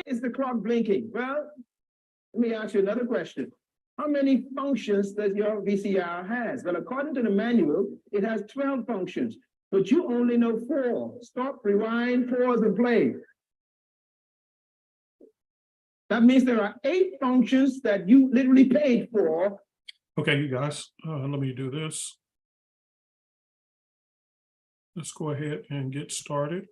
is the clock blinking? Well, let me ask you another question. How many functions does your VCR has? Well, according to the manual, it has 12 functions, but you only know 4. Stop, rewind, pause, and play. That means there are 8 functions that you literally paid for. Okay, you guys, let me do this. Let's go ahead and get started.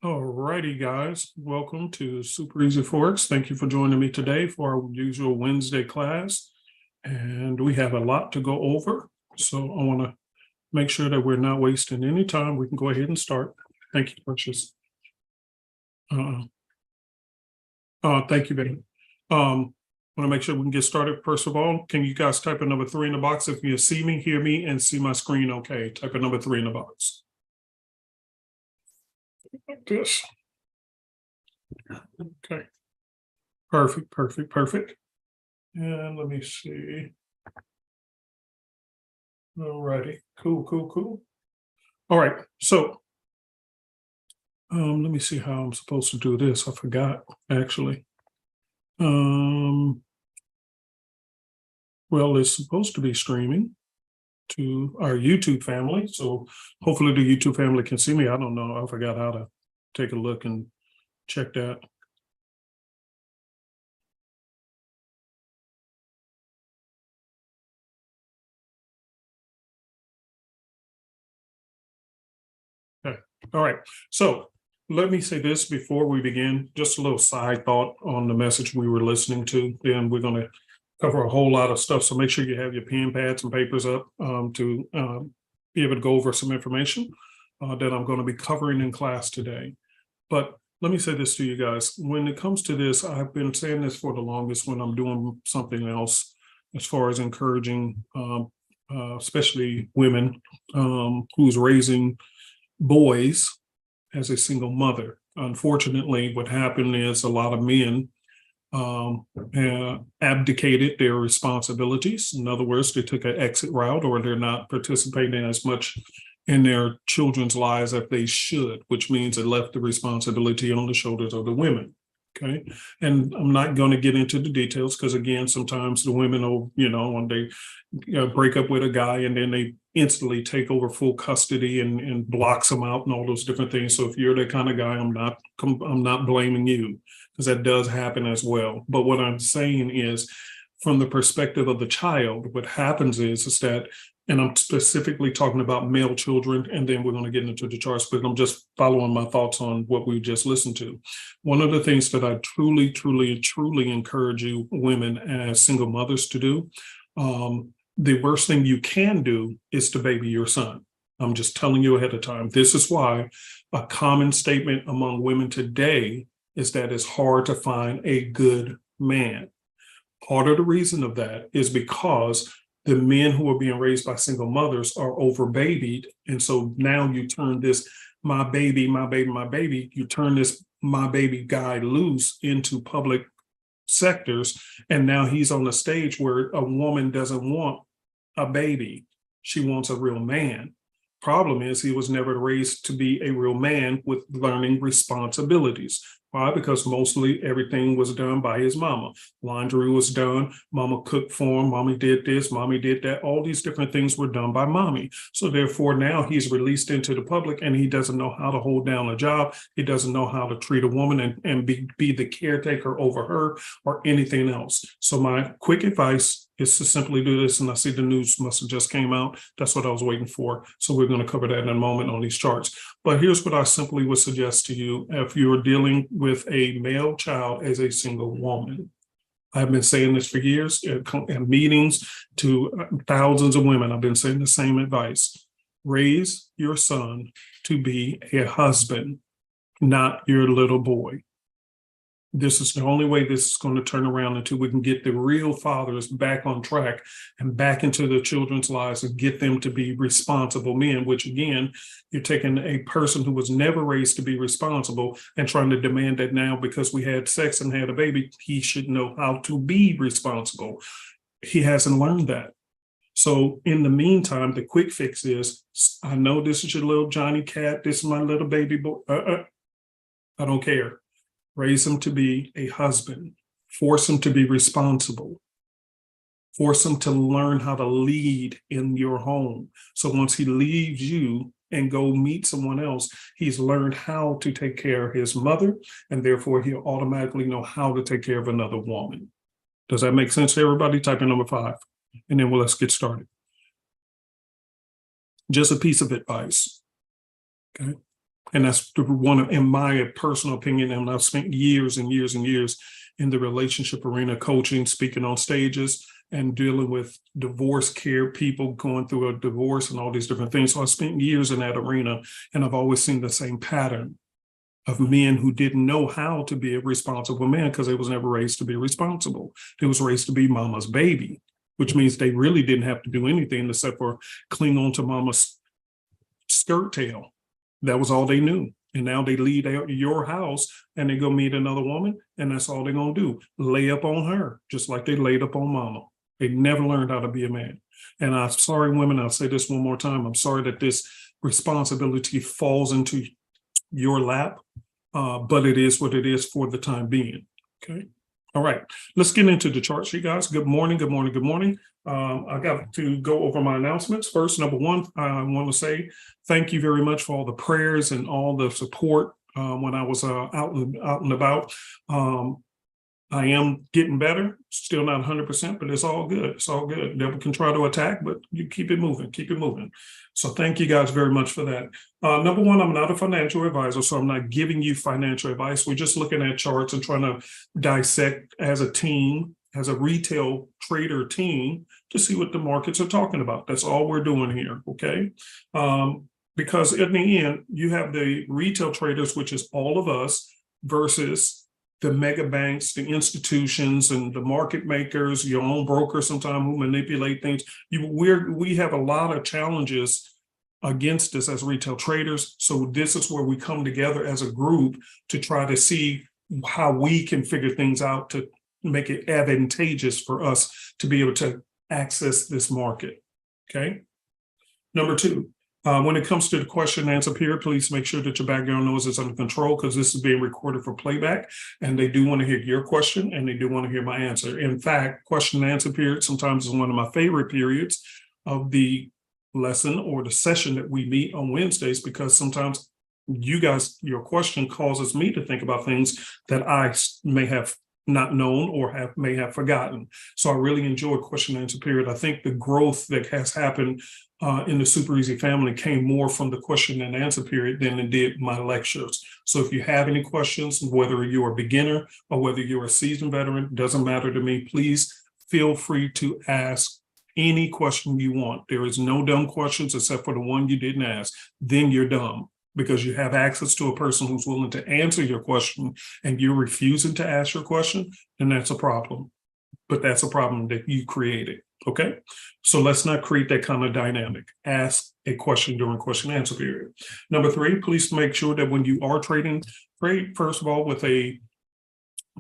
All righty, guys. Welcome to Super Easy Forex. Thank you for joining me today for our usual Wednesday class. And we have a lot to go over. So I want to make sure that we're not wasting any time. We can go ahead and start. Thank you, Precious. Thank you, baby. I want to make sure we can get started. First of all, can you guys type a number 3 in the box if you see me, hear me, and see my screen okay? Type a number 3 in the box. Like this. Okay. Perfect. And let me see. All righty. Cool. All right. So let me see how I'm supposed to do this. I forgot, actually. Well, it's supposed to be streaming to our YouTube family. So hopefully the YouTube family can see me. I don't know. I forgot how to take a look and check that. Okay. All right. So let me say this before we begin, just a little side thought on the message we were listening to. Then we're going to cover a whole lot of stuff. So make sure you have your pen, pads, and papers up to be able to go over some information that I'm going to be covering in class today. But let me say this to you guys. When it comes to this, I've been saying this for the longest when I'm doing something else as far as encouraging, especially women who's raising boys as a single mother. Unfortunately, what happened is a lot of men abdicated their responsibilities. In other words, they took an exit route, or they're not participating as much in their children's lives as they should, which means it left the responsibility on the shoulders of the women. Okay. And I'm not going to get into the details because, again, sometimes the women will, when they break up with a guy and then they instantly take over full custody and blocks them out and all those different things. So if you're that kind of guy, I'm not blaming you, because that does happen as well. But what I'm saying is, from the perspective of the child, what happens is that, and I'm specifically talking about male children, and then we're going to get into the charts, but I'm just following my thoughts on what we just listened to. One of the things that I truly encourage you women as single mothers to do, the worst thing you can do is to baby your son. I'm just telling you ahead of time. This is why a common statement among women today is that it's hard to find a good man. Part of the reason of that is because the men who are being raised by single mothers are overbabied. And so now you turn this my baby, you turn this my baby guy loose into public sectors. And now he's on the stage where a woman doesn't want a baby. She wants a real man. Problem is, he was never raised to be a real man with learning responsibilities. Why? Because mostly everything was done by his mama. Laundry was done. Mama cooked for him. Mommy did this. Mommy did that. All these different things were done by mommy. So therefore, now he's released into the public and he doesn't know how to hold down a job. He doesn't know how to treat a woman and be the caretaker over her or anything else. So my quick advice is to simply do this. And I see the news must have just came out. That's what I was waiting for. So we're going to cover that in a moment on these charts. But here's what I simply would suggest to you if you're dealing with a male child as a single woman. I've been saying this for years in meetings to thousands of women. I've been saying the same advice. Raise your son to be a husband, not your little boy. This is the only way this is going to turn around until we can get the real fathers back on track and back into their children's lives and get them to be responsible men, which again, you're taking a person who was never raised to be responsible and trying to demand that now because we had sex and had a baby, he should know how to be responsible. He hasn't learned that. So in the meantime, the quick fix is, I know this is your little Johnny cat. This is my little baby boy. I don't care. Raise him to be a husband. Force him to be responsible. Force him to learn how to lead in your home. So once he leaves you and go meet someone else, he's learned how to take care of his mother, and therefore he'll automatically know how to take care of another woman. Does that make sense to everybody? Type in number 5, and then let's get started. Just a piece of advice, okay? And that's one of, in my personal opinion, and I've spent years and years and years in the relationship arena, coaching, speaking on stages, and dealing with divorce care, people going through a divorce and all these different things. So I spent years in that arena, and I've always seen the same pattern of men who didn't know how to be a responsible man because they was never raised to be responsible. They was raised to be mama's baby, which means they really didn't have to do anything except for cling on to mama's skirt tail. That was all they knew. And now they leave your house and they go meet another woman, and that's all they're going to do. Lay up on her, just like they laid up on mama. They never learned how to be a man. And I'm sorry, women, I'll say this one more time. I'm sorry that this responsibility falls into your lap, but it is what it is for the time being. Okay. All right. Let's get into the charts, you guys. Good morning. Good morning. Good morning. I got to go over my announcements. First, number one, I want to say thank you very much for all the prayers and all the support when I was out and about. I am getting better, still not 100%, but it's all good. It's all good. Devil can try to attack, but you keep it moving, keep it moving. So thank you guys very much for that. Number one, I'm not a financial advisor, so I'm not giving you financial advice. We're just looking at charts and trying to dissect as a team, as a retail trader team, to see what the markets are talking about. That's all we're doing here, okay? Because in the end, you have the retail traders, which is all of us, versus the mega banks, the institutions, and the market makers, your own brokers sometimes who manipulate things. We have a lot of challenges against us as retail traders. So this is where we come together as a group to try to see how we can figure things out to make it advantageous for us to be able to access this market, okay? Number two, when it comes to the question and answer period, please make sure that your background noise is under control because this is being recorded for playback, and they do want to hear your question and they do want to hear my answer. In fact, question and answer period sometimes is one of my favorite periods of the lesson or the session that we meet on Wednesdays, because sometimes you guys, your question causes me to think about things that I may have not known or may have forgotten. So I really enjoy question and answer period. I think the growth that has happened in the Super Easy family came more from the question and answer period than it did my lectures. So if you have any questions, whether you're a beginner or whether you're a seasoned veteran, doesn't matter to me, please feel free to ask any question you want. There is no dumb questions except for the one you didn't ask. Then you're dumb, because you have access to a person who's willing to answer your question and you're refusing to ask your question, then that's a problem. But that's a problem that you created, okay? So let's not create that kind of dynamic. Ask a question during question and answer period. Number three, please make sure that when you are trading, trade first of all with a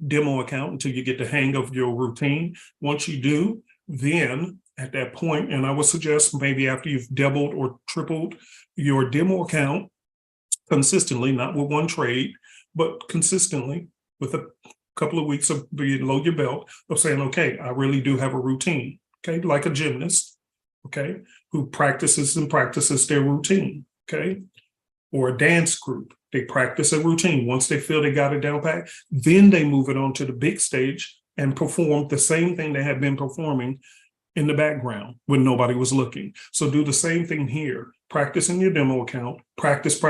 demo account until you get the hang of your routine. Once you do, then at that point, and I would suggest maybe after you've doubled or tripled your demo account, consistently, not with one trade, but consistently with a couple of weeks of below your belt of saying, okay, I really do have a routine, okay, like a gymnast, okay, who practices their routine, okay, or a dance group. They practice a routine. Once they feel they got it down pat, then they move it on to the big stage and perform the same thing they had been performing in the background when nobody was looking. So do the same thing here. Practice in your demo account, practice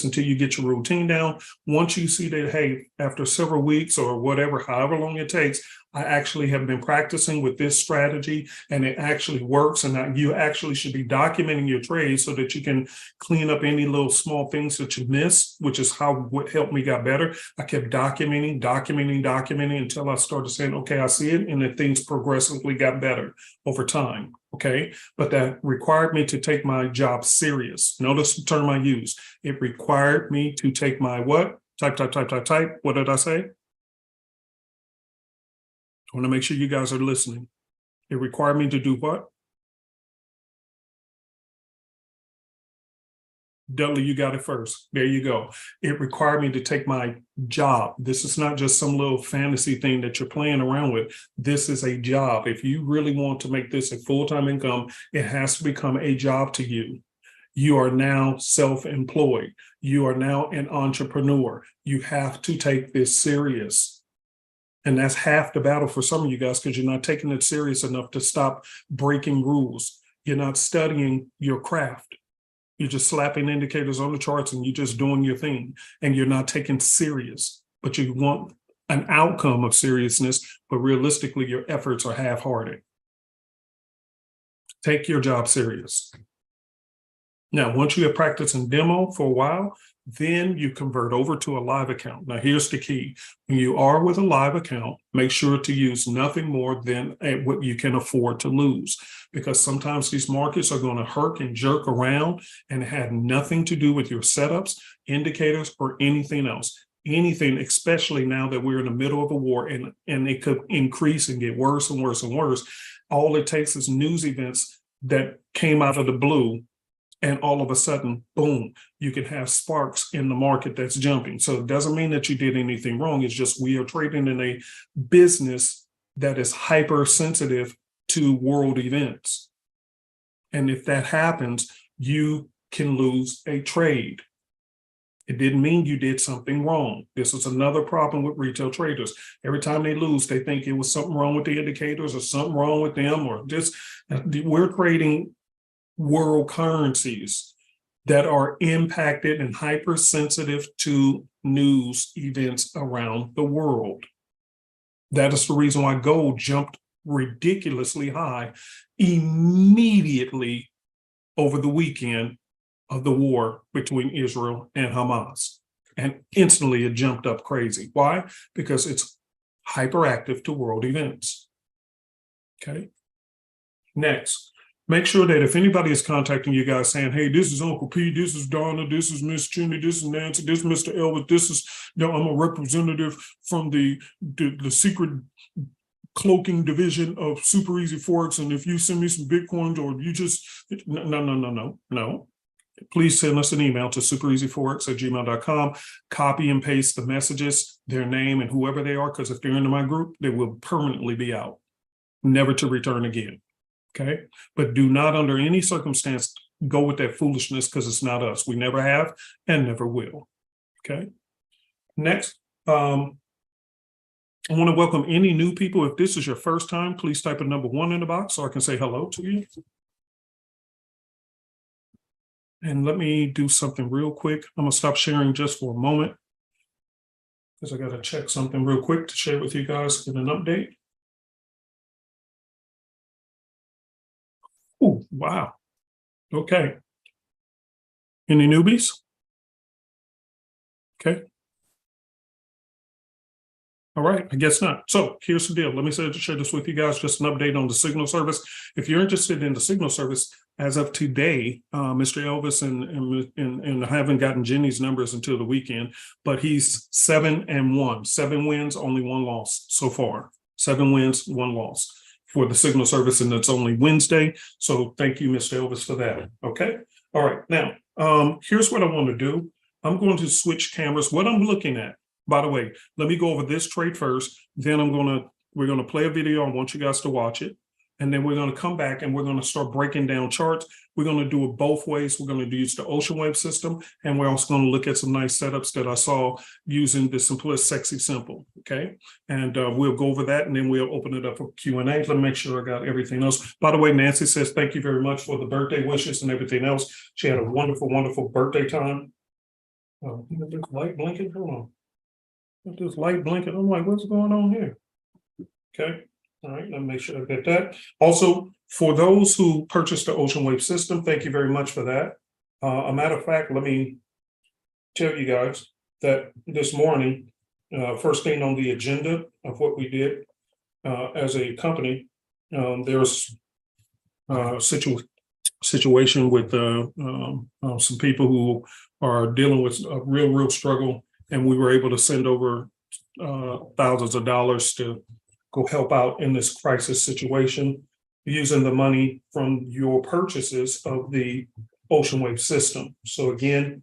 until you get your routine down. Once you see that, hey, after several weeks or whatever, however long it takes, I actually have been practicing with this strategy and it actually works. And that you actually should be documenting your trades so that you can clean up any little small things that you miss, which is what helped me got better. I kept documenting until I started saying, okay, I see it. And then things progressively got better over time. Okay, but that required me to take my job serious. Notice the term I use. It required me to take my what? Type. What did I say? I want to make sure you guys are listening. It required me to do what? Dudley, you got it first. There you go. It required me to take my job. This is not just some little fantasy thing that you're playing around with. This is a job. If you really want to make this a full-time income, it has to become a job to you. You are now self-employed. You are now an entrepreneur. You have to take this serious. And that's half the battle for some of you guys, because you're not taking it serious enough to stop breaking rules. You're not studying your craft. You're just slapping indicators on the charts and you're just doing your thing, and you're not taking serious, but you want an outcome of seriousness, but realistically, your efforts are half-hearted. Take your job serious. Now, once you have practiced and demo for a while, then you convert over to a live account. Now, here's the key. When you are with a live account, make sure to use nothing more than what you can afford to lose, because sometimes these markets are going to herk and jerk around and have nothing to do with your setups, indicators, or anything else. Anything, especially now that we're in the middle of a war and it could increase and get worse and worse and worse. All it takes is news events that came out of the blue, and all of a sudden, boom, you can have sparks in the market that's jumping. So it doesn't mean that you did anything wrong. It's just we are trading in a business that is hypersensitive to world events. And if that happens, you can lose a trade. It didn't mean you did something wrong. This is another problem with retail traders. Every time they lose, they think it was something wrong with the indicators or something wrong with them, or just we're trading world currencies that are impacted and hypersensitive to news events around the world. That is the reason why gold jumped ridiculously high immediately over the weekend of the war between Israel and Hamas. And instantly it jumped up crazy. Why? Because it's hyperactive to world events. Okay. Next. Make sure that if anybody is contacting you guys saying, hey, this is Uncle P, this is Donna, this is Miss Jenny, this is Nancy, this is Mr. Elwood, this is, I'm a representative from the secret cloaking division of Super Easy Forex, and if you send me some Bitcoins or you just, no. Please send us an email to superezforex@gmail.com, copy and paste the messages, their name and whoever they are, because if they're into my group, they will permanently be out, never to return again. Okay, but do not under any circumstance go with that foolishness, because it's not us. We never have and never will. Okay, next, I want to welcome any new people. If this is your first time, please type a number 1 in the box so I can say hello to you. And let me do something real quick. I'm going to stop sharing just for a moment, because I got to check something real quick to share with you guys, get an update. Oh, wow. Okay. Any newbies? Okay. All right, I guess not. So here's the deal. Let me share this with you guys, just an update on the signal service. If you're interested in the signal service, as of today, Mr. Elvis and I haven't gotten Jenny's numbers until the weekend, but he's 7-1, 7 wins, only 1 loss so far. 7 wins, 1 loss for the signal service, and it's only Wednesday. So thank you, Mr. Elvis, for that. Okay. All right. Now, here's what I want to do. I'm going to switch cameras. What I'm looking at, by the way, let me go over this trade first. Then we're going to play a video. I want you guys to watch it. And then we're going to come back and we're going to start breaking down charts. We're going to do it both ways. We're going to use the ocean wave system, and we're also going to look at some nice setups that I saw using the simplest sexy simple. Okay. And we'll go over that, and then we'll open it up for Q&A. Let me make sure I got everything else. By the way, Nancy says, thank you very much for the birthday wishes and everything else. She had a wonderful, wonderful birthday time. Oh, this light blinking. Hold on. This light blinking. I'm like, what's going on here? Okay. All right, let me make sure I get that. Also, for those who purchased the ocean wave system, thank you very much for that. A matter of fact, let me tell you guys that this morning, first thing on the agenda of what we did as a company, there's a situation with some people who are dealing with a real struggle, and we were able to send over thousands of dollars to go help out in this crisis situation using the money from your purchases of the ocean wave system. So again,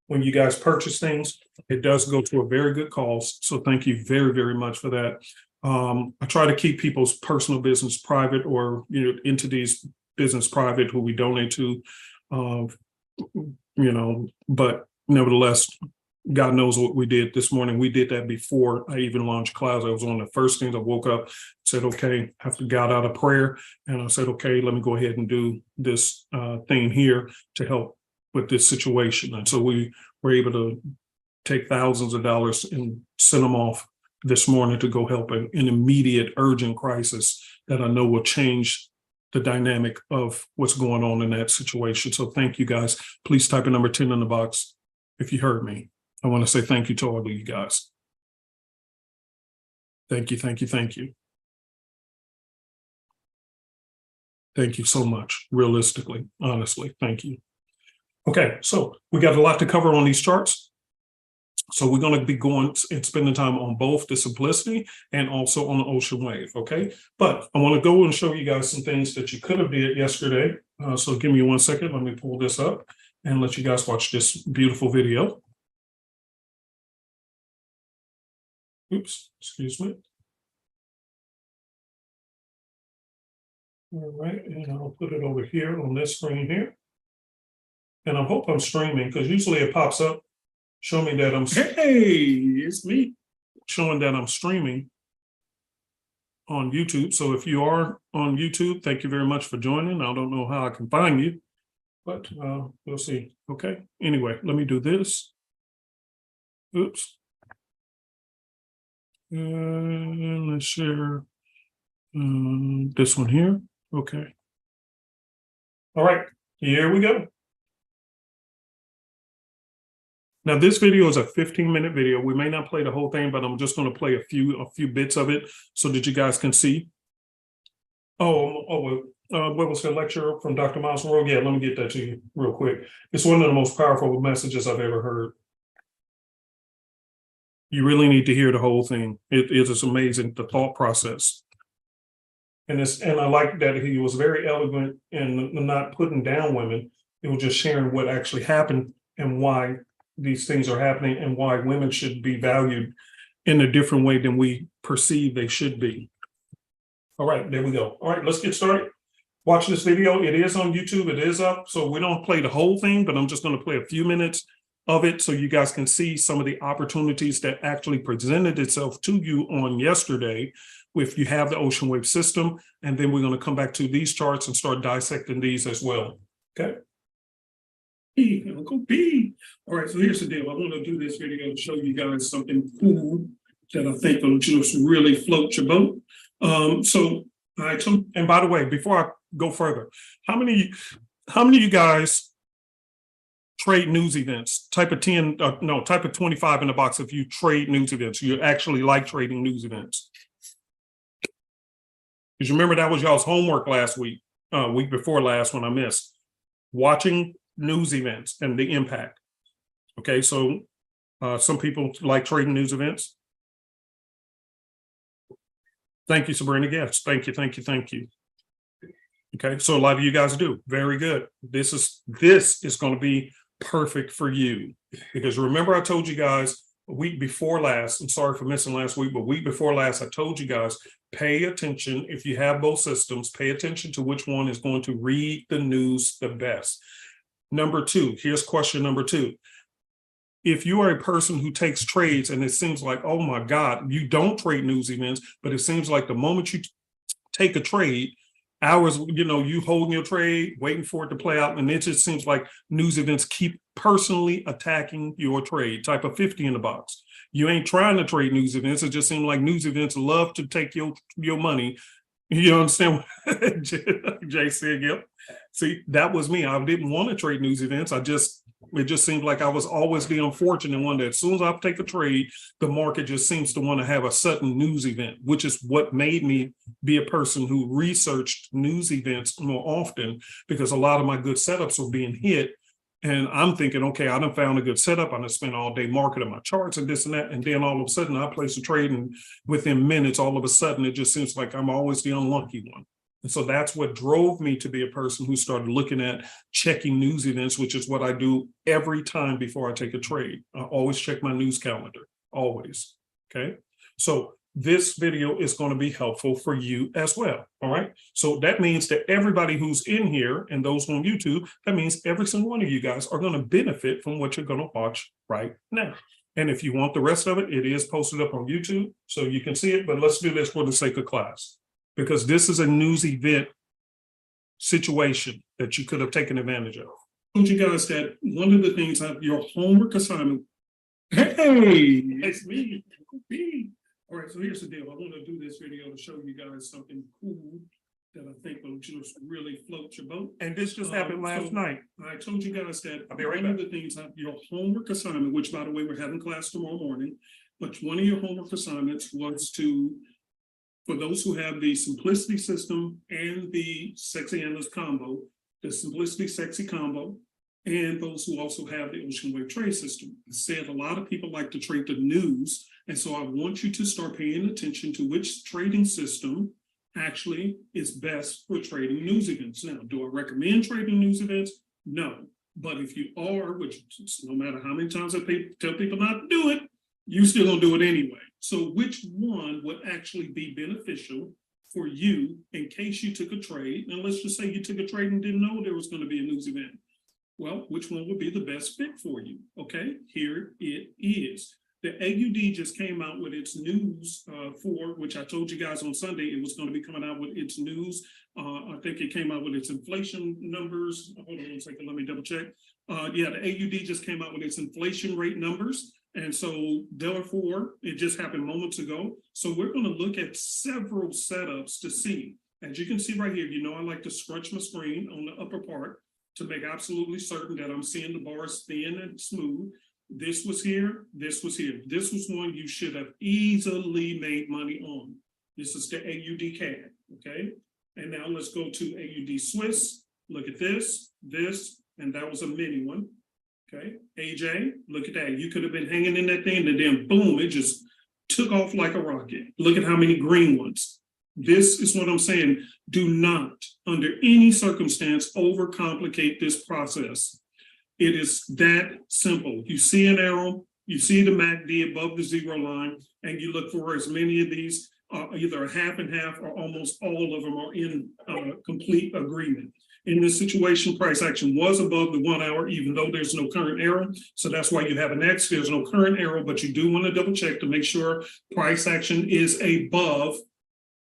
when you guys purchase things, it does go to a very good cause. So thank you very, very much for that. I try to keep people's personal business private, or entities business private who we donate to, but nevertheless, God knows what we did this morning. We did that before I even launched Clouds. I was one of the first things I woke up, said, okay, after got out of prayer, and I said, okay, let me go ahead and do this thing here to help with this situation. And so we were able to take thousands of dollars and send them off this morning to go help an immediate urgent crisis that I know will change the dynamic of what's going on in that situation. So thank you guys. Please type in number 10 in the box if you heard me. I want to say thank you to all of you guys. Thank you, thank you, thank you. Thank you so much, realistically, honestly, thank you. Okay, so we got a lot to cover on these charts. So we're going to be going and spending time on both the simplicity and also on the ocean wave, okay? But I want to go and show you guys some things that you could have did yesterday. So give me 1 second. Let me pull this up and let you guys watch this beautiful video. Oops, excuse me. All right, and I'll put it over here on this screen here. And I hope I'm streaming, because usually it pops up, show me that I'm, hey, it's me, showing that I'm streaming on YouTube. So if you are on YouTube, thank you very much for joining. I don't know how I can find you, but we'll see. Okay, anyway, let me do this. Oops. And let's share this one here. Okay. All right, here we go. Now, this video is a 15-minute video. We may not play the whole thing, but I'm just going to play a few bits of it so that you guys can see. What was the lecture from Dr. Miles Monroe? Yeah, let me get that to you real quick. It's one of the most powerful messages I've ever heard. You really need to hear the whole thing. It is amazing, the thought process. And I like that he was very eloquent in not putting down women. It was just sharing what actually happened and why these things are happening and why women should be valued in a different way than we perceive they should be. All right, there we go. All right, let's get started. Watch this video. It is on YouTube. It is up. So we don't play the whole thing, but I'm just going to play a few minutes of it so you guys can see some of the opportunities that actually presented itself to you on yesterday if you have the ocean wave system. And then we're going to come back to these charts and start dissecting these as well. Okay. Uncle B. All right, so here's the deal. I want to do this video to show you guys something cool that I think will just really float your boat. And by the way, before I go further, how many of you guys trade news events? Type of 10, type of 25 in the box if you trade news events. You actually like trading news events. Because remember, that was y'all's homework last week, week before last when I missed. Watching news events and the impact. Okay, so some people like trading news events. Thank you, Sabrina. Yes, thank you, thank you, thank you. Okay, so a lot of you guys do. Very good. This is going to be perfect for you, because remember I told you guys a week before last, I'm sorry for missing last week, but week before last, I told you guys, pay attention. If you have both systems, pay attention to which one is going to read the news the best. Number two, here's question number two. If you are a person who takes trades and it seems like, oh my God, you don't trade news events, but it seems like the moment you take a trade, hours, you holding your trade, waiting for it to play out, and it just seems like news events keep personally attacking your trade. Type of 50 in the box. You ain't trying to trade news events. It just seems like news events love to take your money. You understand what Jay said? Yep. See, that was me. I didn't want to trade news events. It just seemed like I was always the unfortunate one that as soon as I take a trade, the market just seems to want to have a sudden news event, which is what made me be a person who researched news events more often, because a lot of my good setups were being hit. And I'm thinking, okay, I done found a good setup. I done spent all day marketing my charts and this and that. And then all of a sudden I place a trade, and within minutes, all of a sudden, it just seems like I'm always the unlucky one. And so that's what drove me to be a person who started looking at checking news events, which is what I do every time before I take a trade. I always check my news calendar, always. Okay. So this video is going to be helpful for you as well. All right. So that means that everybody who's in here and those on YouTube, that means every single one of you guys are going to benefit from what you're going to watch right now. And if you want the rest of it, it is posted up on YouTube, so you can see it. But let's do this for the sake of class, because this is a news event situation that you could have taken advantage of. I told you guys that one of the things your homework assignment. Hey, it's me. All right, so here's the deal. I want to do this video to show you guys something cool that I think will just really float your boat. And this just happened last night. I told you guys that one of the things, your homework assignment, which by the way, we're having class tomorrow morning, but one of your homework assignments was for those who have the simplicity system and the sexy analyst combo, the simplicity sexy combo, and those who also have the ocean wave trade system. I said a lot of people like to trade the news, and so I want you to start paying attention to which trading system actually is best for trading news events. Now, do I recommend trading news events? No. But if you are, which no matter how many times I tell people not to do it, you still gonna do it anyway. So which one would actually be beneficial for you in case you took a trade? Now, let's just say you took a trade and didn't know there was going to be a news event. Well, which one would be the best fit for you? Okay, here it is. The AUD just came out with its news which I told you guys on Sunday, it was going to be coming out with its news. I think it came out with its inflation numbers. Hold on one second, let me double check. Yeah, the AUD just came out with its inflation rate numbers. And so therefore, it just happened moments ago. So we're going to look at several setups to see. As you can see right here, I like to scrunch my screen on the upper part to make absolutely certain that I'm seeing the bars thin and smooth. This was here, this was here. This was one you should have easily made money on. This is the AUD CAD, okay? And now let's go to AUD Swiss. Look at this, and that was a mini one, okay? AJ, look at that. You could have been hanging in that thing and then boom, it just took off like a rocket. Look at how many green ones. This is what I'm saying. Do not, under any circumstance, overcomplicate this process. It is that simple. You see an arrow, you see the MACD above the zero line, and you look for as many of these, either a half and half or almost all of them are in complete agreement. In this situation, price action was above the 1 hour, even though there's no current arrow. So that's why you have an X. There's no current arrow, but you do want to double check to make sure price action is above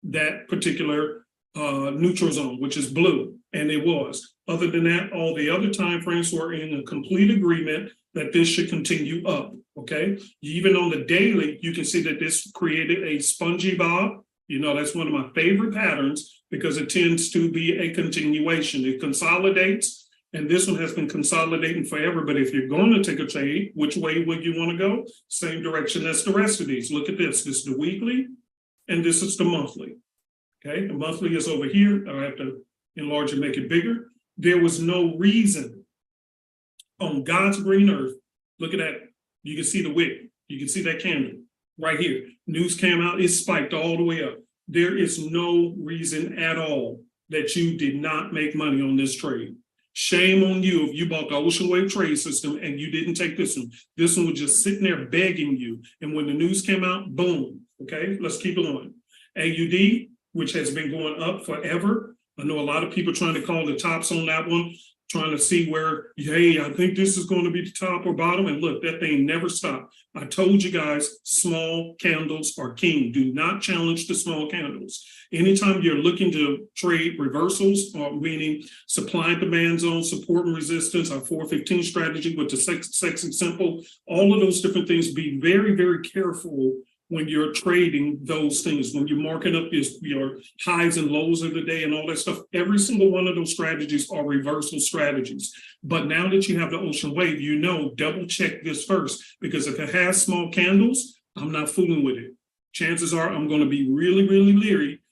that particular neutral zone, which is blue, and it was. Other than that, all the other timeframes were in a complete agreement that this should continue up, okay? Even on the daily, you can see that this created a spongy bob. That's one of my favorite patterns because it tends to be a continuation. It consolidates, and this one has been consolidating forever. But if you're going to take a trade, which way would you want to go? Same direction as the rest of these. Look at this. This is the weekly, and this is the monthly. Okay, the monthly is over here. I have to enlarge and make it bigger. There was no reason on God's green earth. Look at that. You can see the wick. You can see that candle right here. News came out. It spiked all the way up. There is no reason at all that you did not make money on this trade. Shame on you if you bought the ocean wave trade system and you didn't take this one. This one was just sitting there begging you. And when the news came out, boom. Okay, let's keep it on. AUD, which has been going up forever. I know a lot of people trying to call the tops on that one, trying to see where, hey, I think this is going to be the top or bottom. And look, that thing never stopped. I told you guys, small candles are king. Do not challenge the small candles. Anytime you're looking to trade reversals, meaning supply and demand zone, support and resistance, our 415 strategy with the sexy simple, all of those different things, be very, very careful when you're trading those things, when you're marking up your highs and lows of the day and all that stuff. Every single one of those strategies are reversal strategies. But now that you have the ocean wave, double check this first, because if it has small candles, I'm not fooling with it. Chances are I'm going to be really, really leery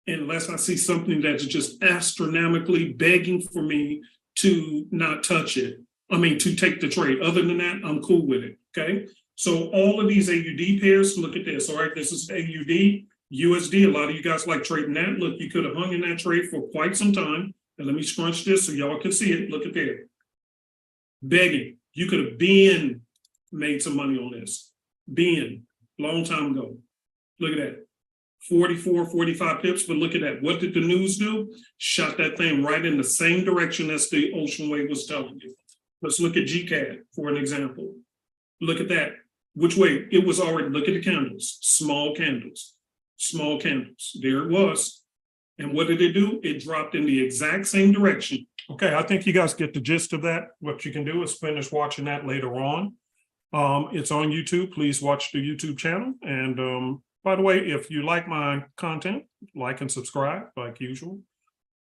unless I see something that's just astronomically begging for me to not touch it. To take the trade. Other than that, I'm cool with it, okay? So all of these AUD pairs, look at this, all right? This is AUD. USD, a lot of you guys like trading that. Look, you could have hung in that trade for quite some time. And let me scrunch this so y'all can see it. Look at there. Begging. You could have been made some money on this. Been. Long time ago. Look at that. 44, 45 pips. But look at that. What did the news do? Shot that thing right in the same direction as the ocean wave was telling you. Let's look at GCAD for an example. Look at that. Which way? It was already, look at the candles. Small candles. Small candles. There it was. And what did it do? It dropped in the exact same direction. Okay, I think you guys get the gist of that. What you can do is finish watching that later on. It's on YouTube. Please watch the YouTube channel. And by the way, if you like my content, like and subscribe like usual.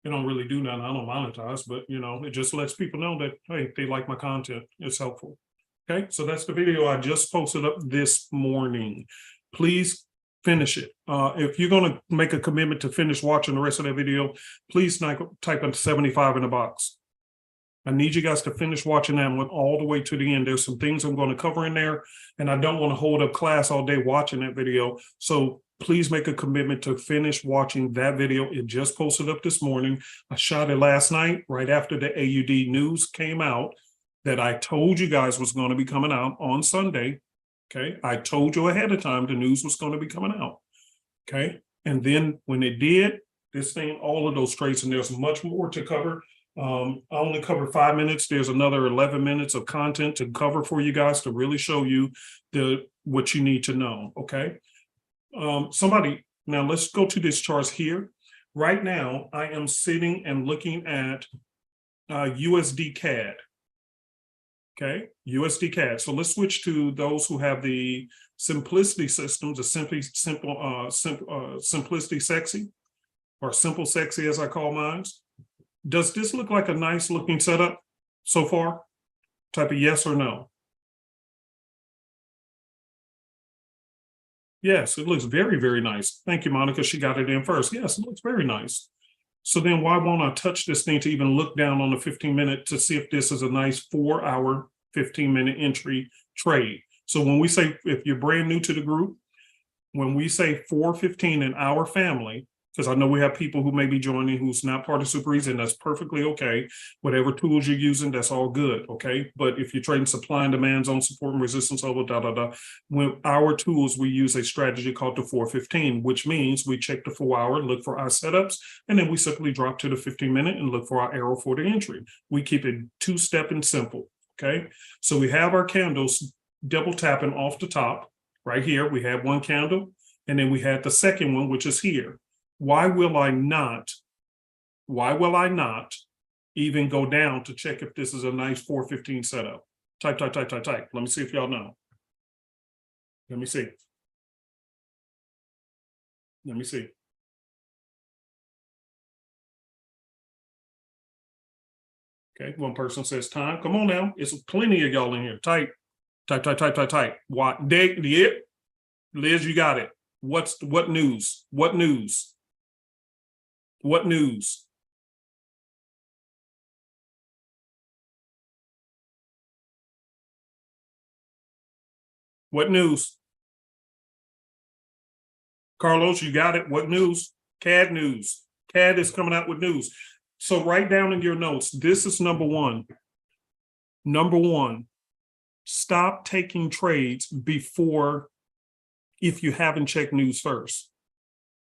You don't really do nothing. I don't monetize, but you know, it just lets people know that, hey, they like my content. It's helpful. Okay, so that's the video I just posted up this morning. Please finish it. If you're going to make a commitment to finish watching the rest of that video, please type in 75 in the box. I need you guys to finish watching that one all the way to the end. There's some things I'm going to cover in there, and I don't want to hold up class all day watching that video. So please make a commitment to finish watching that video. It just posted up this morning. I shot it last night, right after the AUD news came out that I told you guys was going to be coming out on Sunday. Okay, I told you ahead of time the news was going to be coming out. Okay, and then when it did, this thing, all of those trades, and there's much more to cover. I only covered 5 minutes. There's another 11 minutes of content to cover for you guys to really show you what you need to know. Okay. Now let's go to this chart here. Right now, I am sitting and looking at USD CAD. Okay, USD CAD. So let's switch to those who have the simplicity systems, the simplicity sexy, or simple sexy as I call mine. Does this look like a nice looking setup so far? Type of yes or no. Yes, it looks very, very nice. Thank you, Monica. She got it in first. Yes, it looks very nice. So then why won't I touch this thing to even look down on the 15-minute to see if this is a nice 4-hour, 15-minute entry trade? So when we say, if you're brand new to the group, when we say 4:15 in our family, because I know we have people who may be joining who's not part of Super Easy, and that's perfectly okay. Whatever tools you're using, that's all good, okay? But if you're trading supply and demand zone, support and resistance level, with our tools, we use a strategy called the 4:15, which means we check the 4-hour, look for our setups, and then we simply drop to the 15-minute and look for our arrow for the entry. We keep it two-step and simple, okay? So we have our candles double tapping off the top. Right here, we have one candle, and then we had the second one, which is here. Why will I not even go down to check if this is a nice 4:15 setup? Type. Let me see if y'all know. Let me see. Okay, one person says time. Come on now. It's plenty of y'all in here. Type. Why? Yeah. Liz, you got it. What news? What news? What news? What news? Carlos, you got it. What news? CAD news. CAD is coming out with news. So write down in your notes. This is number one. Number one, stop taking trades if you haven't checked news first.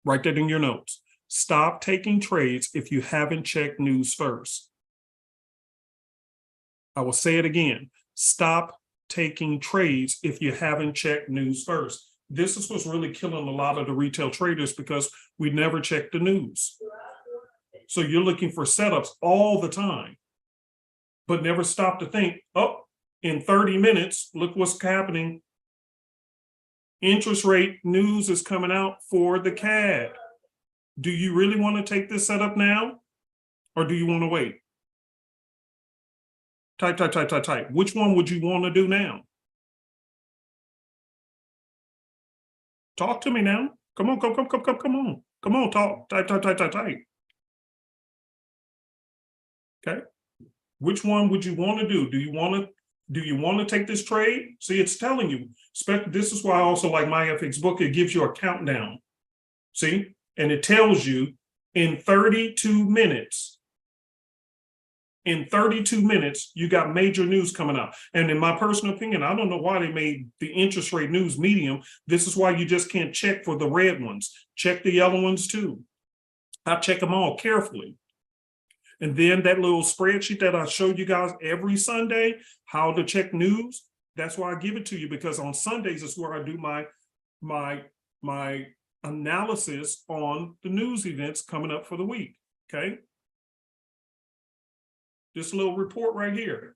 Write that in your notes. Stop taking trades if you haven't checked news first. I will say it again. Stop taking trades if you haven't checked news first. This is what's really killing a lot of the retail traders because we never check the news. So you're looking for setups all the time, but never stop to think, oh, in 30 minutes, look what's happening. Interest rate news is coming out for the CAD. Do you really want to take this setup now? Or do you want to wait? Type. Which one would you want to do now? Talk to me now. Come on, come on. Come on, talk. Type. Okay. Which one would you want to do? Do you want to take this trade? See, it's telling you. This is why I also like MyFX book. It gives you a countdown. See, and it tells you in 32 minutes. In 32 minutes, you got major news coming out. And in my personal opinion, I don't know why they made the interest rate news medium. This is why you just can't check for the red ones. Check the yellow ones too. I check them all carefully. And then that little spreadsheet that I showed you guys every Sunday, how to check news, that's why I give it to you, because on Sundays is where I do my analysis on the news events coming up for the week, okay? This little report right here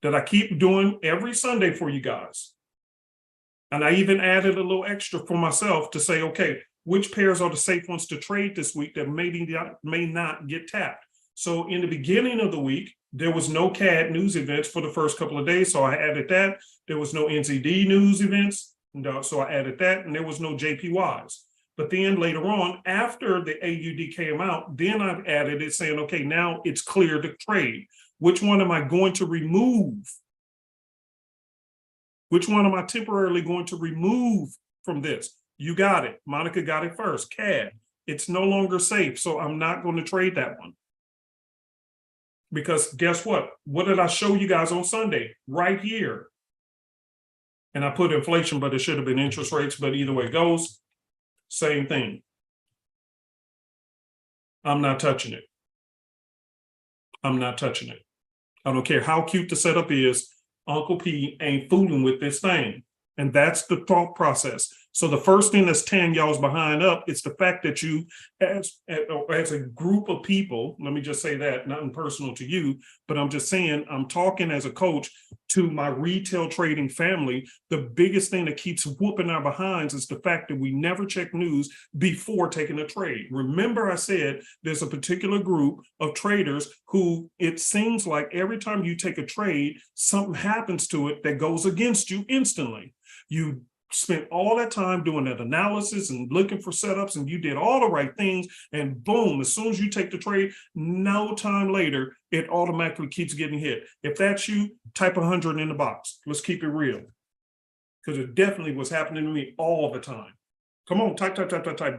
that I keep doing every Sunday for you guys. And I even added a little extra for myself to say, okay, which pairs are the safe ones to trade this week that may not get tapped? So in the beginning of the week, there was no CAD news events for the first couple of days. So I added that. There was no NZD news events. So I added that, and there was no JPYs. But then later on, after the AUD came out, then I've added it saying, okay, now it's clear to trade. Which one am I going to remove? Which one am I temporarily going to remove from this? You got it. Monica got it first. CAD. It's no longer safe, so I'm not going to trade that one. Because guess what? What did I show you guys on Sunday? Right here. And I put inflation, but it should have been interest rates, but either way it goes. Same thing. I'm not touching it. I'm not touching it. I don't care how cute the setup is. Uncle P ain't fooling with this thing. And that's the thought process. So the first thing that's tearing y'all's behind up, it's the fact that you, as a group of people, let me just say that, nothing personal to you, but I'm just saying, I'm talking as a coach to my retail trading family. The biggest thing that keeps whooping our behinds is the fact that we never check news before taking a trade. Remember, I said there's a particular group of traders who it seems like every time you take a trade, something happens to it that goes against you instantly. You spent all that time doing that analysis and looking for setups, and you did all the right things, and boom, as soon as you take the trade, no time later, it automatically keeps getting hit. If that's you, type 100 in the box. Let's keep it real. Because it definitely was happening to me all the time. Come on, type.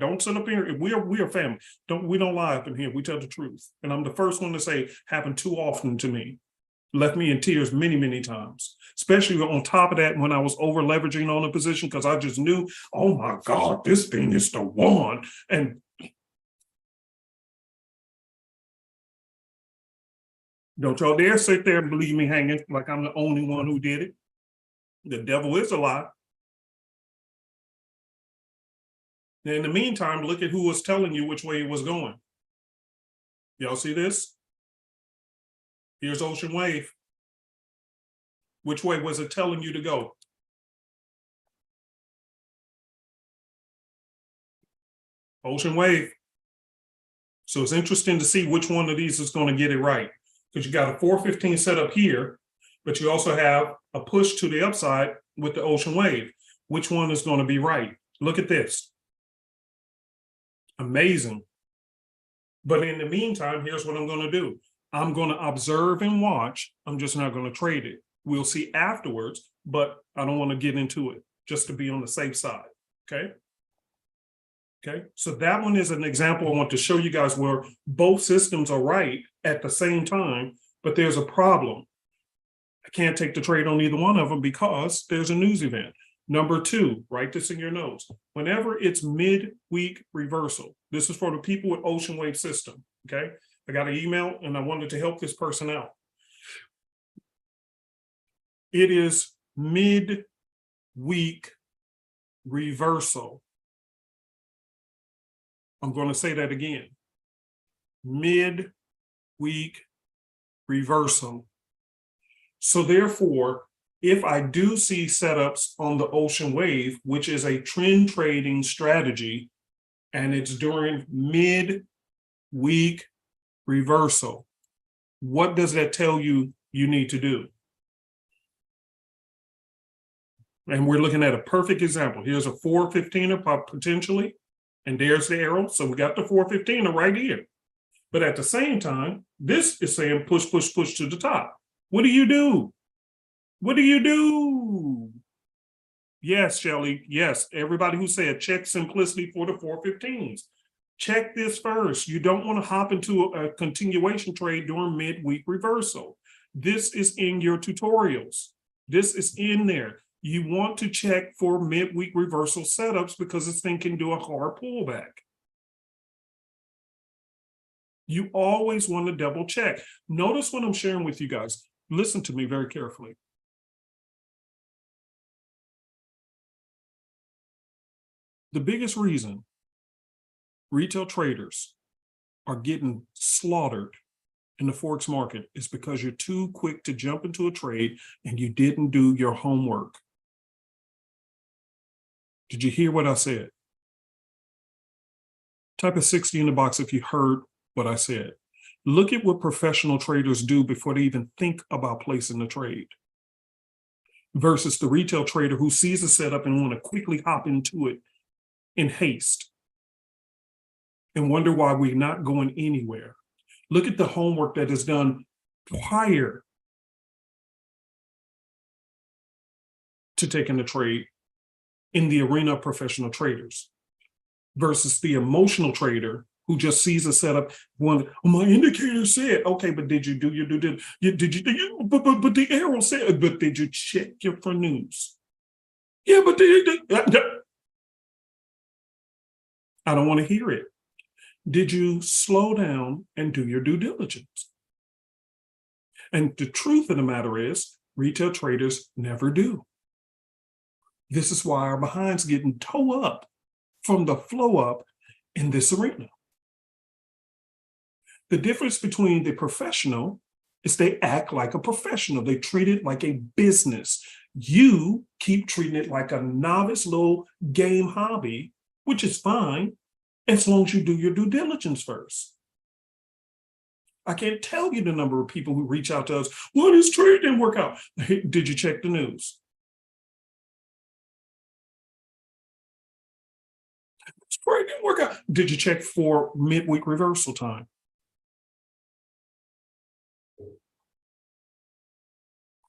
Don't sit up here. We're family. We don't lie up in here. We tell the truth. And I'm the first one to say, happened too often to me. Left me in tears many, many times, especially on top of that when I was over leveraging on a position because I just knew, oh my God, this thing is the one. And don't y'all dare sit there and believe me hanging like I'm the only one who did it. The devil is a lie. In the meantime, look at who was telling you which way it was going. Y'all see this? Here's Ocean Wave. Which way was it telling you to go? Ocean Wave. So it's interesting to see which one of these is going to get it right. Because you got a 415 set up here, but you also have a push to the upside with the Ocean Wave. Which one is going to be right? Look at this. Amazing. But in the meantime, here's what I'm going to do. I'm going to observe and watch. I'm just not going to trade it. We'll see afterwards, but I don't want to get into it just to be on the safe side. Okay. Okay. So that one is an example I want to show you guys where both systems are right at the same time, but there's a problem. I can't take the trade on either one of them because there's a news event. Number two, write this in your notes. Whenever it's mid-week reversal, this is for the people with Ocean Wave system. Okay. I got an email and I wanted to help this person out. It is mid-week reversal. I'm going to say that again. Mid-week reversal. So therefore, if I do see setups on the Ocean Wave, which is a trend trading strategy, and it's during mid-week reversal, what does that tell you you need to do? And we're looking at a perfect example. Here's a 415er potentially, and there's the arrow. So we got the 415er right here. But at the same time, this is saying push, push, push to the top. What do you do? What do you do? Yes, Shelley. Yes, everybody who said check simplicity for the 415s. Check this first. You don't want to hop into a continuation trade during midweek reversal. This is in your tutorials. This is in there. You want to check for midweek reversal setups because this thing can do a hard pullback. You always want to double check. Notice what I'm sharing with you guys. Listen to me very carefully. The biggest reason retail traders are getting slaughtered in the Forex market is because you're too quick to jump into a trade and you didn't do your homework. Did you hear what I said? Type a 60 in the box if you heard what I said. Look at what professional traders do before they even think about placing the trade versus the retail trader who sees a setup and want to quickly hop into it in haste and wonder why we're not going anywhere. Look at the homework that is done prior to taking the trade in the arena of professional traders versus the emotional trader who just sees a setup. One, oh, my indicator said, okay, but did you do your due diligence? But the arrow said, but did you check your for news? Yeah, but I don't want to hear it. Did you slow down and do your due diligence? And the truth of the matter is, retail traders never do. This is why our behind's getting toe up from the flow up in this arena. The difference between the professional is they act like a professional. They treat it like a business. You keep treating it like a novice little game hobby, which is fine, as long as you do your due diligence first. I can't tell you the number of people who reach out to us, well, this trade didn't work out. Hey, did you check the news? This trade didn't work out. Did you check for midweek reversal time?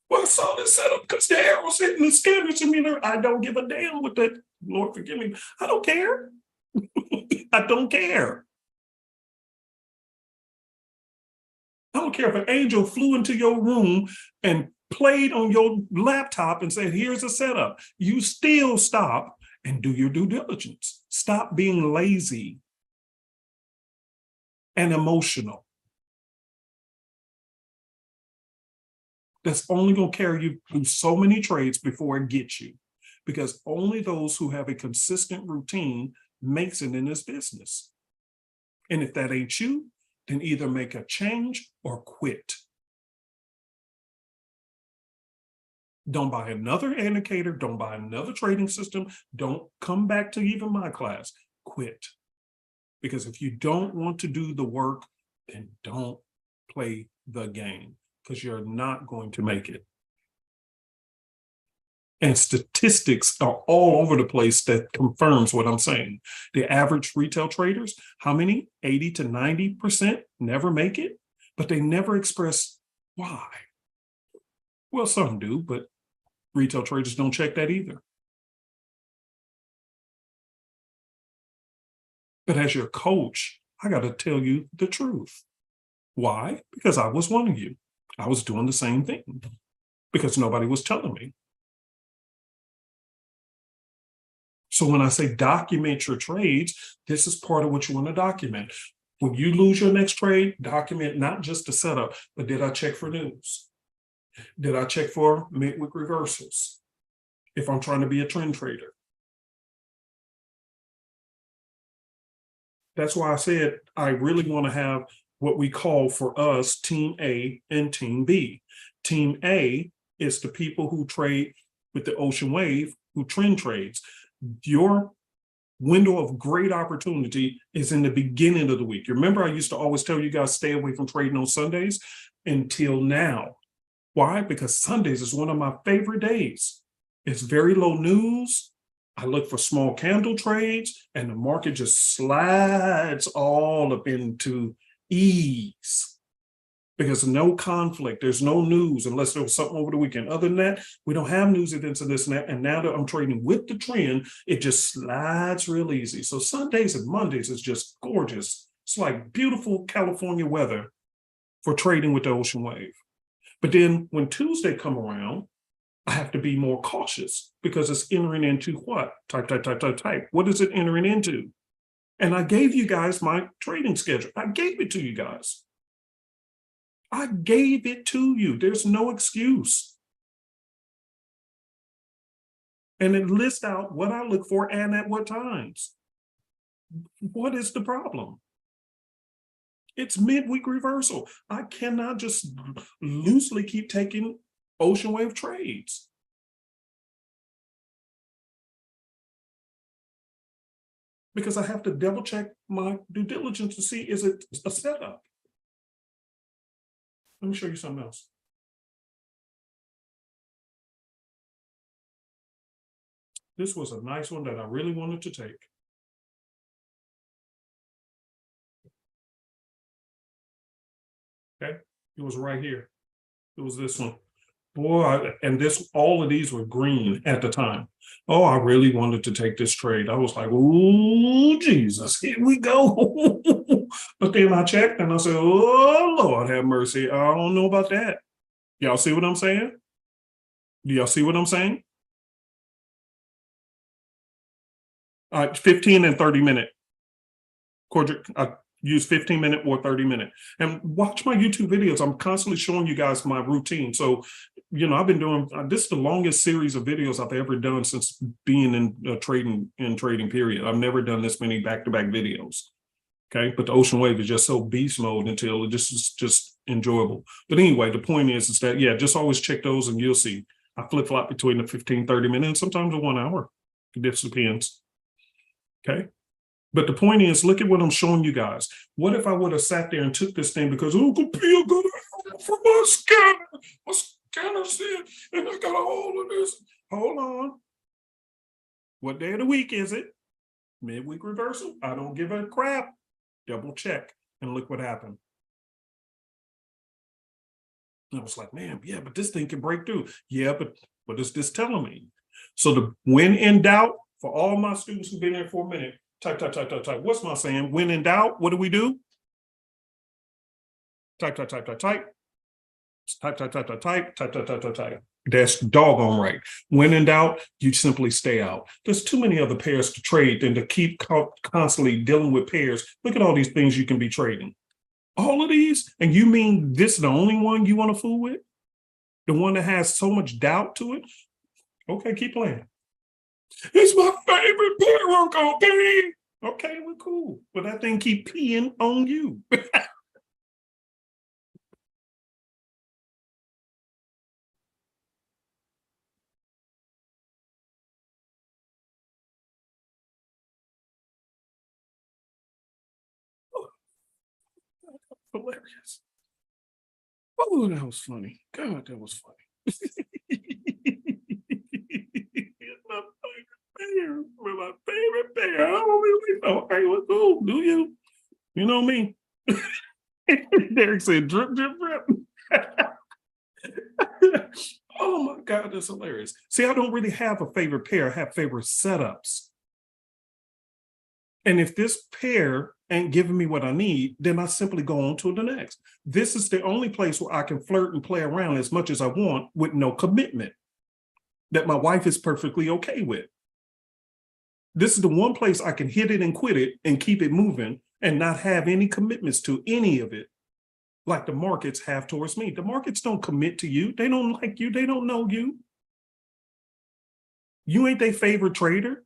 Well, I saw this setup because the arrow's hitting the scanners. I mean, I don't give a damn what that, Lord forgive me. I don't care. I don't care. I don't care if an angel flew into your room and played on your laptop and said, here's a setup. You still stop and do your due diligence. Stop being lazy and emotional. That's only going to carry you through so many trades before it gets you, because only those who have a consistent routine makes it in this business. And if that ain't you, then either make a change or quit. Don't buy another indicator. Don't buy another trading system. Don't come back to even my class. Quit. Because if you don't want to do the work, then don't play the game, because you're not going to make it. And statistics are all over the place that confirms what I'm saying. The average retail traders, how many? 80 to 90% never make it, but they never express why. Well, some do, but retail traders don't check that either. But as your coach, I got to tell you the truth. Why? Because I was one of you. I was doing the same thing because nobody was telling me. So when I say document your trades, this is part of what you want to document. When you lose your next trade, document not just the setup, but did I check for news? Did I check for midweek reversals? If I'm trying to be a trend trader. That's why I said I really want to have what we call for us Team A and Team B. Team A is the people who trade with the ocean wave, who trend trades. Your window of great opportunity is in the beginning of the week. You remember I used to always tell you guys stay away from trading on Sundays until now. Why? Because Sundays is one of my favorite days. It's very low news. I look for small candle trades and the market just slides all up into ease. because no conflict, there's no news unless there was something over the weekend. Other than that, we don't have news events and this and that. And now that I'm trading with the trend, it just slides real easy. So Sundays and Mondays is just gorgeous. It's like beautiful California weather for trading with the ocean wave. But then when Tuesday come around, I have to be more cautious because it's entering into what? Type. What is it entering into? And I gave you guys my trading schedule. I gave it to you guys. I gave it to you. There's no excuse. And it lists out what I look for and at what times. What is the problem? It's midweek reversal. I cannot just loosely keep taking ocean wave trades. Because I have to double check my due diligence to see, is it a setup? Let me show you something else. This was a nice one that I really wanted to take. Okay, it was right here. It was this one. Boy, and all of these were green at the time. Oh, I really wanted to take this trade. I was like, oh, Jesus, here we go. But then I checked and I said, oh, Lord, have mercy. I don't know about that. Y'all see what I'm saying? Do y'all see what I'm saying? 15 and 30 minute. I use 15-minute or 30-minute. And watch my YouTube videos. I'm constantly showing you guys my routine. So, I've been doing, this is the longest series of videos I've ever done since being in trading period. I've never done this many back-to-back videos. Okay, but the ocean wave is just so beast mode until it just enjoyable. But anyway, the point is that, yeah, just always check those and you'll see. I flip-flop between the 15, 30 minutes, and sometimes a 1 hour. It just depends. Okay. But the point is, look at what I'm showing you guys. What if I would have sat there and took this thing because Uncle P got it for my scanner. My scanner said, and I got all of this. Hold on. What day of the week is it? Midweek reversal. I don't give a crap. Double check. And look what happened. I was like, man, yeah, but this thing can break through. Yeah, but what is this telling me? So when in doubt, for all my students who've been there for a minute, type. What's my saying? When in doubt, what do we do? Type. That's doggone right. When in doubt, you simply stay out. There's too many other pairs to trade than to keep constantly dealing with pairs. Look at all these things you can be trading. All of these? And you mean this is the only one you want to fool with? The one that has so much doubt to it? Okay, keep playing. It's my favorite pair, Uncle P. Okay, we're cool. But that thing keep peeing on you. Hilarious. Oh, that was funny. God, that was funny. My favorite pair. I don't really know. Hey, what's cool? Do you? You know me. Derek said, drip. Oh my God, that's hilarious. See, I don't really have a favorite pair. I have favorite setups. And if this pair ain't giving me what I need, then I simply go on to the next. This is the only place where I can flirt and play around as much as I want with no commitment that my wife is perfectly okay with. This is the one place I can hit it and quit it and keep it moving and not have any commitments to any of it, like the markets have towards me. The markets don't commit to you. They don't like you. They don't know you. You ain't their favorite trader.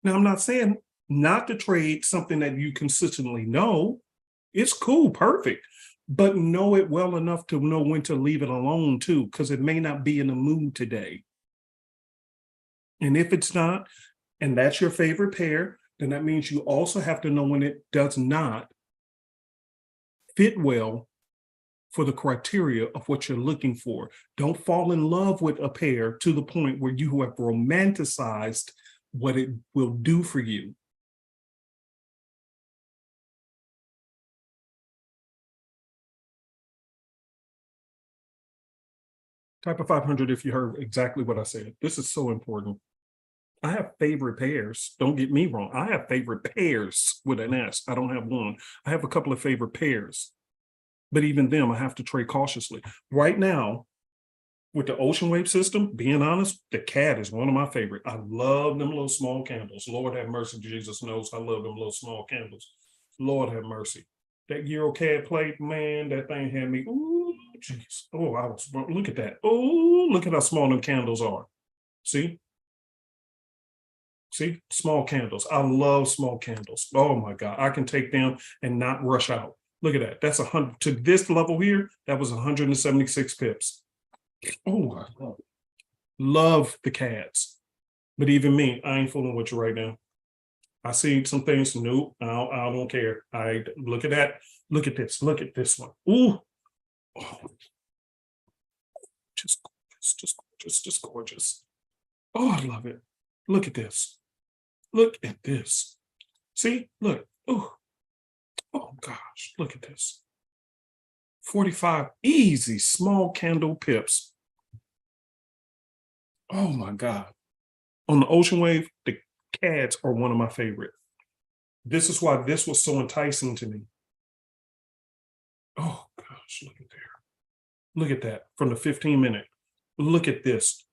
Now, I'm not saying not to trade something that you consistently know. It's cool, perfect. But know it well enough to know when to leave it alone too, because it may not be in the mood today. And if it's not, and that's your favorite pair, then that means you also have to know when it does not fit well for the criteria of what you're looking for. Don't fall in love with a pair to the point where you have romanticized what it will do for you. Type of 500 if you heard exactly what I said. This is so important. I have favorite pairs. Don't get me wrong. I have favorite pairs with an S. I don't have one. I have a couple of favorite pairs. But even them, I have to trade cautiously. Right now, with the ocean wave system, being honest, the cat is one of my favorite. I love them little small candles. Lord have mercy, Jesus knows I love them little small candles. Lord have mercy. That Euro cat plate, man, that thing had me. Ooh, jeez. Oh, I was look at that. Oh, look at how small them candles are. See? See, small candles. I love small candles. Oh my God. I can take them and not rush out. Look at that. That's 100 to this level here. That was 176 pips. Oh, I love the cats. But even me, I ain't fooling with you right now. I see some things. Nope, I don't care. I look at that. Look at this. Look at this one. Ooh. Oh. Just gorgeous. Just gorgeous. Just gorgeous. Oh, I love it. Look at this. Look at this. See? Look. Oh. Oh gosh. Look at this. 45 easy small candle pips. Oh my God. On the ocean wave, the cats are one of my favorite. This is why this was so enticing to me. Oh gosh, look at there. Look at that from the 15-minute. Look at this.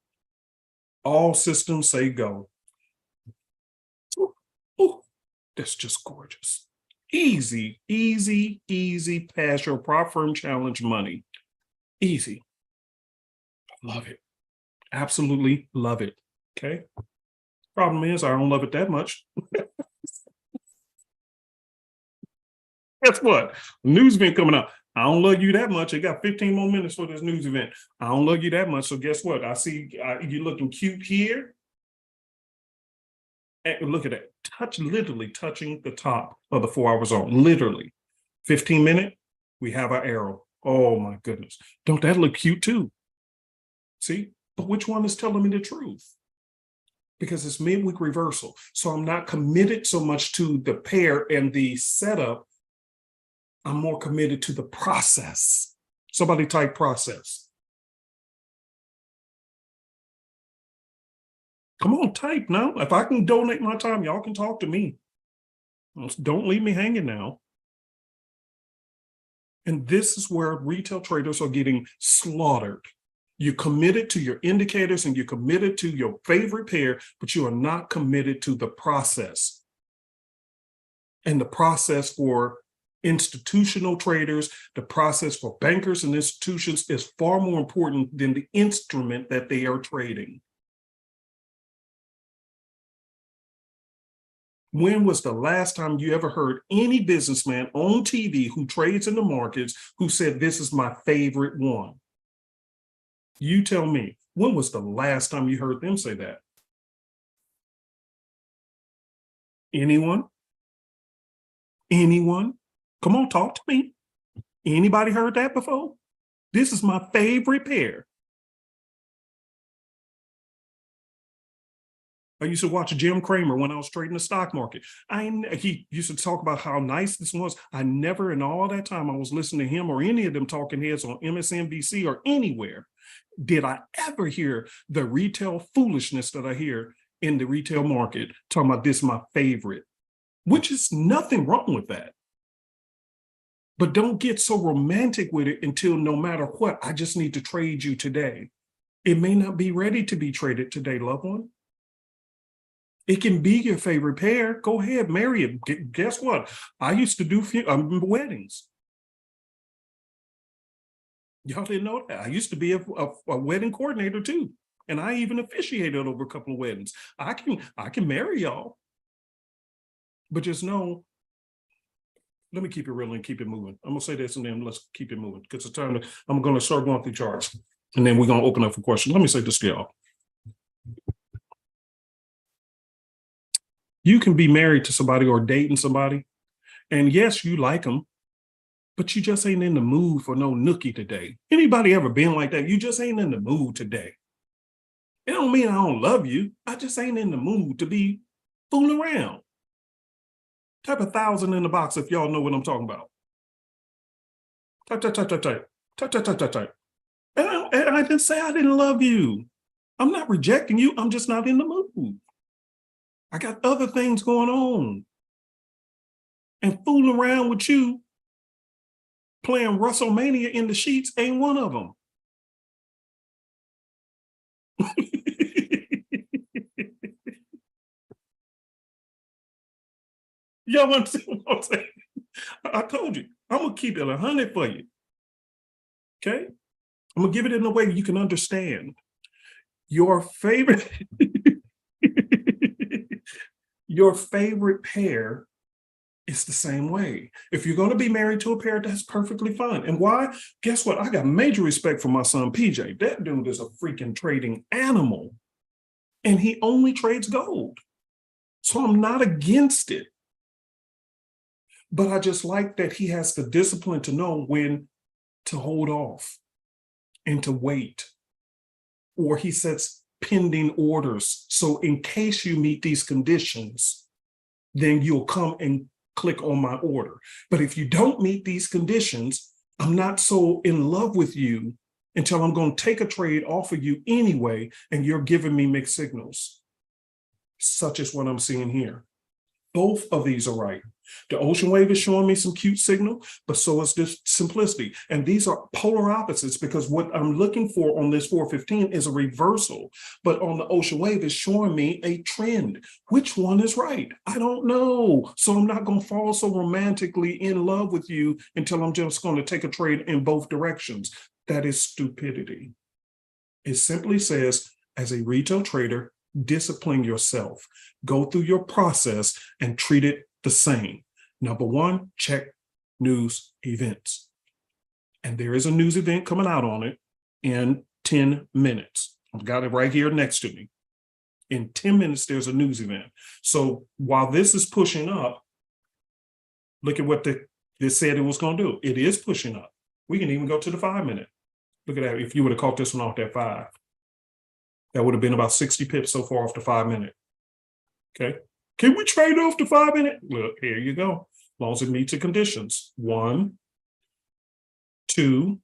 All systems say go. Oh, that's just gorgeous. Easy, easy, easy pass your prop firm challenge money. Easy. Love it. Absolutely love it. Okay. Problem is, I don't love it that much. Guess what? News event coming up. I don't love you that much. I got 15 more minutes for this news event. I don't love you that much. So guess what? I see you looking cute here. And look at that. Literally touching the top of the 4 hour zone. Literally. 15-minute, we have our arrow. Oh my goodness. Don't that look cute too? See? But which one is telling me the truth? Because it's midweek reversal. So I'm not committed so much to the pair and the setup. I'm more committed to the process. Somebody type process. Come on, type now. If I can donate my time, y'all can talk to me. Don't leave me hanging now. And this is where retail traders are getting slaughtered. You're committed to your indicators and you're committed to your favorite pair, but you are not committed to the process. And the process for institutional traders, the process for bankers and institutions is far more important than the instrument that they are trading. When was the last time you ever heard any businessman on TV who trades in the markets who said, this is my favorite one? You tell me, when was the last time you heard them say that? Anyone? Anyone? Come on, talk to me. Anybody heard that before? This is my favorite pair. I used to watch Jim Cramer when I was trading the stock market. He used to talk about how nice this was. I never in all that time I was listening to him or any of them talking heads on MSNBC or anywhere did I ever hear the retail foolishness that I hear in the retail market talking about this is my favorite, which is nothing wrong with that. But don't get so romantic with it until no matter what, I just need to trade you today. It may not be ready to be traded today, loved one. It can be your favorite pair. Go ahead, marry it. Guess what? I used to do weddings. Y'all didn't know that. I used to be a wedding coordinator too. And I even officiated over a couple of weddings. I can marry y'all. But just know, let me keep it real and keep it moving. I'm gonna say this and then let's keep it moving because it's time I'm gonna start going through charts and then we're gonna open up for questions. Let me say this to y'all. You can be married to somebody or dating somebody, and yes, you like them, but you just ain't in the mood for no nookie today. Anybody ever been like that? You just ain't in the mood today. It don't mean I don't love you. I just ain't in the mood to be fooling around. Type 1,000 in the box if y'all know what I'm talking about. Type. And I didn't say I didn't love you. I'm not rejecting you. I'm just not in the mood. I got other things going on. And fooling around with you, playing WrestleMania in the sheets ain't one of them. Y'all understand what I'm saying? I told you, I'm gonna keep it 100 for you. Okay? I'm gonna give it in a way you can understand. Your favorite, your favorite pair is the same way. If you're gonna be married to a pair, that's perfectly fine. And why? Guess what? I got major respect for my son, PJ. That dude is a freaking trading animal. And he only trades gold. So I'm not against it. But I just like that he has the discipline to know when to hold off and to wait. Or he sets pending orders. So in case you meet these conditions, then you'll come and click on my order. But if you don't meet these conditions, I'm not so in love with you until I'm going to take a trade off of you anyway, and you're giving me mixed signals, such as what I'm seeing here. Both of these are right. The ocean wave is showing me some cute signal, but so is this simplicity. And these are polar opposites, because what I'm looking for on this 415 is a reversal, but on the ocean wave is showing me a trend. Which one is right? I don't know. So I'm not going to fall so romantically in love with you until I'm just going to take a trade in both directions. That is stupidity. It simply says, as a retail trader, discipline yourself. Go through your process and treat it the same. Number one, check news events. And there is a news event coming out on it in 10 minutes. I've got it right here next to me. In 10 minutes, there's a news event. So while this is pushing up, look at what this said it was going to do. It is pushing up. We can even go to the 5 minute. Look at that. If you would have caught this one off that 5, that would have been about 60 pips so far off the 5 minute. Okay. Can we trade off the 5 minute? Look, here you go. As long as it meets the conditions. 1, 2,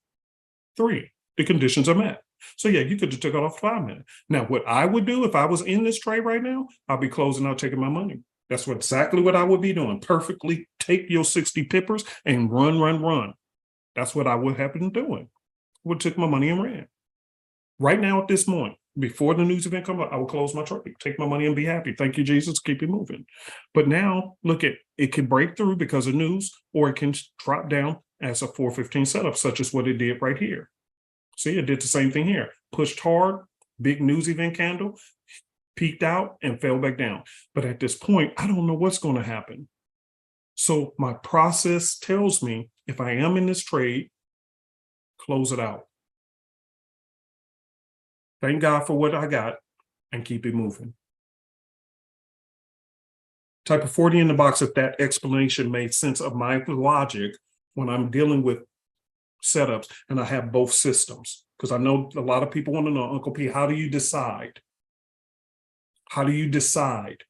3. The conditions are met. So yeah, you could have took it off 5 minute. Now, what I would do if I was in this trade right now, I'll be closing out, taking my money. That's exactly what I would be doing. Perfectly take your 60 pippers and run. That's what I would have been doing. Would took my money and ran. Right now at this moment, before the news event comes up, I will close my trade, take my money and be happy. Thank you, Jesus, keep it moving. But now, look at it can break through because of news, or it can drop down as a 415 setup, such as what it did right here. See, it did the same thing here. Pushed hard, big news event candle, peaked out and fell back down. But at this point, I don't know what's going to happen. So my process tells me if I am in this trade, close it out. Thank God for what I got and keep it moving. Type of 40 in the box if that explanation made sense of my logic when I'm dealing with setups and I have both systems. Because I know a lot of people want to know, Uncle P, how do you decide? How do you decide?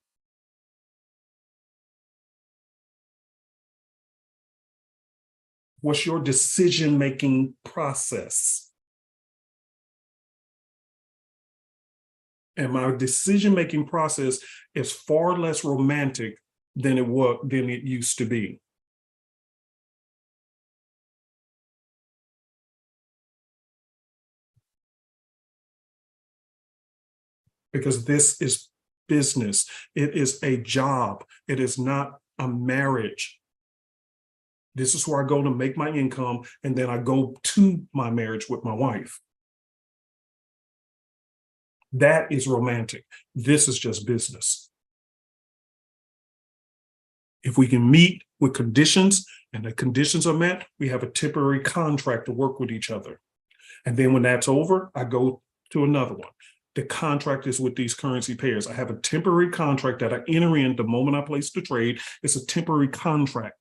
What's your decision-making process? And my decision-making process is far less romantic than it used to be. Because this is business. It is a job. It is not a marriage. This is where I go to make my income, and then I go to my marriage with my wife. That is romantic. This is just business. If we can meet with conditions and the conditions are met, we have a temporary contract to work with each other. And then when that's over, I go to another one. The contract is with these currency pairs. I have a temporary contract that I enter in the moment I place the trade. It's a temporary contract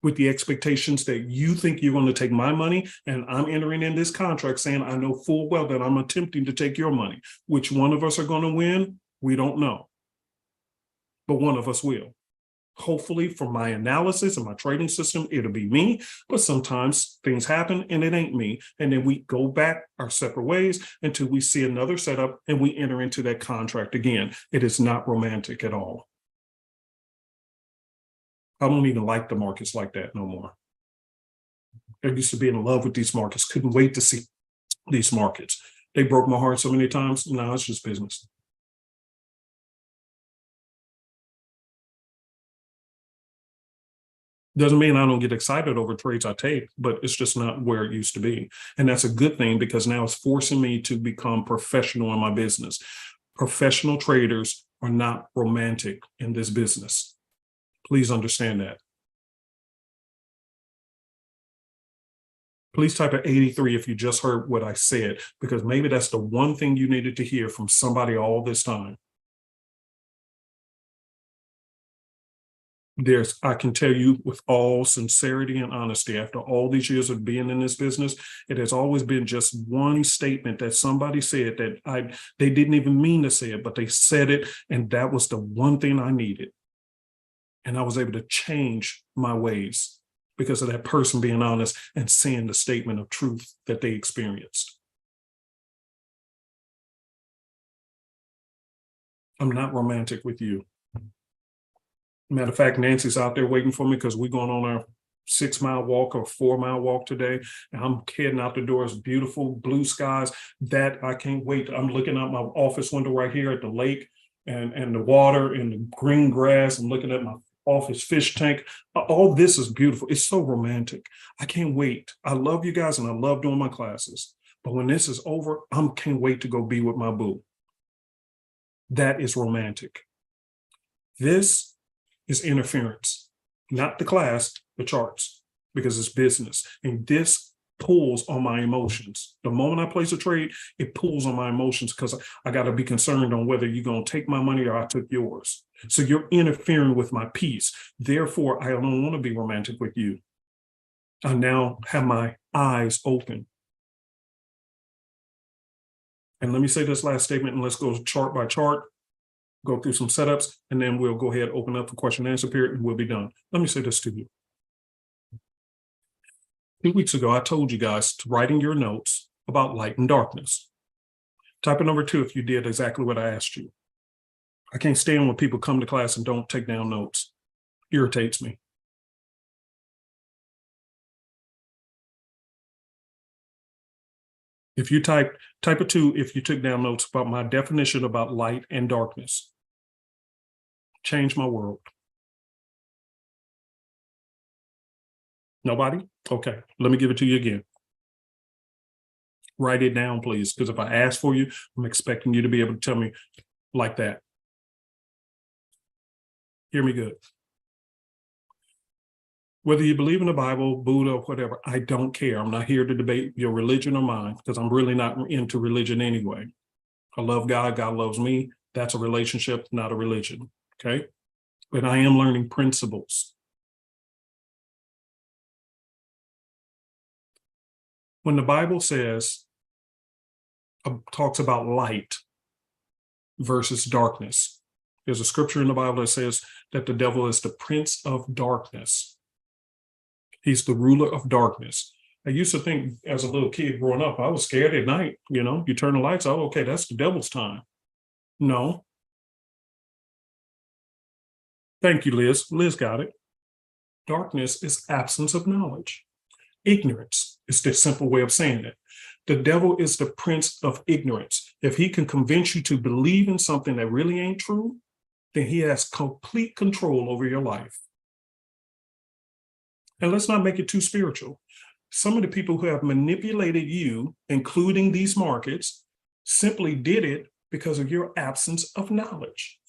with the expectations that you think you're going to take my money, and I'm entering in this contract saying I know full well that I'm attempting to take your money. Which one of us are going to win? We don't know. But one of us will. Hopefully from my analysis and my trading system, it'll be me, but sometimes things happen and it ain't me. And then we go back our separate ways until we see another setup and we enter into that contract again. It is not romantic at all. I don't even like the markets like that no more. I used to be in love with these markets, couldn't wait to see these markets. They broke my heart so many times. Now it's just business. Doesn't mean I don't get excited over trades I take, but it's just not where it used to be. And that's a good thing because now it's forcing me to become professional in my business. Professional traders are not romantic in this business. Please understand that. Please type an 83 if you just heard what I said, because maybe that's the one thing you needed to hear from somebody all this time. I can tell you with all sincerity and honesty, after all these years of being in this business, it has always been just one statement that somebody said that they didn't even mean to say it, but they said it. And that was the one thing I needed. And I was able to change my ways because of that person being honest and saying the statement of truth that they experienced. I'm not romantic with you. Matter of fact, Nancy's out there waiting for me because we're going on our 6-mile walk or 4-mile walk today. And I'm heading out the door. It's beautiful blue skies that I can't wait. I'm looking out my office window right here at the lake and the water and the green grass. I'm looking at my office fish tank. All this is beautiful. It's so romantic. I can't wait. I love you guys and I love doing my classes. But when this is over, I can't wait to go be with my boo. That is romantic. This is interference, not the class, the charts, because it's business. And this pulls on my emotions. The moment I place a trade, it pulls on my emotions because I got to be concerned on whether you're going to take my money or I took yours. So you're interfering with my peace. Therefore, I don't want to be romantic with you. I now have my eyes open. And let me say this last statement, and let's go chart by chart. Go through some setups, and then we'll go ahead, open up for question and answer period, and we'll be done. Let me say this to you. 2 weeks ago, I told you guys to write in your notes about light and darkness. Type in number 2 if you did exactly what I asked you. I can't stand when people come to class and don't take down notes. Irritates me. If you type a 2 if you took down notes about my definition about light and darkness. Change my world. Nobody? Okay, let me give it to you again. Write it down, please, because if I ask for you, I'm expecting you to be able to tell me like that. Hear me good. Whether you believe in the Bible, Buddha, or whatever, I don't care. I'm not here to debate your religion or mine because I'm really not into religion anyway. I love God. God loves me. That's a relationship, not a religion. Okay? But I am learning principles. When the Bible talks about light versus darkness, there's a scripture in the Bible that says that the devil is the prince of darkness. He's the ruler of darkness. I used to think as a little kid growing up, I was scared at night. You know, you turn the lights out, okay, that's the devil's time. No. Thank you, Liz. Liz got it. Darkness is absence of knowledge. Ignorance is the simple way of saying it. The devil is the prince of ignorance. If he can convince you to believe in something that really ain't true, then he has complete control over your life. And let's not make it too spiritual. Some of the people who have manipulated you, including these markets, simply did it because of your absence of knowledge.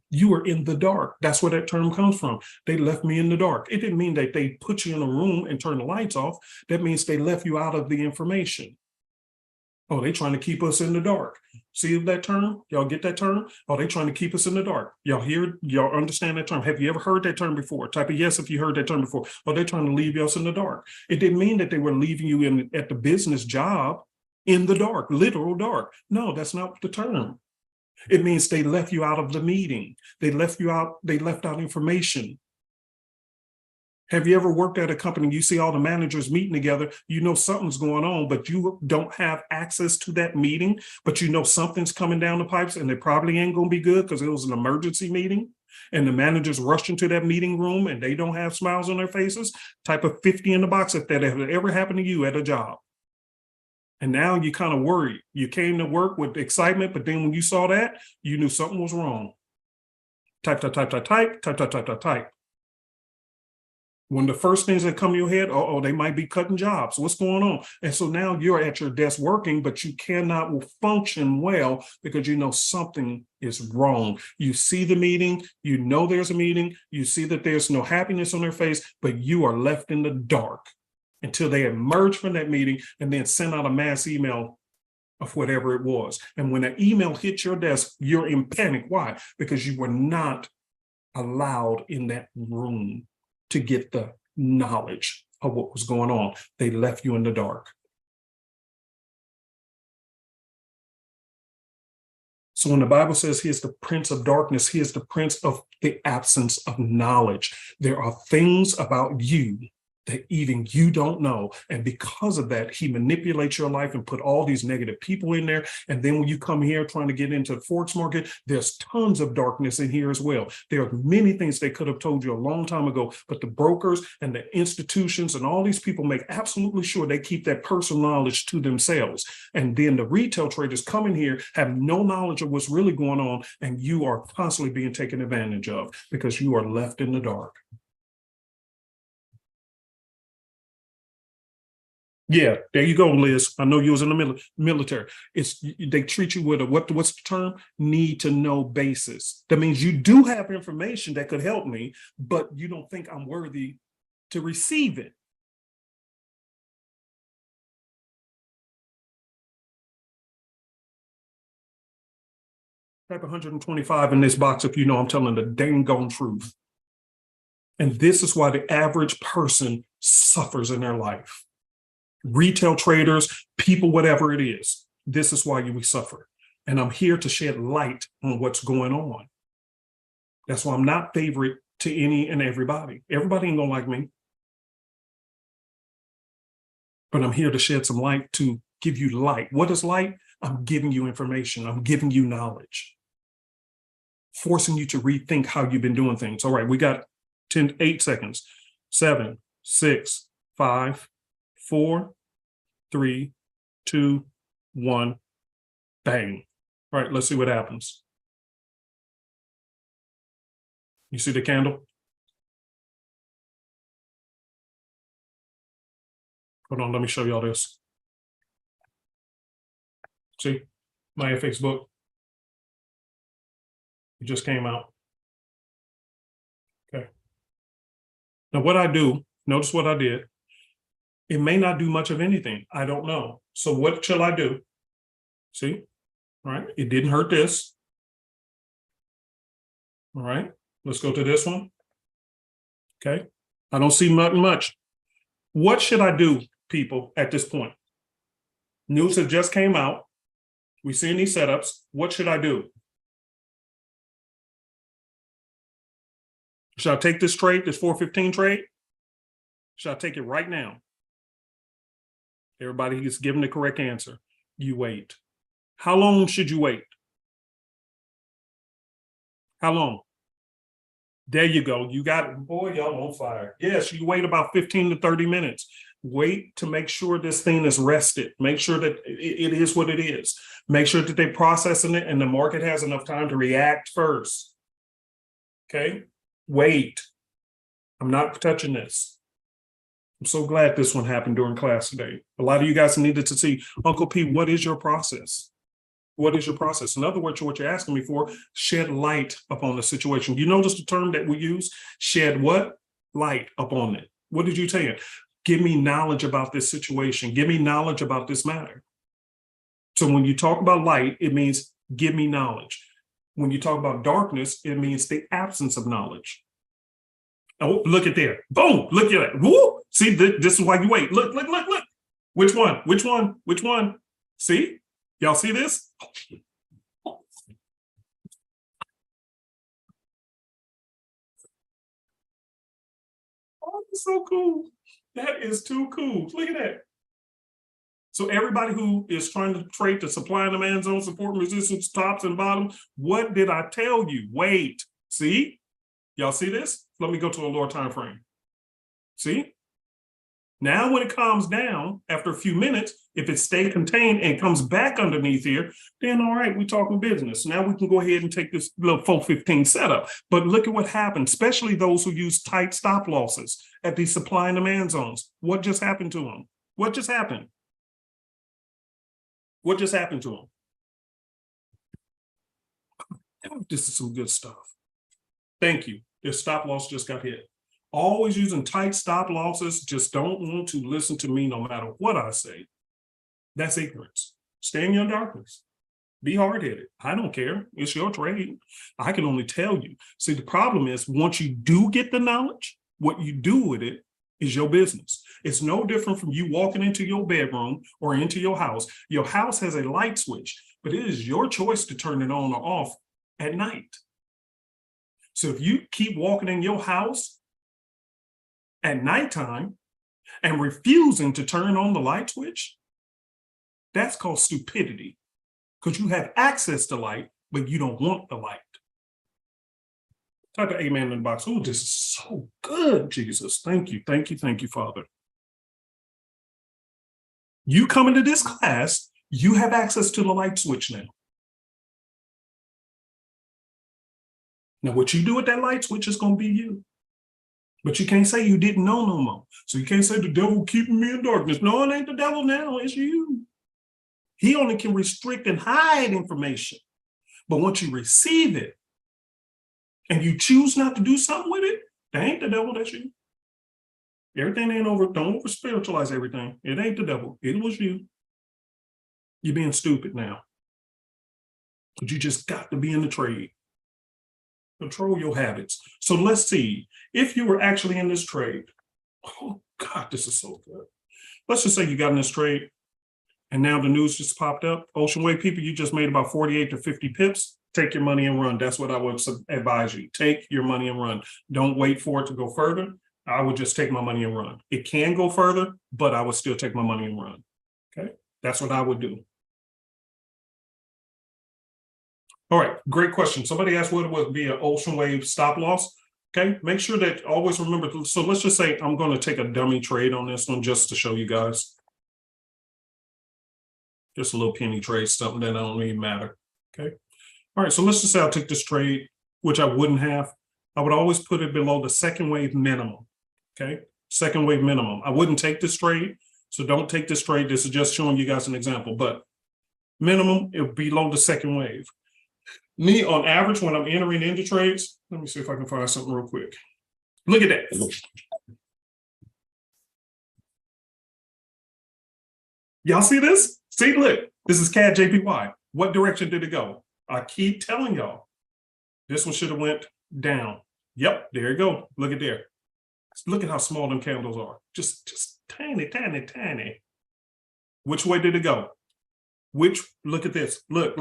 You were in the dark. That's where that term comes from. They left me in the dark. It didn't mean that they put you in a room and turned the lights off. That means they left you out of the information. Oh, they trying to keep us in the dark. See that term? Y'all get that term? Oh, they trying to keep us in the dark. Y'all hear, y'all understand that term? Have you ever heard that term before? Type a yes if you heard that term before. Oh, they're trying to leave us in the dark. It didn't mean that they were leaving you at the business job in the dark, literal dark. No, that's not the term. It means they left you out of the meeting. They left out information. Have you ever worked at a company, you see all the managers meeting together, you know something's going on, but you don't have access to that meeting, but you know something's coming down the pipes and it probably ain't going to be good because it was an emergency meeting and the managers rush into that meeting room and they don't have smiles on their faces? Type of 50 in the box if that ever happened to you at a job. And now you kind of worried. You came to work with excitement, but then when you saw that, you knew something was wrong. Type, type, type, type, type, type, type, type, type, type. When the first things that come to your head, oh, they might be cutting jobs. What's going on? And so now you're at your desk working, but you cannot function well because you know something is wrong. You see the meeting, you know there's a meeting, you see that there's no happiness on their face, but you are left in the dark until they emerge from that meeting and then send out a mass email of whatever it was. And when that email hits your desk, you're in panic. Why? Because you were not allowed in that room to get the knowledge of what was going on. They left you in the dark. So when the Bible says he is the prince of darkness, he is the prince of the absence of knowledge. There are things about you that even you don't know. And because of that, he manipulates your life and put all these negative people in there. And then when you come here trying to get into the Forex market, there's tons of darkness in here as well. There are many things they could have told you a long time ago, but the brokers and the institutions and all these people make absolutely sure they keep that personal knowledge to themselves. And then the retail traders come in here, have no knowledge of what's really going on, and you are constantly being taken advantage of because you are left in the dark. Yeah, there you go, Liz. I know you was in the military. They treat you with a what's the term? Need to know basis. That means you do have information that could help me, but you don't think I'm worthy to receive it. Type 125 in this box if you know I'm telling the dang gone truth. And this is why the average person suffers in their life. Retail traders, people, whatever it is, this is why we suffer. And I'm here to shed light on what's going on. That's why I'm not favorite to any and everybody. Everybody ain't gonna like me. But I'm here to shed some light to give you light. What is light? I'm giving you information. I'm giving you knowledge. Forcing you to rethink how you've been doing things. All right, we got 8 seconds. 7, 6, 5, 4, 3, 2, 1, bang. All right, let's see what happens. You see the candle? Hold on, let me show y'all this. See, my FX book. It just came out. Okay. Now what I do, notice what I did. It may not do much of anything. I don't know. So what shall I do? See, all right, it didn't hurt this. All right, let's go to this one. Okay, I don't see much. What should I do, people, at this point? News have just came out. We're seeing these setups. What should I do? Should I take this trade, this 415 trade? Should I take it right now? Everybody is giving the correct answer. You wait. How long should you wait? How long? There you go. You got it. Boy, y'all on fire. Yes, you wait about 15 to 30 minutes. Wait to make sure this thing is rested. Make sure that it is what it is. Make sure that they're processing it and the market has enough time to react first. Okay? Wait. I'm not touching this. I'm so glad this one happened during class today. A lot of you guys needed to see, Uncle P, what is your process? What is your process? In other words, what you're asking me for, shed light upon the situation. You notice the term that we use? Shed what? Light upon it. What did you say? Give me knowledge about this situation. Give me knowledge about this matter. So when you talk about light, it means give me knowledge. When you talk about darkness, it means the absence of knowledge. Oh, look at there. Boom, look at that. Woo! See, this is why you wait. Look. Which one? Which one? Which one? See? Y'all see this? So cool. That is too cool. Look at that. So everybody who is trying to trade the supply and demand zone, support, resistance, tops and bottoms, what did I tell you? Wait, see? Y'all see this? Let me go to a lower time frame. See? Now when it calms down after a few minutes, if it stays contained and comes back underneath here, then all right, we're talking business. Now we can go ahead and take this little 415 setup. But look at what happened, especially those who use tight stop losses at these supply and demand zones. What just happened to them? What just happened? What just happened to them? This is some good stuff. Thank you. Their stop loss just got hit. Always using tight stop losses. Just don't want to listen to me no matter what I say. That's ignorance. Stay in your darkness. Be hard-headed. I don't care. It's your trade. I can only tell you. See, the problem is once you do get the knowledge, what you do with it is your business. It's no different from you walking into your bedroom or into your house. Your house has a light switch, but it is your choice to turn it on or off at night. So if you keep walking in your house at nighttime and refusing to turn on the light switch, that's called stupidity, because you have access to light, but you don't want the light. Type of amen in the box. Oh, this is so good, Jesus. Thank you, thank you, thank you, Father. You come into this class, you have access to the light switch now. Now, what you do with that light switch is going to be you. But you can't say you didn't know no more. So you can't say the devil keeping me in darkness. No, it ain't the devil now, it's you. He only can restrict and hide information. But once you receive it and you choose not to do something with it, that ain't the devil, that's you. Everything ain't over, don't over spiritualize everything. It ain't the devil, it was you. You're being stupid now. But you just got to be in the trade. Control your habits. So let's see, if you were actually in this trade, oh God, this is so good. Let's just say you got in this trade and now the news just popped up. Ocean Wave people, you just made about 48 to 50 pips. Take your money and run. That's what I would advise you. Take your money and run. Don't wait for it to go further. I would just take my money and run. It can go further, but I would still take my money and run. Okay, that's what I would do. All right, great question. Somebody asked what would be an ocean wave stop loss. Okay, make sure that always remember. So let's just say I'm going to take a dummy trade on this one just to show you guys. Just a little penny trade, something that don't really matter. Okay. All right, so let's just say I'll take this trade, which I wouldn't have. I would always put it below the second wave minimum. Okay, second wave minimum. I wouldn't take this trade, so don't take this trade. This is just showing you guys an example, but minimum, it would be below the second wave. Me, on average, when I'm entering into trades, let me see if I can find something real quick. Look at that. Y'all see this? See, look, this is CAD JPY. What direction did it go? I keep telling y'all, this one should have went down. Yep, there you go. Look at there. Look at how small them candles are. Just tiny, tiny, tiny. Which way did it go? Look at this. Look.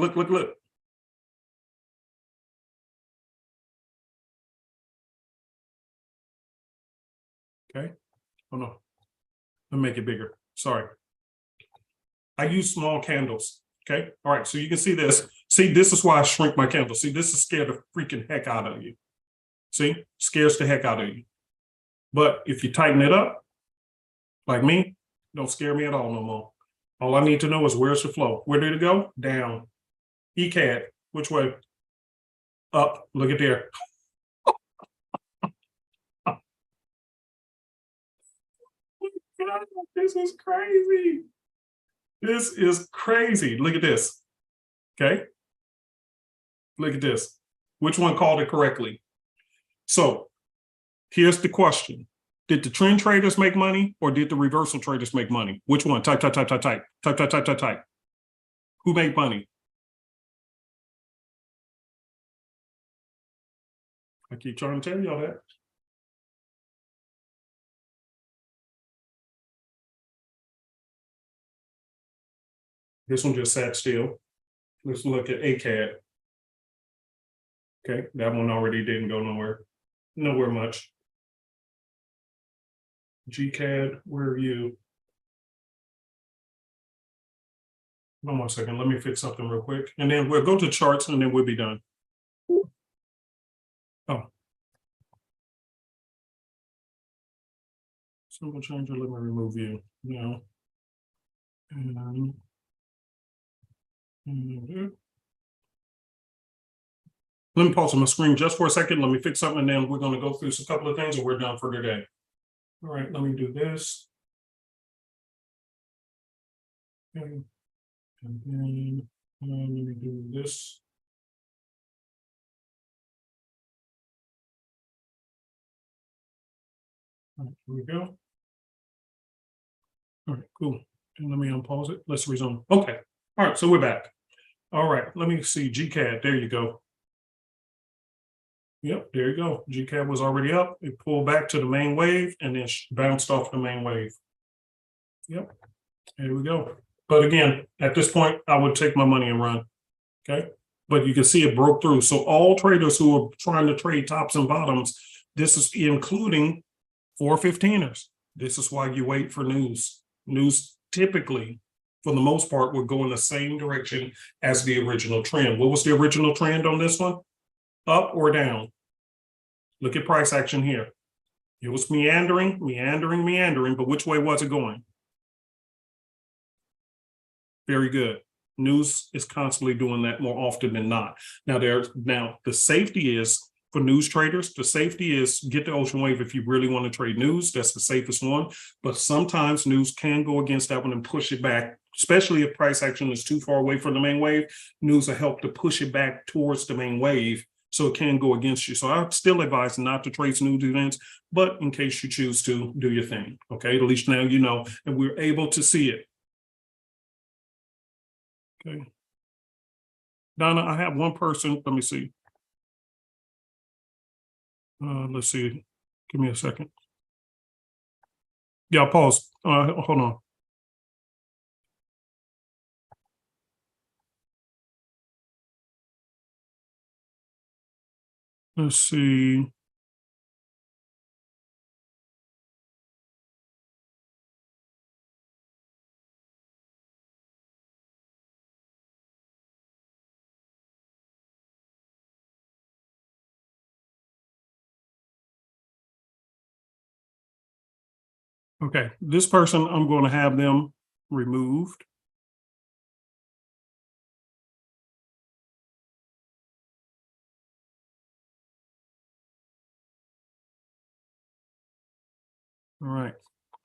Okay. Oh no. Let me make it bigger. Sorry. I use small candles. Okay. All right. So you can see this. See, this is why I shrink my candle. See, this is scared the freaking heck out of you. See, scares the heck out of you. But if you tighten it up, like me, don't scare me at all no more. All I need to know is where's the flow? Where did it go? Down. ECAD, which way? Up. Look at there. This is crazy. This is crazy. Look at this. Okay. Look at this. Which one called it correctly? So here's the question. Did the trend traders make money or did the reversal traders make money? Which one? Type. Who made money? I keep trying to tell y'all that. This one just sat still. Let's look at ACAD. Okay, that one already didn't go nowhere much. GCAD, where are you? One more second. Let me fix something real quick. And then we'll go to charts and then we'll be done. Oh. Symbol changer. Let me remove you now. Let me pause on my screen just for a second. Let me fix something, and then we're going to go through a couple of things, and we're done for today. All right, let me do this. Okay. And then let me do this. All right, here we go. All right, cool. And let me unpause it. Let's resume. Okay. All right, so we're back. All right, let me see GCAD. There you go. Yep, there you go. GCAD was already up. It pulled back to the main wave and then bounced off the main wave. Yep, there we go. But again, at this point, I would take my money and run. Okay, but you can see it broke through. So all traders who are trying to trade tops and bottoms, this is including 415ers. This is why you wait for news. News typically, for the most part, will go in the same direction as the original trend. What was the original trend on this one? Up or down? Look at price action here. It was meandering, but which way was it going? Very good. News is constantly doing that more often than not. Now, the safety is for news traders. The safety is get the ocean wave if you really want to trade news. That's the safest one. But sometimes news can go against that one and push it back, especially if price action is too far away from the main wave. News will help to push it back towards the main wave, so it can go against you. So I still advise not to trade news events, but in case you choose to, do your thing. Okay, at least now you know, and we're able to see it. Okay. Donna, I have one person. Let me see. Let's see. Give me a second. Yeah, pause. Hold on. Let's see. Okay, this person, I'm going to have them removed. All right.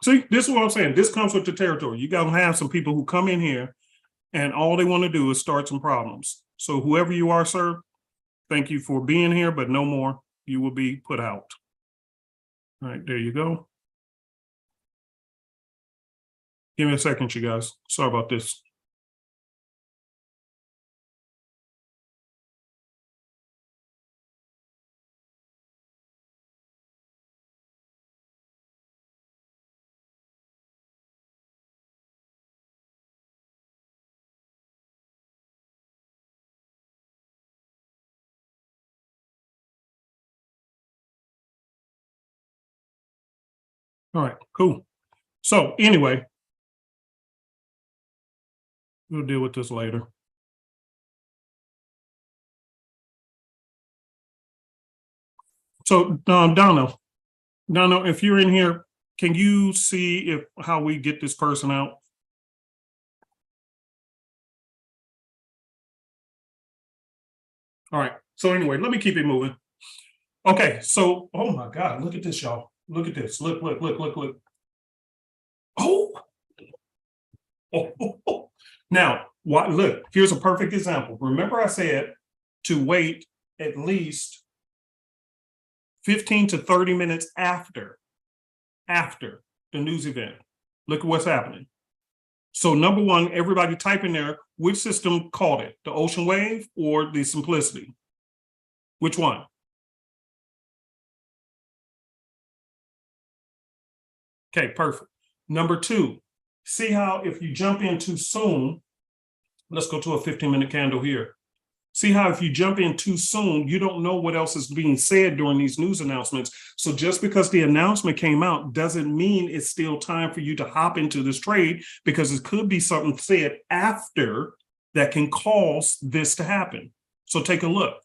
See, this is what I'm saying. This comes with the territory. You got to have some people who come in here and all they want to do is start some problems. So whoever you are, sir, thank you for being here, but no more. You will be put out. All right, there you go. Give me a second, you guys. Sorry about this. All right, cool. So anyway, we'll deal with this later. So Donna, if you're in here, can you see how we get this person out? All right. So anyway, let me keep it moving. Okay. So, oh my God, look at this, y'all. Look at this. Look. Oh. Oh. Now, look, here's a perfect example. Remember I said to wait at least 15 to 30 minutes after the news event. Look at what's happening. So number one, everybody type in there, which system caught it? The ocean wave or the simplicity? Which one? Okay, perfect. Number two, see how if you jump in too soon, let's go to a 15-minute candle here. See how if you jump in too soon, you don't know what else is being said during these news announcements. So just because the announcement came out doesn't mean it's still time for you to hop into this trade, because it could be something said after that can cause this to happen. So take a look.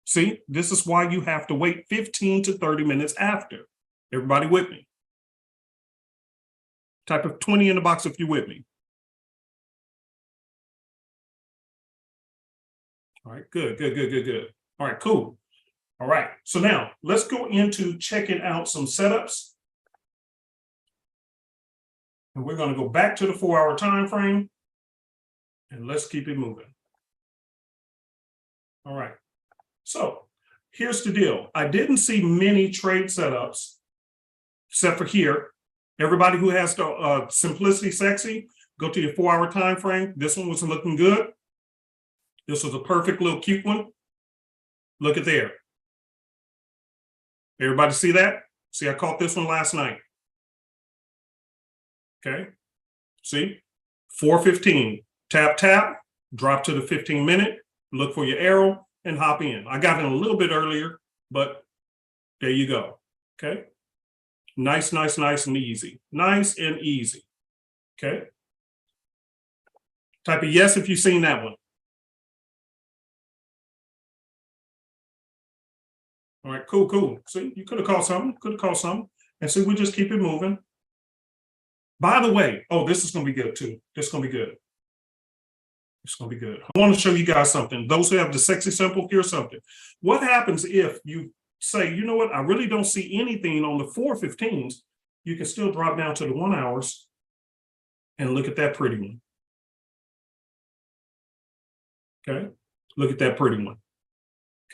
See, this is why you have to wait 15 to 30 minutes after. Everybody with me? Type of 20 in the box if you're with me. All right, good. All right, cool. All right, so now let's go into checking out some setups. And we're going to go back to the 4-hour time frame, and let's keep it moving. All right, so here's the deal. I didn't see many trade setups, except for here. Everybody who has the Simplicity Sexy, go to your 4-hour time frame. This one was looking good. This was a perfect little cute one. Look at there. Everybody see that? See, I caught this one last night. Okay. See? 4:15. Tap, tap, drop to the 15-minute, look for your arrow, and hop in. I got in a little bit earlier, but there you go. Okay. Nice and easy. Nice and easy. Okay. Type a yes if you've seen that one. All right, cool. See, you could have caught something. And see, we just keep it moving. By the way, oh, this is going to be good too. This is going to be good. It's going to be good. I want to show you guys something. Those who have the sexy symbol, here's something. What happens if you say, you know what, I really don't see anything on the 4:15s. You can still drop down to the 1 hours and look at that pretty one. Okay, look at that pretty one.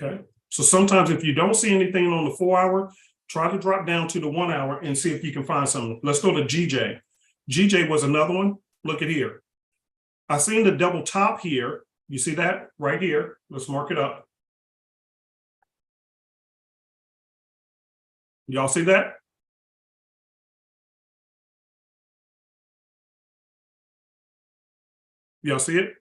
Okay. So sometimes if you don't see anything on the 4-hour, try to drop down to the 1 hour and see if you can find something. Let's go to GJ. GJ was another one. Look at here. I seen the double top here. You see that right here? Let's mark it up. Y'all see that? Y'all see it?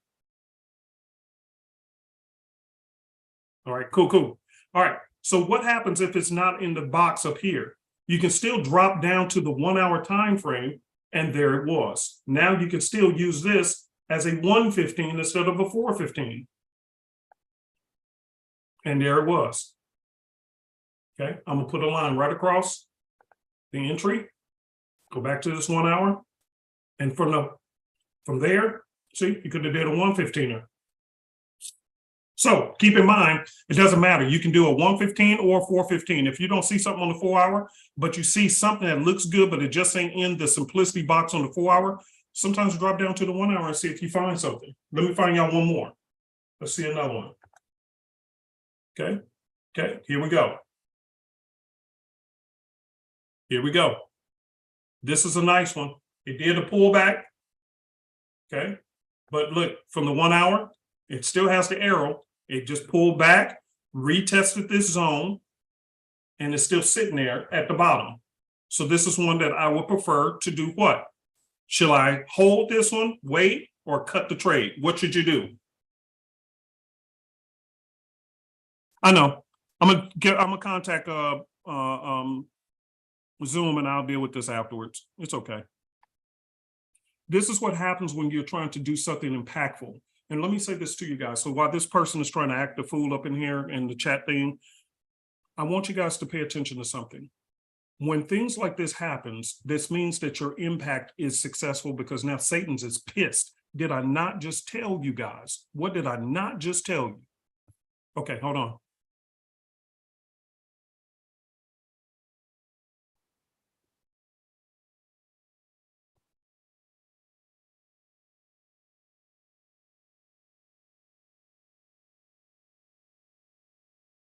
All right, cool. All right, so what happens if it's not in the box up here? You can still drop down to the 1 hour time frame, and there it was. Now you can still use this as a 1:15 instead of a 4:15. And there it was. Okay, I'm gonna put a line right across the entry, go back to this 1 hour, and from there, see, you could have did a 1:15er. So keep in mind, it doesn't matter. You can do a 1:15 or a 4:15. If you don't see something on the 4-hour, but you see something that looks good, but it just ain't in the simplicity box on the 4-hour, sometimes drop down to the 1 hour and see if you find something. Let me find y'all one more. Let's see another one. Okay, here we go. This is a nice one. It did a pullback. Okay, but look, from the 1 hour, it still has the arrow. It just pulled back, retested this zone, and it's still sitting there at the bottom. So this is one that I would prefer to do what? Shall I hold this one, wait, or cut the trade? What should you do? I know. I'm gonna contact Zoom, and I'll deal with this afterwards. It's okay. This is what happens when you're trying to do something impactful. And let me say this to you guys. So while this person is trying to act the fool up in here in the chat thing, I want you guys to pay attention to something. When things like this happens, this means that your impact is successful, because now Satan's is pissed. Did I not just tell you guys? What did I not just tell you? Okay, hold on.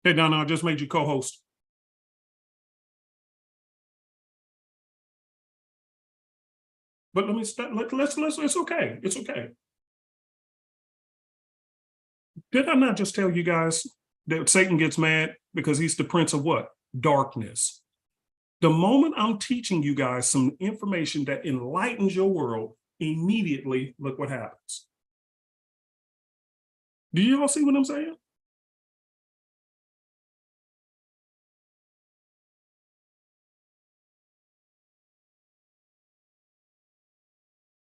Hey, Donna, I just made you co-host. But let me start. It's okay. It's okay. Did I not just tell you guys that Satan gets mad because he's the prince of what? Darkness. The moment I'm teaching you guys some information that enlightens your world, immediately look what happens. Do you all see what I'm saying?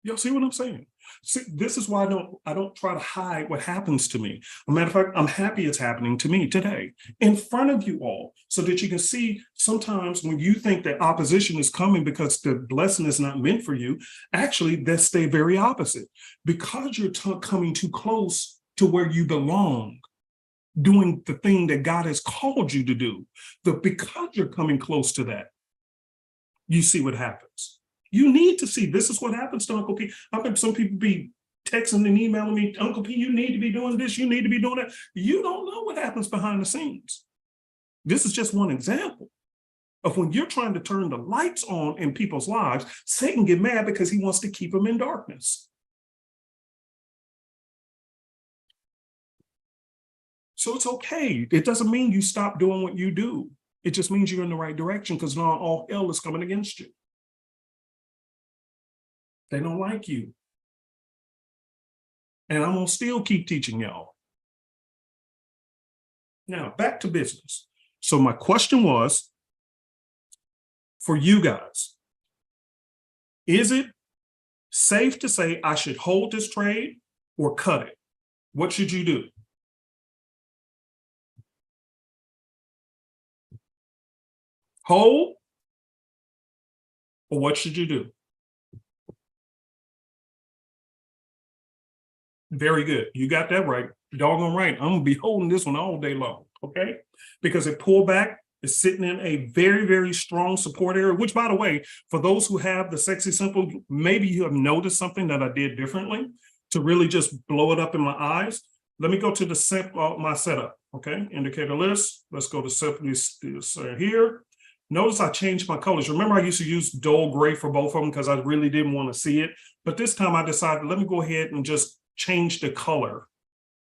Y'all see what I'm saying? See, this is why I don't try to hide what happens to me. As a matter of fact, I'm happy it's happening to me today in front of you all, so that you can see sometimes when you think that opposition is coming because the blessing is not meant for you, actually that's the very opposite. Because you're coming too close to where you belong, doing the thing that God has called you to do, because you're coming close to that, you see what happens. You need to see this is what happens to Uncle P. I've had some people be texting and emailing me, Uncle P, you need to be doing this, you need to be doing that. You don't know what happens behind the scenes. This is just one example of when you're trying to turn the lights on in people's lives, Satan get mad because he wants to keep them in darkness. So it's okay. It doesn't mean you stop doing what you do. It just means you're in the right direction, because now all hell is coming against you. They don't like you. And I'm going to still keep teaching y'all. Now, back to business. So my question was, for you guys, is it safe to say I should hold this trade or cut it? What should you do? Hold, or what should you do? Very good. You got that right. Doggone right. I'm going to be holding this one all day long, okay? Because it pulled back, it's sitting in a very, very strong support area, which, by the way, for those who have the Sexy Simple, maybe you have noticed something that I did differently to really just blow it up in my eyes. Let me go to the my setup, okay? Indicator list. Let's go to simply here. Notice I changed my colors. Remember, I used to use dull gray for both of them because I really didn't want to see it. But this time I decided, let me go ahead and just change the color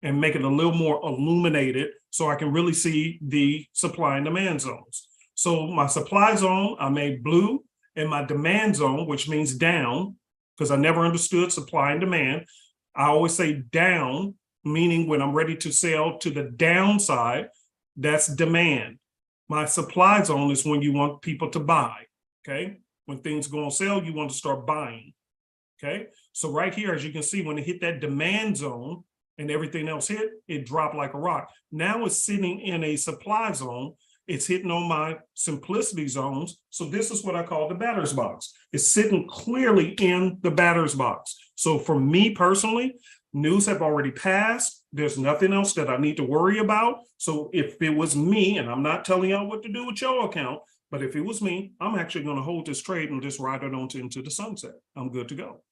and make it a little more illuminated so I can really see the supply and demand zones. So my supply zone, I made blue, and my demand zone, which means down, because I never understood supply and demand. I always say down, meaning when I'm ready to sell to the downside, that's demand. My supply zone is when you want people to buy, okay? When things go on sale, you want to start buying, okay? So right here, as you can see, when it hit that demand zone and everything else hit, it dropped like a rock. Now it's sitting in a supply zone. It's hitting on my simplicity zones. So this is what I call the batter's box. It's sitting clearly in the batter's box. So for me personally, news have already passed. There's nothing else that I need to worry about. So if it was me, and I'm not telling y'all what to do with your account, but if it was me, I'm actually going to hold this trade and just ride it on into the sunset. I'm good to go.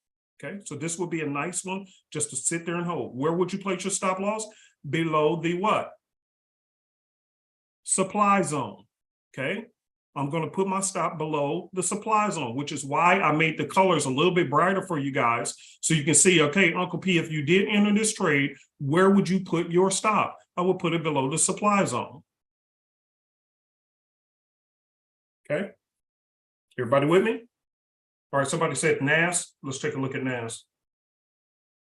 Okay, so this would be a nice one just to sit there and hold. Where would you place your stop loss? Below the what? Supply zone. Okay, I'm going to put my stop below the supply zone, which is why I made the colors a little bit brighter for you guys. So you can see, okay, Uncle P, if you did enter this trade, where would you put your stop? I would put it below the supply zone. Okay, everybody with me? All right, somebody said NAS. Let's take a look at NAS.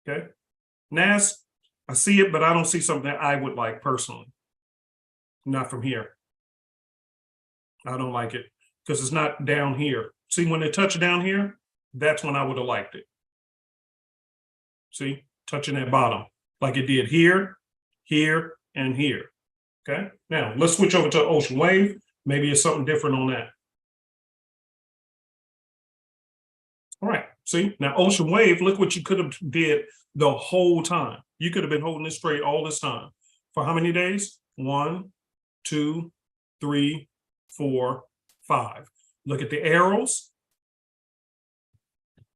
Okay, NAS, I see it, but I don't see something that I would like personally. Not from here. I don't like it because it's not down here. See, when they touch down here, that's when I would have liked it. See, touching that bottom like it did here, here, and here. Okay, now let's switch over to Ocean Wave. Maybe it's something different on that. All right, see, now Ocean Wave, look what you could have did the whole time. You could have been holding this trade all this time. For how many days? 1, 2, 3, 4, 5. Look at the arrows.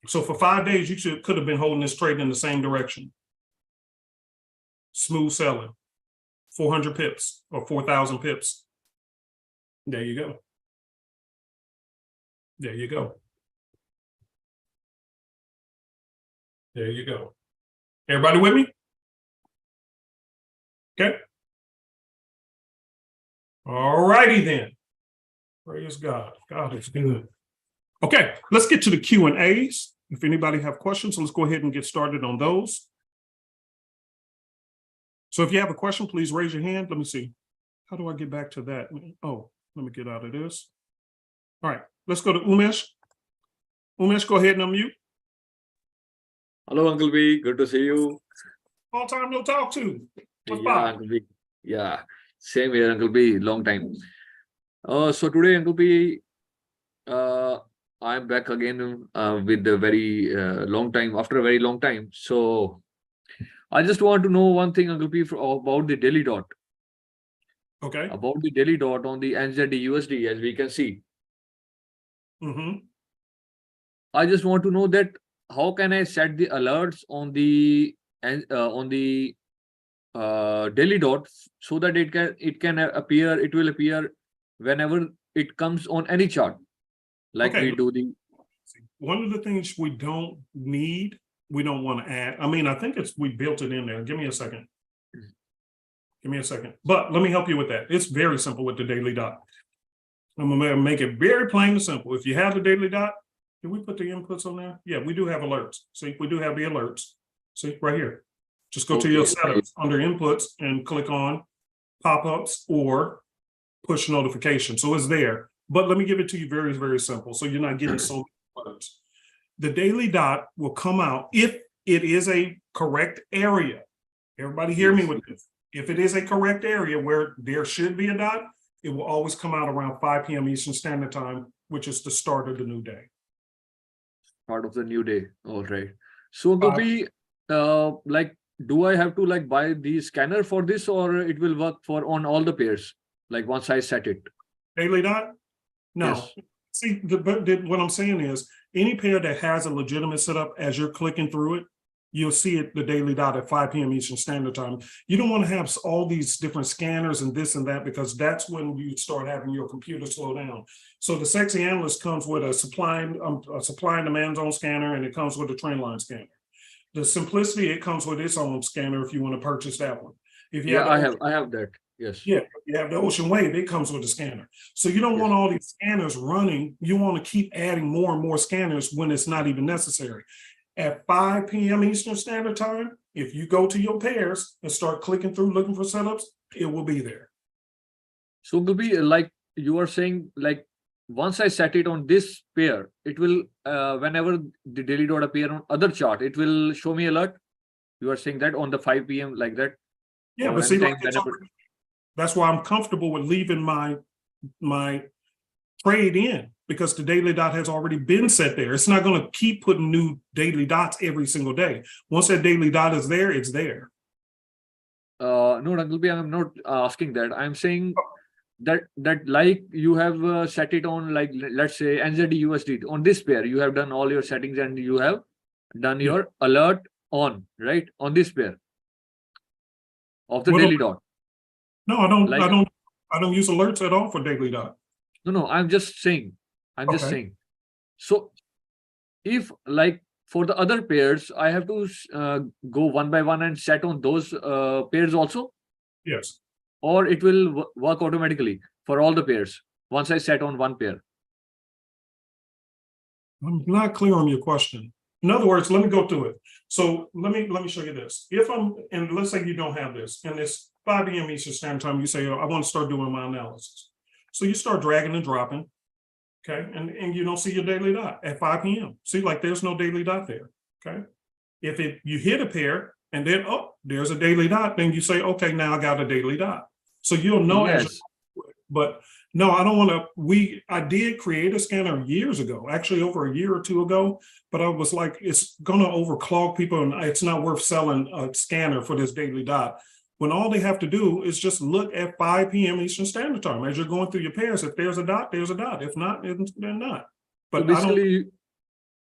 So for 5 days, you could have been holding this trade in the same direction. Smooth selling. 400 pips or 4,000 pips. There you go. There you go. There you go. Everybody with me? Okay. All righty then. Praise God. God is good. Okay, let's get to the Q&As. If anybody have questions, let's go ahead and get started on those. So if you have a question, please raise your hand. Let me see. How do I get back to that? Oh, let me get out of this. All right, let's go to Umesh. Umesh, go ahead and unmute. Hello, Uncle B. Good to see you. Long time no talk to. What's Yeah, up? Uncle B. Yeah, same here, Uncle B. Long time. So today, Uncle B, I'm back again with a very long time, after a very long time. So I just want to know one thing, Uncle B, about the daily dot. Okay. About the daily dot on the NZD USD, as we can see. Mm-hmm. I just want to know that how can I set the alerts on the daily dot so that it will appear whenever it comes on any chart, like Okay. we do the. One of the things we don't need, we don't want to add. I mean, I think we built it in there. Give me a second. Give me a second. But let me help you with that. It's very simple with the daily dot. I'm gonna make it very plain and simple. If you have the daily dot, did we put the inputs on there? Yeah, we do have alerts. See, we do have the alerts. See, right here. Just go to your settings under inputs and click on pop-ups or push notifications. So it's there. But let me give it to you very, very simple. So you're not getting so many alerts. The daily dot will come out if it is a correct area. Everybody hear me with this. If it is a correct area where there should be a dot, it will always come out around 5 p.m. Eastern Standard Time, which is the start of the new day. Part of the new day. All right. So Gopi, like, do I have to like buy the scanner for this, or it will work on all the pairs? Like once I set it. Daily dot? No. Yes. See, what I'm saying is any pair that has a legitimate setup, as you're clicking through it, you'll see it, the daily dot at 5 p.m. Eastern Standard Time. You don't want to have all these different scanners and this and that, because that's when you start having your computer slow down. So the Sexy Analyst comes with a supply and demand zone scanner, and it comes with a trend line scanner. The Simplicity, it comes with its own scanner if you want to purchase that one. If you I have that. Yes. Yeah, you have the Ocean Wave, it comes with a scanner. So you don't want all these scanners running. You want to keep adding more and more scanners when it's not even necessary. At 5 p.m. Eastern Standard Time, if you go to your pairs and start clicking through looking for setups, it will be there. So it will be like you are saying, like once I set it on this pair, it will whenever the daily dot appear on other chart, it will show me alert. You are saying that on the 5 p.m. like that. Yeah, but see, like that's why I'm comfortable with leaving my trade in, because the daily dot has already been set there. It's not going to keep putting new daily dots every single day. Once that daily dot is there, it's there. No, Uncle B, I'm not asking that. I'm saying that like you have set it on, like let's say NZD USD on this pair. You have done all your settings and you have done your alert on, right, on this pair of the daily dot. No, I don't. Like, I don't use alerts at all for daily dot. No, I'm just saying. Just saying. So if like for the other pairs, I have to go one by one and set on those pairs also? Yes. Or it will work automatically for all the pairs once I set on one pair? I'm not clear on your question. In other words, let me go through it. So let me show you this. If I'm, and let's say you don't have this, and it's 5 p.m. Eastern Standard Time, you say, oh, I want to start doing my analysis. So you start dragging and dropping, okay? And you don't see your daily dot at 5 p.m. See, like there's no daily dot there, okay? If you hit a pair and then, oh, there's a daily dot, then you say, okay, now I got a daily dot. So you'll know as but no, I don't want to, I did create a scanner years ago, actually over a year or two ago, but I was like, it's going to overclog people and it's not worth selling a scanner for this daily dot. When all they have to do is just look at 5 p.m. Eastern Standard Time as you're going through your pairs. If there's a dot, there's a dot. If not, they're not. But so basically,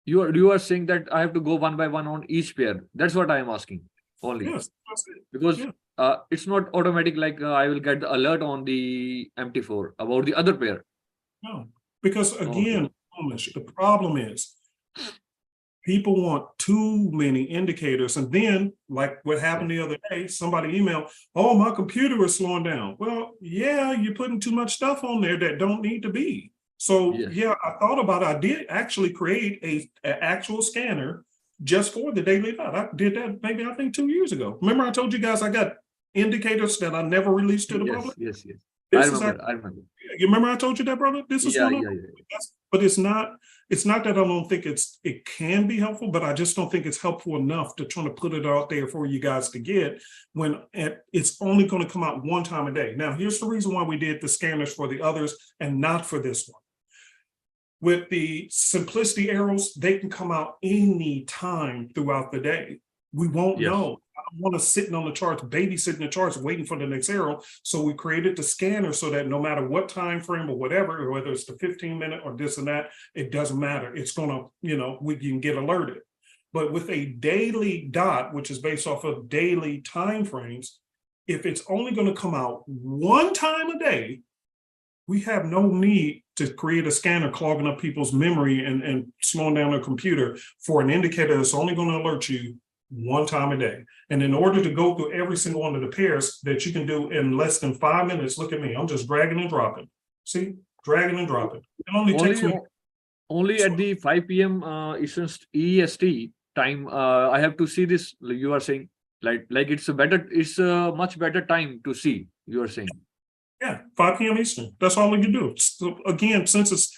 you are saying that I have to go one by one on each pair. That's what I am asking only. Yes, that's it. Because it's not automatic, like I will get the alert on the MT4 about the other pair. No, because again, the problem is people want too many indicators. And then, like what happened the other day, somebody emailed, oh, my computer is slowing down. Well, yeah, you're putting too much stuff on there that don't need to be. So yeah, I thought about it. I did actually create an actual scanner just for the daily dot. I did that maybe I think 2 years ago. Remember I told you guys I got indicators that I never released to the Yes, public. yes, yes. This I is remember. I remember. You remember I told you that, brother? This is Yeah, one of yeah, yeah. that's, but it's not that I don't think it can be helpful, but I just don't think it's helpful enough to try to put it out there for you guys to get when it's only going to come out one time a day. Now, here's the reason why we did the scanners for the others and not for this one. With the simplicity arrows, they can come out any time throughout the day. We won't Yes. know. I don't want to sitting on the charts, babysitting the charts, waiting for the next arrow. So we created the scanner so that no matter what time frame or whatever, whether it's the 15-minute or this and that, it doesn't matter. It's gonna, you can get alerted. But with a daily dot, which is based off of daily time frames, if it's only going to come out one time a day, we have no need to create a scanner clogging up people's memory and slowing down their computer for an indicator that's only going to alert you one time a day. And in order to go through every single one of the pairs that you can do in less than 5 minutes, look at me, I'm just dragging and dropping. See, dragging and dropping. It only takes me. Only at the 5 p.m. Eastern EST time, I have to see this. You are saying like it's a much better time to see. You are saying. Yeah, 5 p.m. Eastern. That's all you can do. So again, since it's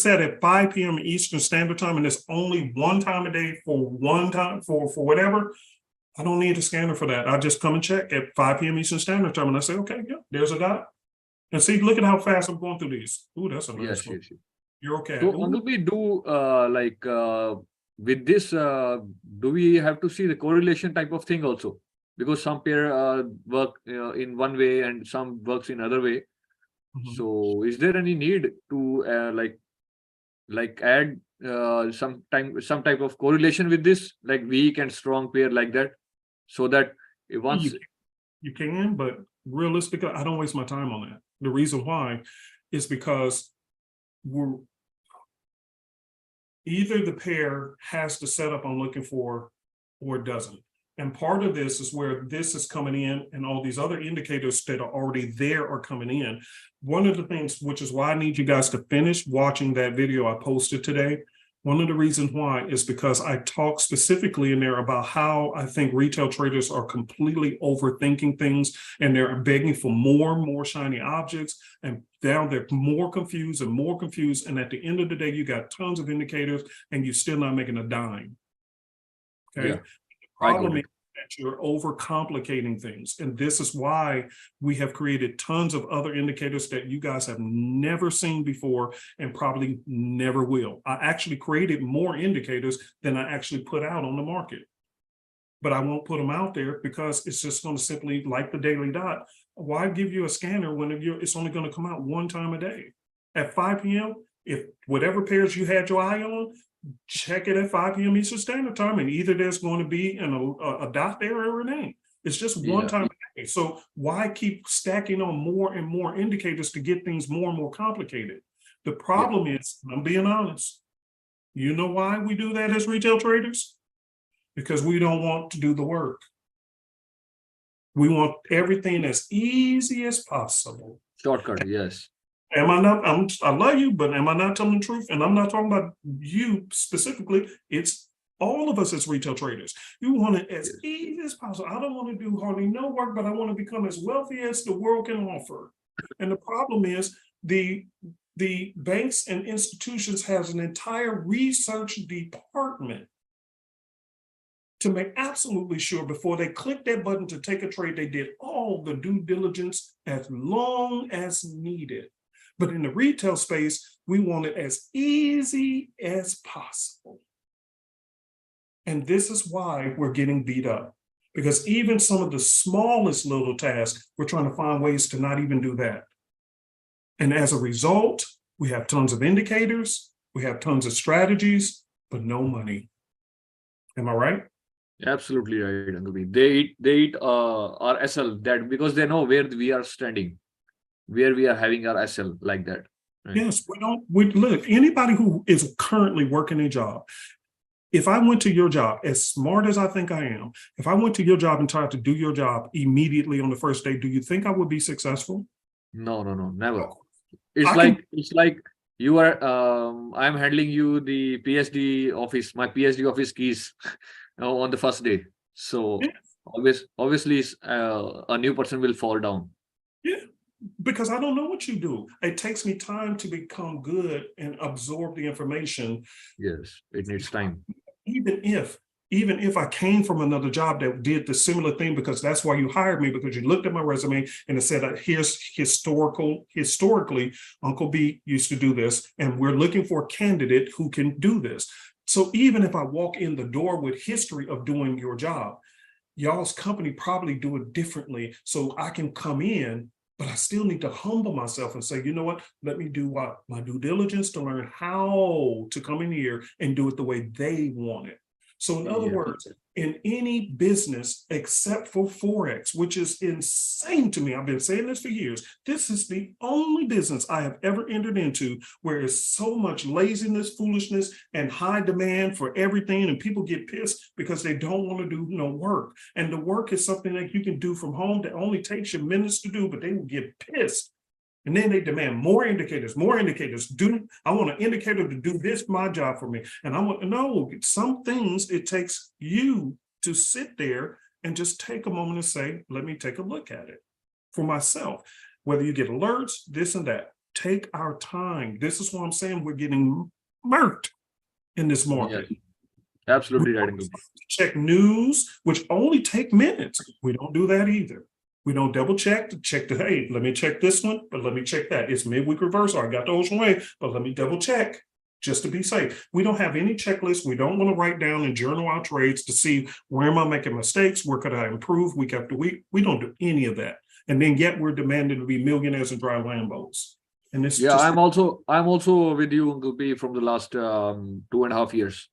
set at 5 p.m. Eastern Standard Time and it's only one time a day for one time for whatever, I don't need a scanner for that. I just come and check at 5 p.m. Eastern Standard Time and I say, okay, yeah, there's a dot. And see, look at how fast I'm going through these. Ooh, that's a nice one. Yes. You're okay. So, we do with this, do we have to see the correlation type of thing also? Because some pair work in one way and some works in other way. Mhm. So is there any need to add some type of correlation with this, like weak and strong pair like that, so that once you can, but realistically, I don't waste my time on that. The reason why is because we're either the pair has the setup I'm looking for or it doesn't. And part of this is where this is coming in and all these other indicators that are already there are coming in. One of the things, which is why I need you guys to finish watching that video I posted today. One of the reasons why is because I talk specifically in there about how I think retail traders are completely overthinking things and they're begging for more and more shiny objects. And now they're more confused and more confused. And at the end of the day, you got tons of indicators and you're still not making a dime. Okay. Yeah. The problem is that you're overcomplicating things. And this is why we have created tons of other indicators that you guys have never seen before and probably never will. I actually created more indicators than I actually put out on the market. But I won't put them out there because it's just going to simply, like the daily dot, why give you a scanner when it's only going to come out one time a day? At 5 p.m., if whatever pairs you had your eye on, check it at 5 p.m. Eastern Standard Time, and either there's going to be a dot there or a name. It's just one time a day. So why keep stacking on more and more indicators to get things more and more complicated? The problem is, I'm being honest, you know why we do that as retail traders? Because we don't want to do the work. We want everything as easy as possible. Shortcut, yes. Am I not? I love you, but am I not telling the truth? And I'm not talking about you specifically. It's all of us as retail traders. You want it as easy as possible. I don't want to do hardly no work, but I want to become as wealthy as the world can offer. And the problem is the banks and institutions has an entire research department to make absolutely sure before they click that button to take a trade, they did all the due diligence as long as needed. But in the retail space, we want it as easy as possible. And this is why we're getting beat up. Because even some of the smallest little tasks, we're trying to find ways to not even do that. And as a result, we have tons of indicators, we have tons of strategies, but no money. Am I right? Absolutely right, Ankubi. They eat our SL, that because they know where we are standing, where we are having our SL like that. Right? Yes, look, anybody who is currently working a job, if I went to your job, as smart as I think I am, if I went to your job and tried to do your job immediately on the first day, do you think I would be successful? No, never. It's like you are, I'm handling you the PSD office, my PSD office keys on the first day. So Obviously, a new person will fall down. Yeah, because I don't know what you do. It takes me time to become good and absorb the information. Yes, it needs time. Even if I came from another job that did the similar thing, because that's why you hired me, because you looked at my resume and it said, here's historically, Uncle B used to do this, and we're looking for a candidate who can do this. So even if I walk in the door with history of doing your job, y'all's company probably do it differently. So I can come in, but I still need to humble myself and say, you know what, let me do what? My due diligence to learn how to come in here and do it the way they want it. So in other words, in any business except for Forex, which is insane to me, I've been saying this for years, this is the only business I have ever entered into where there's so much laziness, foolishness, and high demand for everything, and people get pissed because they don't want to do no work. And the work is something that you can do from home that only takes you minutes to do, but they will get pissed. And then they demand more indicators, more indicators. I want an indicator to do this, my job for me. And I want to know some things it takes you to sit there and just take a moment and say, let me take a look at it for myself. Whether you get alerts, this and that, take our time. This is what I'm saying. We're getting murked in this market. Yeah, absolutely right. Check news, which only take minutes. We don't do that either. We don't double check to check the, hey, let me check this one, but let me check that. It's midweek reversal. I got the ocean wave, but let me double check just to be safe. We don't have any checklists. We don't want to write down and journal our trades to see where am I making mistakes? Where could I improve week after week? We don't do any of that. And then yet we're demanding to be millionaires and drive Lambos. And this I'm also with you, Uncle B, from the last 2.5 years,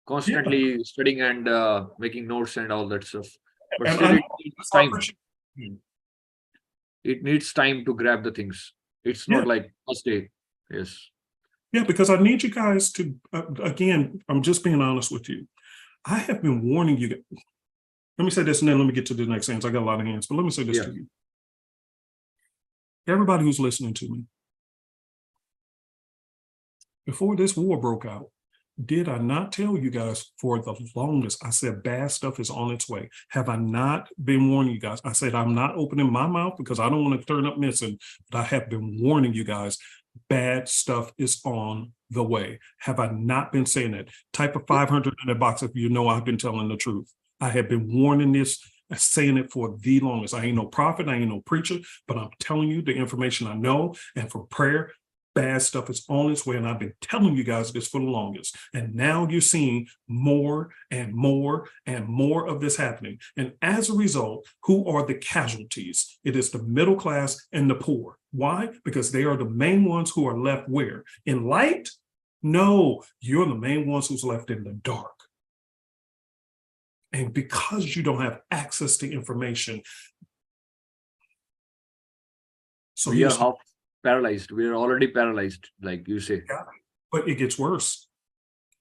constantly studying and making notes and all that stuff. But still, it needs time. It needs time to grab the things. It's not like first day. Yes. Yeah, because I need you guys to, again, I'm just being honest with you. I have been warning you. Let me say this and then let me get to the next hands. I got a lot of hands, but let me say this to you. Everybody who's listening to me, before this war broke out, did I not tell you guys for the longest? I said bad stuff is on its way. Have I not been warning you guys? I said I'm not opening my mouth because I don't want to turn up missing, but I have been warning you guys. Bad stuff is on the way. Have I not been saying that? Type of 500 in the box if you know I've been telling the truth. I have been warning this, saying it for the longest. I ain't no prophet, I ain't no preacher, but I'm telling you the information I know, and for prayer, bad stuff is on its way, and I've been telling you guys this for the longest. And now you're seeing more and more and more of this happening. And as a result, who are the casualties? It is the middle class and the poor. Why? Because they are the main ones who are left where? In light? No, you're the main ones who's left in the dark. And because you don't have access to information, so we are half paralyzed. We are already paralyzed, like you say. Yeah, but it gets worse,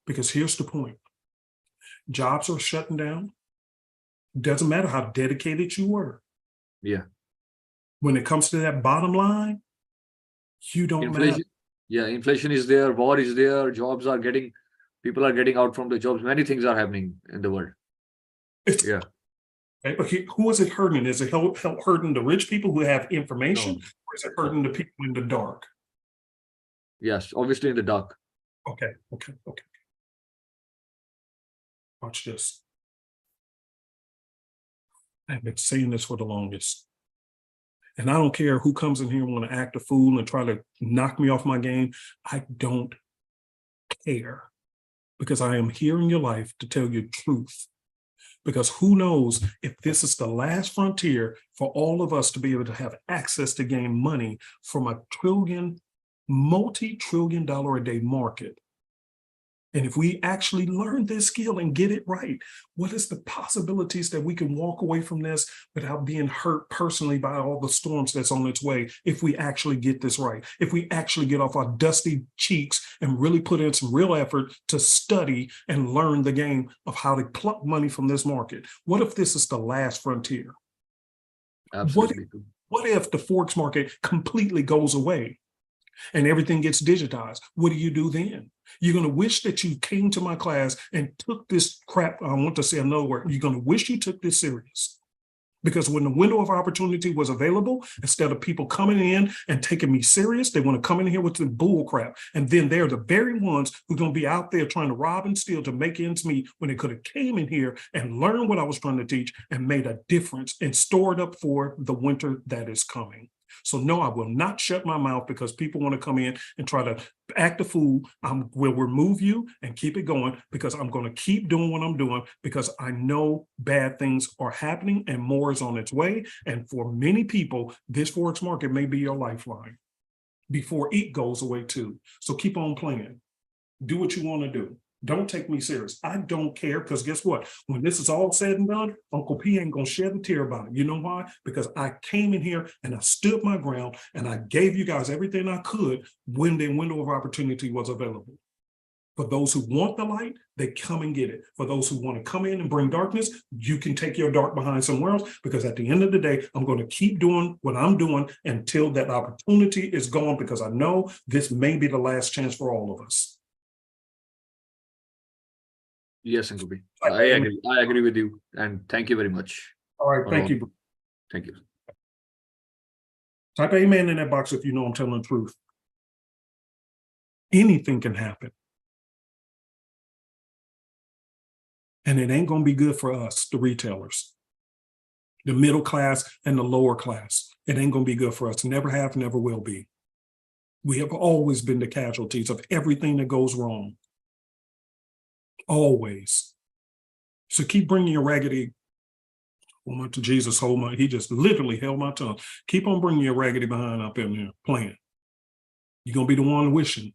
because here's the point. Jobs are shutting down. Doesn't matter how dedicated you were. Yeah. When it comes to that bottom line, you don't matter. Yeah, inflation is there, war is there, jobs are getting, people are getting out from the jobs. Many things are happening in the world. Yeah. Okay, but who is it hurting? Is it hurting the rich people who have information, or is it hurting the people in the dark? Yes, obviously in the dark. Okay. Watch this. I've been saying this for the longest. And I don't care who comes in here and want to act a fool and try to knock me off my game. I don't care, because I am here in your life to tell you truth. Because who knows if this is the last frontier for all of us to be able to have access to gain money from a multi-trillion-dollar a day market. And if we actually learn this skill and get it right, what is the possibilities that we can walk away from this without being hurt personally by all the storms that's on its way? If we actually get this right, if we actually get off our dusty cheeks and really put in some real effort to study and learn the game of how to pluck money from this market. What if this is the last frontier? Absolutely. What if the Forex market completely goes away? and everything gets digitized. What do you do then? You're going to wish that you came to my class and took this crap. I want to say another word. You're going to wish you took this serious. Because when the window of opportunity was available, instead of people coming in and taking me serious, they want to come in here with the bull crap. And then they're the very ones who are going to be out there trying to rob and steal to make ends meet when they could have came in here and learned what I was trying to teach and made a difference and stored up for the winter that is coming. So no, I will not shut my mouth because people want to come in and try to act a fool. I will remove you and keep it going because I'm going to keep doing what I'm doing because I know bad things are happening and more is on its way. And for many people, this Forex market may be your lifeline before it goes away too. So keep on playing. Do what you want to do. Don't take me serious. I don't care because guess what? When this is all said and done, Uncle P ain't going to shed a tear about it. You know why? Because I came in here and I stood my ground and I gave you guys everything I could when the window of opportunity was available. For those who want the light, they come and get it. For those who want to come in and bring darkness, you can take your dark behind somewhere else because at the end of the day, I'm going to keep doing what I'm doing until that opportunity is gone because I know this may be the last chance for all of us. Yes, Uncle B. I agree. I agree with you. And thank you very much. All right. Thank you. Thank you. Type amen in that box if you know I'm telling the truth. Anything can happen. And it ain't going to be good for us, the retailers, the middle class and the lower class. It ain't going to be good for us. Never have, never will be. We have always been the casualties of everything that goes wrong. Always. So keep bringing your raggedy, woman to Jesus, hold my, he just literally held my tongue. Keep on bringing your raggedy behind up in there playing. You're going to be the one wishing.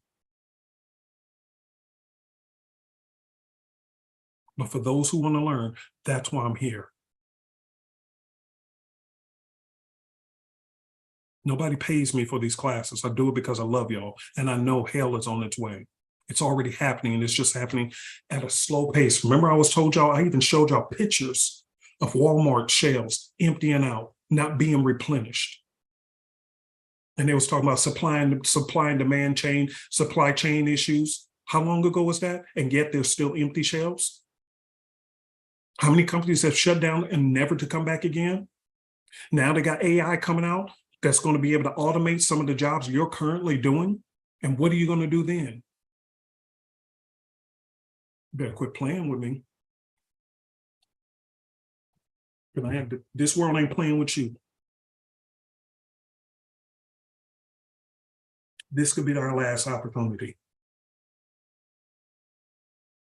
But for those who want to learn, that's why I'm here. Nobody pays me for these classes. I do it because I love y'all. And I know hell is on its way. It's already happening, and it's just happening at a slow pace. Remember, I told y'all, I even showed y'all pictures of Walmart shelves emptying out, not being replenished. And they was talking about supply and demand chain, supply chain issues. How long ago was that? And yet there's still empty shelves. How many companies have shut down and never to come back again? Now they got AI coming out that's going to be able to automate some of the jobs you're currently doing. And what are you going to do then? You better quit playing with me. Because I have to, this world ain't playing with you. This could be our last opportunity.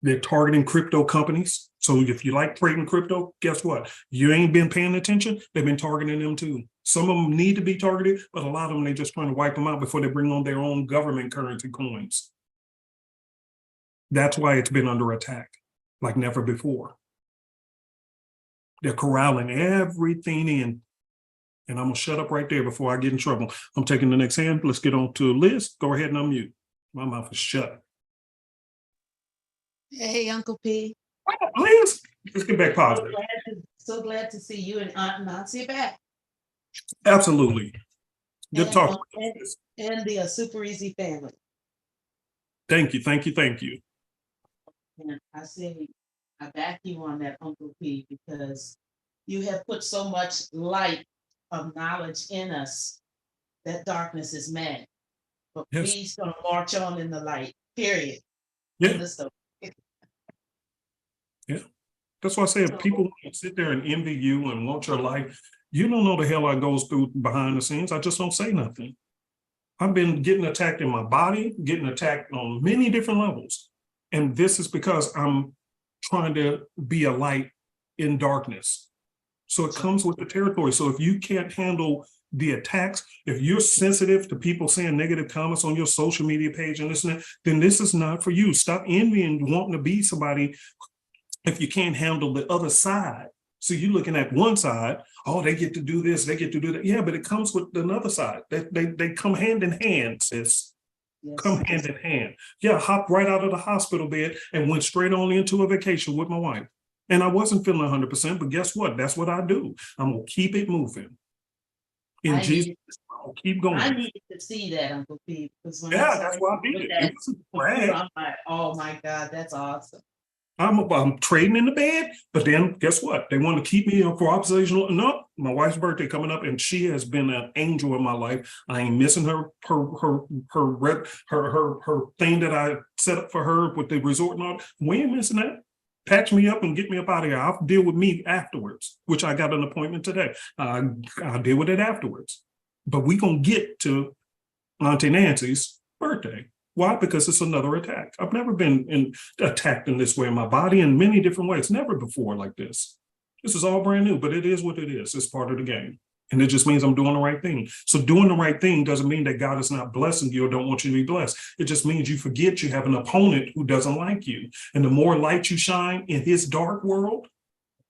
They're targeting crypto companies. So if you like trading crypto, guess what? You ain't been paying attention. They've been targeting them too. Some of them need to be targeted, but a lot of them, they're just trying to wipe them out before they bring on their own government currency coins. That's why it's been under attack like never before. They're corralling everything in. And I'm going to shut up right there before I get in trouble. I'm taking the next hand. Let's get on to Liz. Go ahead and unmute. My mouth is shut. Hey, Uncle P. Liz, let's get back positive. So glad to see you and Aunt Nancy back. Absolutely. Good talk. And the Super Easy family. Thank you. Thank you. Thank you. And I back you on that, Uncle P, because you have put so much light of knowledge in us that darkness is mad. But Yes. we's gonna march on in the light, period. Yeah. Yeah. That's why I say if people sit there and envy you and want your life, you don't know the hell I goes through behind the scenes. I just don't say nothing. I've been getting attacked in my body, getting attacked on many different levels. And this is because I'm trying to be a light in darkness. So it comes with the territory. So if you can't handle the attacks, if you're sensitive to people saying negative comments on your social media page and this and that, then this is not for you. Stop envying wanting to be somebody if you can't handle the other side. So you're looking at one side, oh, they get to do this, they get to do that. Yeah, but it comes with another side. They come hand in hand, sis. Yes. Come hand in hand. Yeah, hopped right out of the hospital bed and went straight on into a vacation with my wife. And I wasn't feeling 100%, but guess what? That's what I do. I'm going to keep it moving. In Jesus' Keep I going. needed to see that, Uncle P, because when I Yeah, saw that's why I you did with it. that It wasn't computer, brag. I'm like, oh my God, that's awesome. I'm trading in the bed, but then guess what? They want to keep me up for observational. No, my wife's birthday coming up, and she has been an angel in my life. I ain't missing her thing that I set up for her with the resort and all. We ain't missing that. Patch me up and get me up out of here. I'll deal with me afterwards, which I got an appointment today. I'll deal with it afterwards. But we gonna get to Auntie Nancy's birthday. Why? Because it's another attack. I've never been attacked in this way in my body in many different ways. Never before like this. This is all brand new, but it is what it is. It's part of the game. And it just means I'm doing the right thing. So doing the right thing doesn't mean that God is not blessing you or don't want you to be blessed. It just means you forget you have an opponent who doesn't like you. And the more light you shine in his dark world,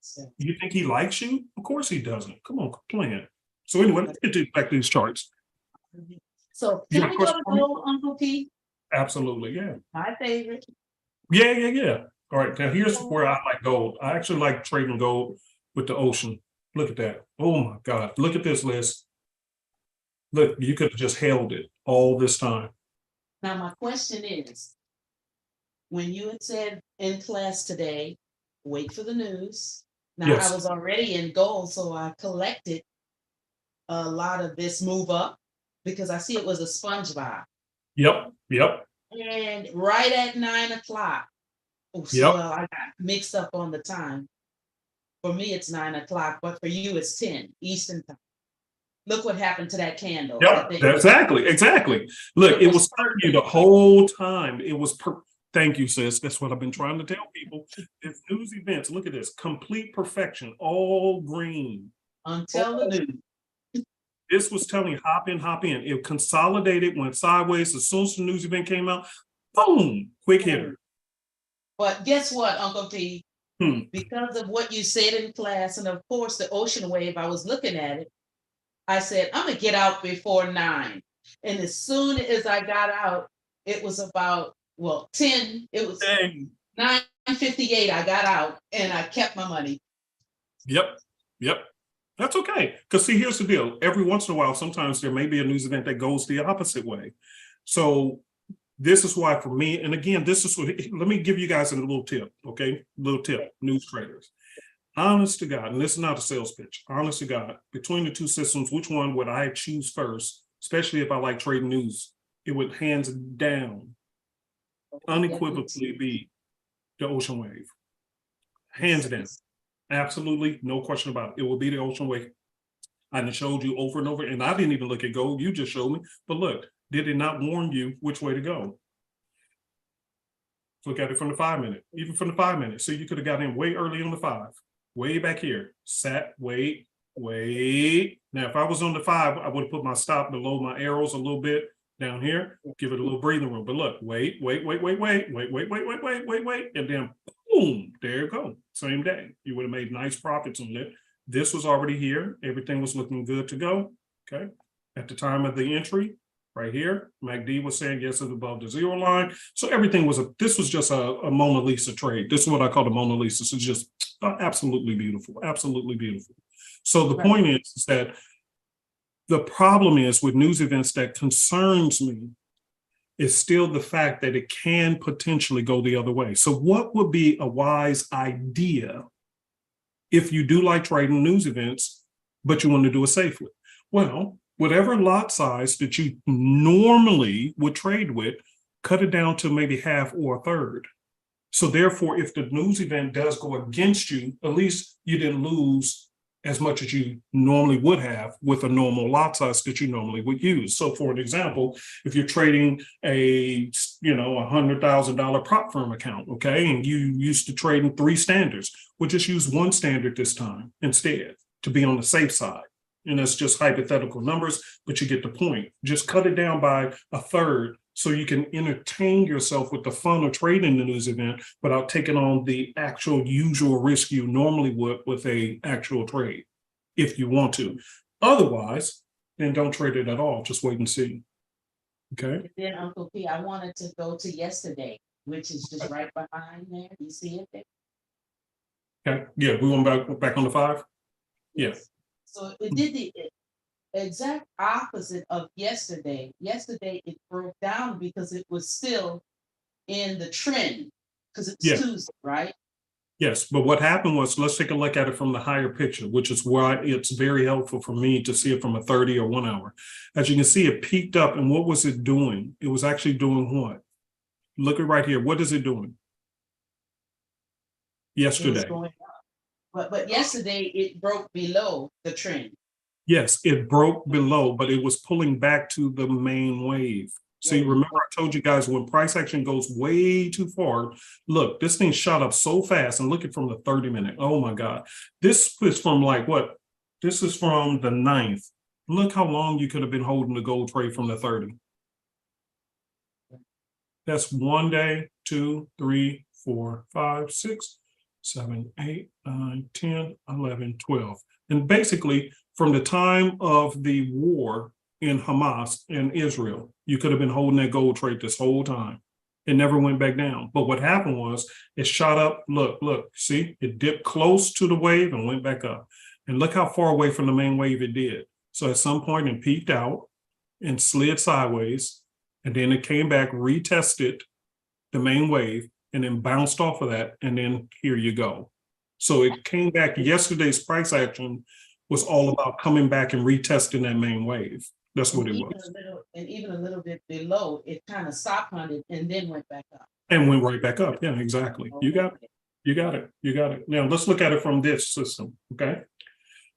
So, you think he likes you? Of course he doesn't. Come on, quit playing. So anyway, let's get back to these charts. So You can got a we go question to for me? gold, Uncle P? Absolutely, yeah. My favorite. Yeah. All right, now here's where I like gold. I actually like trading gold with the ocean. Look at that. Oh my God. Look at this list. Look, you could have just held it all this time. Now, my question is, when you had said in class today, wait for the news. Now, I Yes. was already in gold, so I collected a lot of this move up because I see it was a sponge buy. Yep. And right at 9 o'clock, Yep. well, I got mixed up on the time. For me, it's 9 o'clock, but for you, it's 10 Eastern time. Look what happened to that candle. Yep. Exactly. Look, it was telling you the perfect. whole time. It was thank you, sis. That's what I've been trying to tell people. It's news events. Look at this. Complete perfection. All green. Until the news. This was telling you hop in. It consolidated, went sideways. As soon as the news event came out, boom, quick hitter. But guess what, Uncle P? Hmm. Because of what you said in class, and of course the ocean wave, I was looking at it. I said, I'm gonna get out before 9. And as soon as I got out, it was about 10. It was Dang. 9:58. I got out and I kept my money. Yep. That's okay. Because see, here's the deal. Every once in a while, sometimes there may be a news event that goes the opposite way. So this is why for me, and again, this is what, let me give you guys a little tip, okay? Little tip, news traders. Honest to God, and this is not a sales pitch, honest to God, between the two systems, which one would I choose first, especially if I like trading news? It would hands down, unequivocally be the ocean wave. Hands down. Absolutely, no question about it. It will be the ocean wave. I done showed you over and over, and I didn't even look at gold. You just showed me. But look, did it not warn you which way to go? Look at it from the 5 minute, even from the 5 minutes. So you could have got in way early on the 5, way back here. Sat, wait. Now, if I was on the 5, I would have put my stop below my arrows a little bit down here, give it a little breathing room. But look, wait, and then boom, there you go. Same day. You would have made nice profits on it. This was already here. Everything was looking good to go. Okay. At the time of the entry, right here, MACD was saying yes, it's above the 0 line. So everything was this was just a Mona Lisa trade. This is what I call the Mona Lisa. So it's just absolutely beautiful. So the point is that the problem is with news events that concerns me is still the fact that it can potentially go the other way. So what would be a wise idea if you do like trading news events, but you want to do it safely? Well, whatever lot size that you normally would trade with, cut it down to maybe half or a third. So therefore, if the news event does go against you, at least you didn't lose as much as you normally would have with a normal lot size that you normally would use. So for an example, if you're trading a $100,000 prop firm account, okay, and you used to trading 3 standards, we'll just use 1 standard this time instead to be on the safe side. And it's just hypothetical numbers, but you get the point. Just cut it down by a third so you can entertain yourself with the fun of trading the news event without taking on the actual usual risk you normally would with a actual trade, if you want to. Otherwise, then don't trade it at all. Just wait and see. Okay. And then Uncle P, I wanted to go to yesterday, which is just right behind there. You see it there? Okay. Yeah, we went back on the 5. Yeah. So it did exact opposite of yesterday. Yesterday, it broke down because it was still in the trend, because it's Yeah. Tuesday, right? Yes, but what happened was, let's take a look at it from the higher picture, which is why it's very helpful for me to see it from a 30 or 1 hour. As you can see, it peaked up, and what was it doing? It was actually doing what? Look at right here. What is it doing? It was Yesterday. going up. But yesterday, it broke below the trend. Yes, it broke below, but it was pulling back to the main wave. See, Yeah. remember I told you guys when price action goes way too far, look, this thing shot up so fast, and look at from the 30-minute. Oh my God. This is from like what? This is from the 9th. Look how long you could have been holding the gold trade from the 30. That's 1 day, 2, 3, 4, 5, 6, 7, 8, 9, 10, 11, 12. And basically, from the time of the war in Hamas and Israel, you could have been holding that gold trade this whole time. It never went back down. But what happened was it shot up. Look, see, it dipped close to the wave and went back up. And look how far away from the main wave it did. So at some point it peaked out and slid sideways. And then it came back, retested the main wave, and then bounced off of that. And then here you go. So it came back. Yesterday's price action was all about coming back and retesting that main wave. That's what it was. And even a little bit below, it kind of soft hunted and then went back up. And went right back up. Yeah, exactly. You got it. You got it. You got it. Now let's look at it from this system. Okay.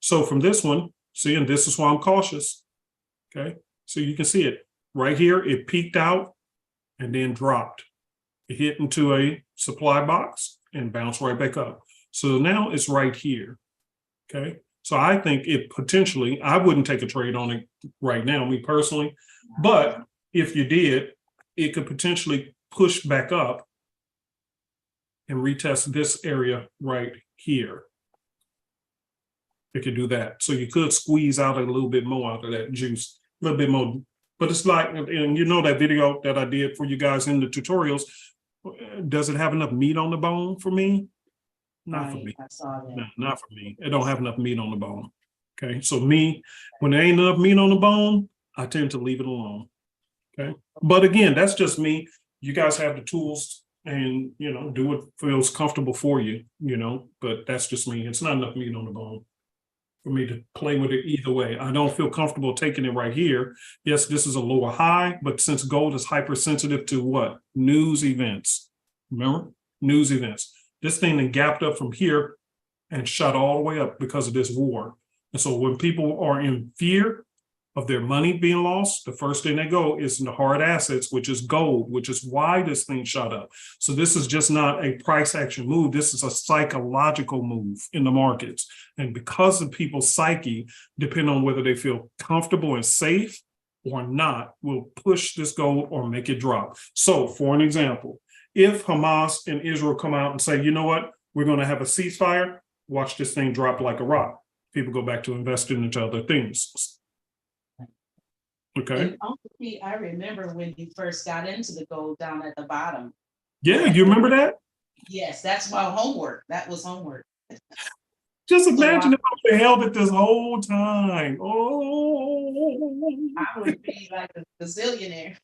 So from this one, see, and this is why I'm cautious. Okay. So you can see it right here. It peaked out and then dropped. It hit into a supply box and bounced right back up. So now it's right here. Okay. So I think it potentially, I wouldn't take a trade on it right now, me personally, but if you did, it could potentially push back up and retest this area right here. It could do that. So you could squeeze out a little bit more out of that juice, a little bit more. But it's like, and you know that video that I did for you guys in the tutorials, does it have enough meat on the bone for me? Not for me. I saw that. No, not for me. It don't have enough meat on the bone. Okay, so me, when there ain't enough meat on the bone, I tend to leave it alone. Okay, but again, that's just me. You guys have the tools, and you know, do what feels comfortable for you. You know, but that's just me. It's not enough meat on the bone for me to play with it either way. I don't feel comfortable taking it right here. Yes, this is a lower high, but since gold is hypersensitive to what? News events. Remember? News events. This thing then gapped up from here and shot all the way up because of this war. And so when people are in fear of their money being lost, the first thing they go is in the hard assets, which is gold, which is why this thing shot up. So this is just not a price action move. This is a psychological move in the markets. And because of people's psyche, depending on whether they feel comfortable and safe or not, will push this gold or make it drop. So for an example, if Hamas and Israel come out and say, you know what, we're going to have a ceasefire, watch this thing drop like a rock. People go back to investing into other things. Okay. And Uncle P, I remember when you first got into the gold down at the bottom. Yeah, you remember that? Yes, that's my homework. That was homework. Just imagine if I would have held it this whole time. Oh, I would be like a gazillionaire.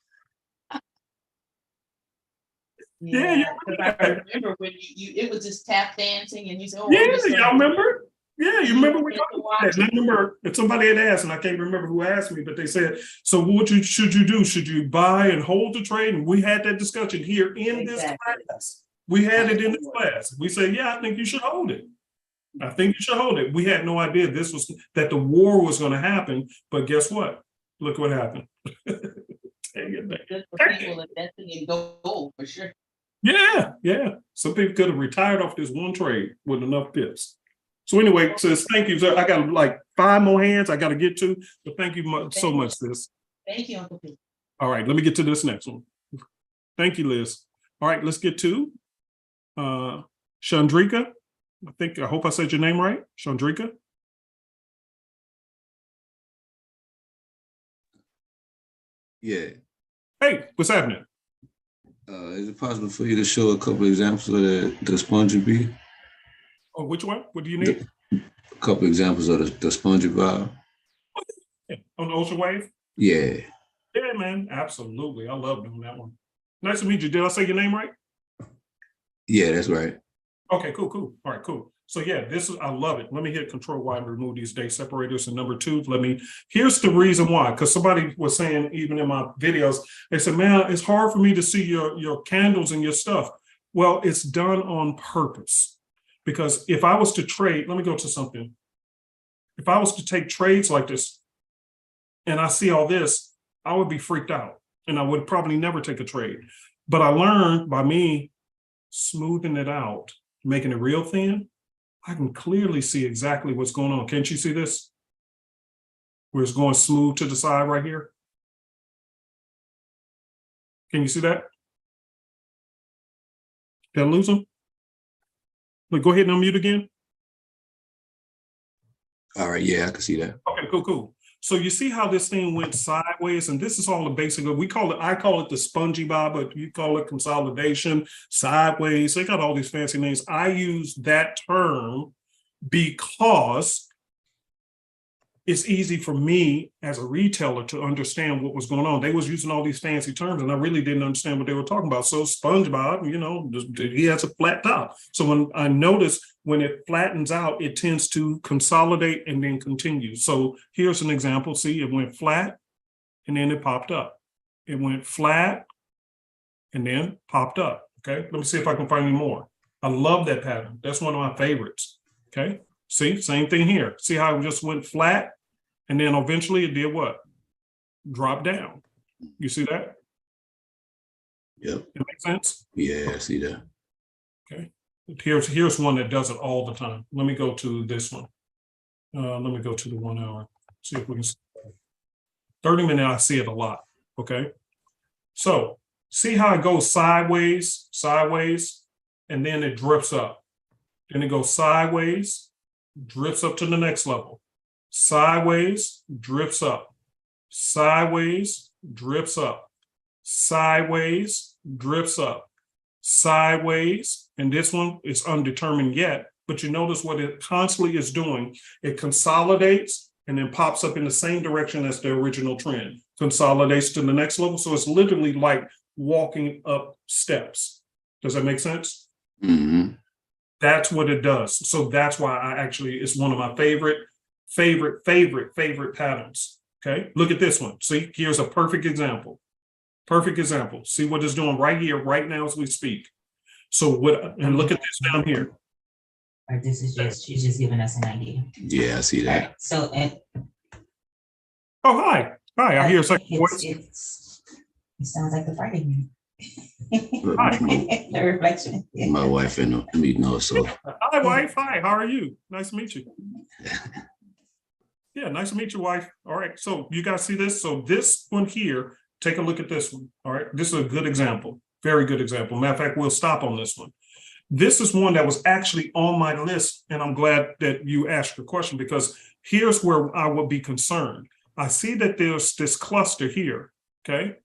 Yeah, you because I remember when you it was just tap dancing and you said, oh, yeah, y'all remember? Yeah, you remember we talked about that. And I remember if somebody had asked, and I can't remember who asked me, but they said, so what should you do? Should you buy and hold the trade? And we had that discussion here in this class. We had it in this class. We said, yeah, I think you should hold it. I think you should hold it. We had no idea that the war was going to happen, but guess what? Look what happened. Good for people investing in gold for sure. Yeah. Some people could have retired off this one trade with enough pips. So anyway, sis, thank you. So I got like 5 more hands I got to get to, but thank you so much, sis. Thank you, Uncle P. All right, let me get to this next one. Thank you, Liz. All right, let's get to Chandrika. I hope I said your name right, Chandrika. Yeah. Hey, what's happening? Is it possible for you to show a couple examples of the spongy bee? Oh, which one? What do you need? A couple examples of the spongy bar. on the ocean wave? Yeah. Yeah, man, absolutely. I love doing that one. Nice to meet you. Did I say your name right? Yeah, that's right. Okay, cool. All right, cool. So yeah, I love it. Let me hit Control Y and remove these date separators. And number two, here's the reason why, because somebody was saying, even in my videos, they said, man, it's hard for me to see your candles and your stuff. Well, it's done on purpose. Because if I was to trade, let me go to something. If I was to take trades like this and I see all this, I would be freaked out and I would probably never take a trade. But I learned by me smoothing it out, making it real thin, I can clearly see exactly what's going on. Can't you see this? Where it's going smooth to the side right here. Can you see that? Did I lose them? Wait, go ahead and unmute again. All right. Yeah, I can see that. Okay, cool. So you see how this thing went sideways, and this is all the basic. I call it the spongy bob, but you call it consolidation, sideways. They got all these fancy names. I use that term because it's easy for me as a retailer to understand what was going on. They was using all these fancy terms and I really didn't understand what they were talking about. So SpongeBob, he has a flat top. So when I notice when it flattens out, it tends to consolidate and then continue. So here's an example. See, it went flat and then it popped up. It went flat and then popped up. Okay, let me see if I can find any more. I love that pattern. That's one of my favorites. Okay. See, same thing here. See how it just went flat and then eventually it did what? Drop down. You see that? Yep. It makes sense? Yeah, I see that. Okay. Here's one that does it all the time. Let me go to this one. Let me go to the 1 hour. See if we can see. 30 minute, I see it a lot. Okay. So see how it goes sideways, and then it drips up. Then it goes sideways, drips up to the next level. Sideways, drips up. Sideways, drips up. Sideways, drips up. Sideways, and this one is undetermined yet, but you notice what it constantly is doing. It consolidates and then pops up in the same direction as the original trend. Consolidates to the next level. So it's literally like walking up steps. Does that make sense? Mm-hmm. That's what it does. So that's why it's one of my favorite patterns. Okay, look at this one. See, here's a perfect example. See what it's doing right here, right now as we speak. So and look at this down here. This is she's just giving us an idea. Yeah, I see that. So, Oh, hi, I hear a second voice. it sounds like the Friday meeting. Hi. The reflection. My wife in the meeting also. Hi, wife. Hi, how are you? Nice to meet you. Yeah, nice to meet you, wife. All right, so you guys see this? So this one here, take a look at this one. All right, this is a good example, very good example. Matter of fact, we'll stop on this one. This is one that was actually on my list, and I'm glad that you asked the question because here's where I would be concerned. I see that there's this cluster here, okay?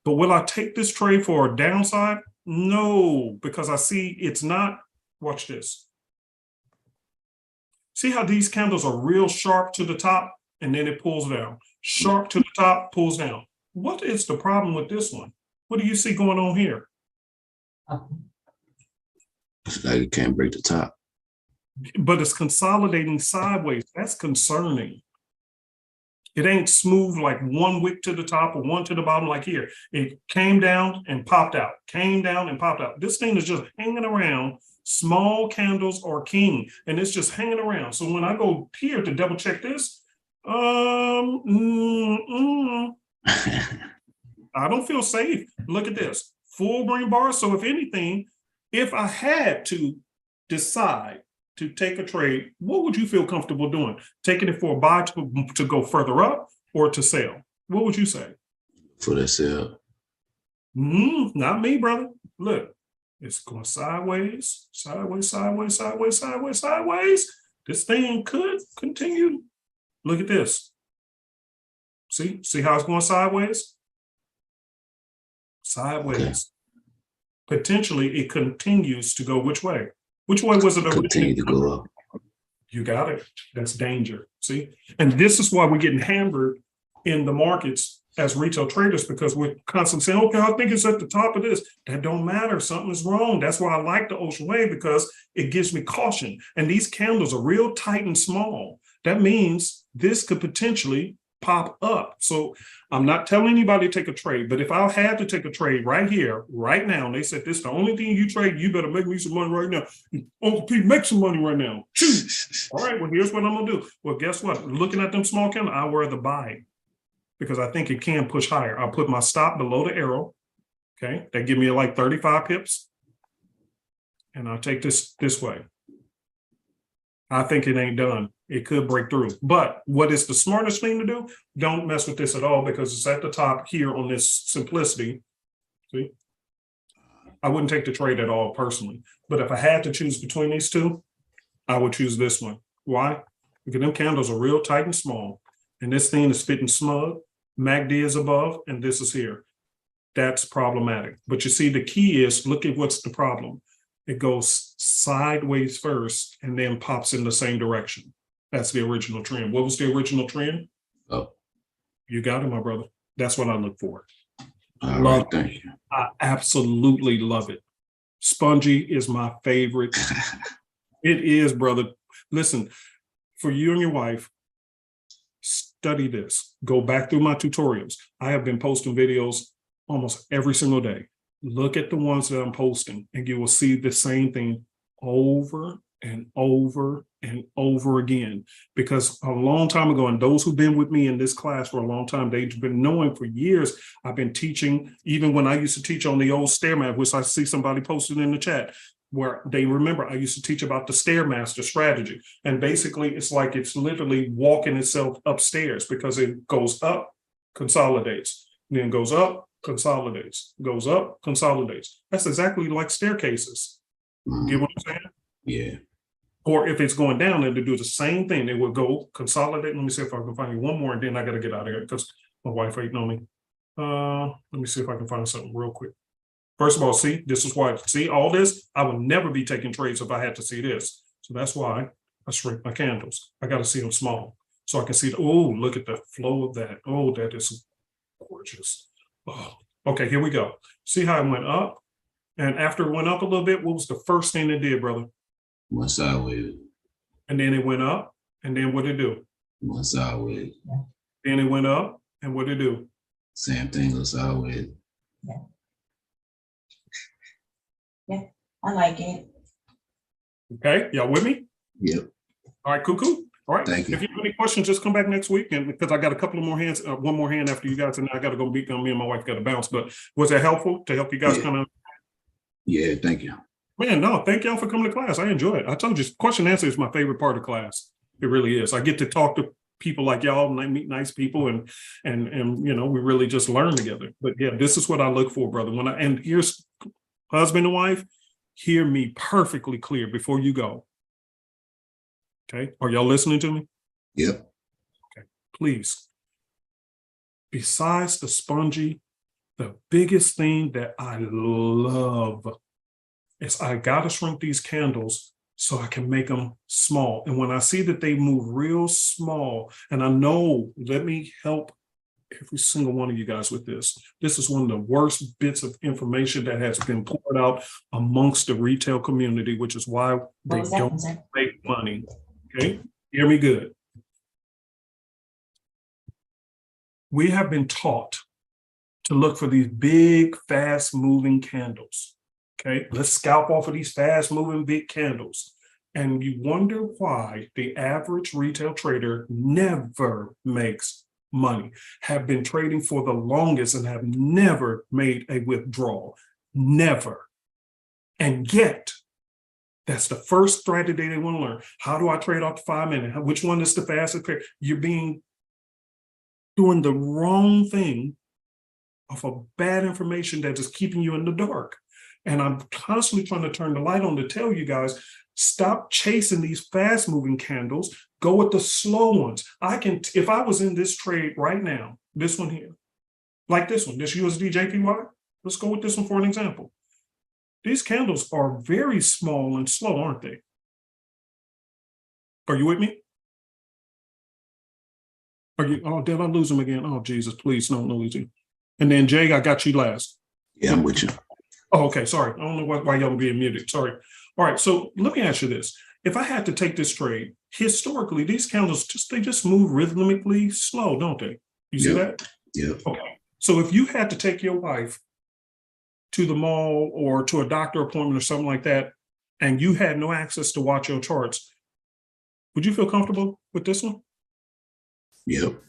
But will I take this trade for a downside? No, because I see it's not. Watch this. See how these candles are real sharp to the top and then it pulls down. Sharp to the top, pulls down. What is the problem with this one? What do you see going on here? It's like it can't break the top. But it's consolidating sideways. That's concerning. It ain't smooth like one wick to the top or one to the bottom like here. It came down and popped out, came down and popped out. This thing is just hanging around. Small candles are king, and it's just hanging around. So when I go here to double check this, I don't feel safe. Look at this, full green bar. So if anything, if I had to decide to take a trade, what would you feel comfortable doing? Taking it for a buy to go further up or to sell? What would you say? For the sale. Not me, brother. Look, it's going sideways, sideways, sideways, sideways, sideways, sideways. This thing could continue. Look at this. See how it's going sideways? Sideways. Okay. Potentially, it continues to go which way? Which way was it? Continue to go up. You got it. That's danger. See? And this is why we're getting hammered in the markets as retail traders because we're constantly saying, okay, I think it's at the top of this. That don't matter. Something is wrong. That's why I like the ocean wave, because it gives me caution. And these candles are real tight and small. That means this could potentially pop up. So I'm not telling anybody to take a trade, but if I had to take a trade right here, right now, and they said, this is the only thing you trade, you better make me some money right now. Uncle Pete, make some money right now. All right, well, here's what I'm gonna do. Well, guess what? Looking at them small candles, I wear the buy because I think it can push higher. I'll put my stop below the arrow. Okay, that give me like 35 pips. And I'll take this way. I think it ain't done. It could break through. But what is the smartest thing to do? Don't mess with this at all because it's at the top here on this simplicity. See? I wouldn't take the trade at all personally. But if I had to choose between these two, I would choose this one. Why? Because them candles are real tight and small. And this thing is fitting smug. MACD is above, and this is here. That's problematic. But you see, the key is, look at what's the problem. It goes sideways first and then pops in the same direction. That's the original trend. What was the original trend? Oh, You got it, my brother. That's what I look for. all right, thank you. I absolutely love it. Spongy is my favorite. It is, brother. Listen, for you and your wife, study this. Go back through my tutorials. I have been posting videos almost every single day. Look at the ones that I'm posting and you will see the same thing over and over and over again. Because a long time ago, and those who've been with me in this class for a long time, they've been knowing for years, I've been teaching, even when I used to teach on the old Stairmaster, which I see somebody posted in the chat, where they remember I used to teach about the Stairmaster strategy. And basically it's like it's literally walking itself upstairs because it goes up, consolidates, then goes up, consolidates, goes up, consolidates. That's exactly like staircases. Get what I'm saying? Yeah. Or if it's going down, then to do the same thing, they will go consolidate. Let me see if I can find you one more, and then I got to get out of here because my wife ain't on me. Let me see if I can find something real quick. First of all, see, this is why, see all this, I would never be taking trades if I had to see this. So that's why I shrink my candles. I got to see them small so I can see, oh, look at the flow of that. Oh, that is gorgeous. Oh, okay, here we go. See how it went up? And after it went up a little bit, what was the first thing it did, brother? One sideways. And then it went up, and then what did it do? One sideways. Then it went up, and what did it do? Same thing, go sideways. Yeah, I like it. Okay, y'all with me? Yep. All right, cool. All right. Thank you. If you have any questions, just come back next week. And because I got a couple of more hands, one more hand after you guys, and I got to go meet them. Me and my wife got to bounce. But was that helpful to help you guys kind of? Yeah, thank you. Man, no, thank y'all for coming to class. I enjoy it. I told you, question and answer is my favorite part of class. It really is. I get to talk to people like y'all and I meet nice people and you know, we really just learn together. But yeah, this is what I look for, brother. And here's husband and wife, hear me perfectly clear before you go. Okay, are y'all listening to me? Yep. Okay, please. Besides the spongy, the biggest thing that I love is I gotta shrink these candles so I can make them small. And when I see that they move real small, and I know, let me help every single one of you guys with this. This is one of the worst bits of information that has been poured out amongst the retail community, which is why they don't make money. Okay, hear me good. We have been taught to look for these big, fast moving candles. Okay, let's scalp off of these fast moving big candles. And you wonder why the average retail trader never makes money, have been trading for the longest and have never made a withdrawal, never. And yet, that's the first strategy they want to learn. How do I trade off the 5 minute? Which one is the fastest? You're doing the wrong thing off of bad information that is keeping you in the dark. And I'm constantly trying to turn the light on to tell you guys, stop chasing these fast moving candles, go with the slow ones. If I was in this trade right now, this one here, like this one, this USD JPY, let's go with this one for an example. These candles are very small and slow, aren't they? Are you with me? Are you, oh, did I lose him again? Oh, Jesus, please don't lose him. And then Jay, I got you last. Yeah, I'm with you. Oh, okay, sorry. I don't know why y'all being muted. Sorry. All right, so let me ask you this. If I had to take this trade, historically, these candles they just move rhythmically slow, don't they? You see that? Yeah. Okay. So if you had to take your wife to the mall or to a doctor appointment or something like that, and you had no access to watch your charts, would you feel comfortable with this one? Yep.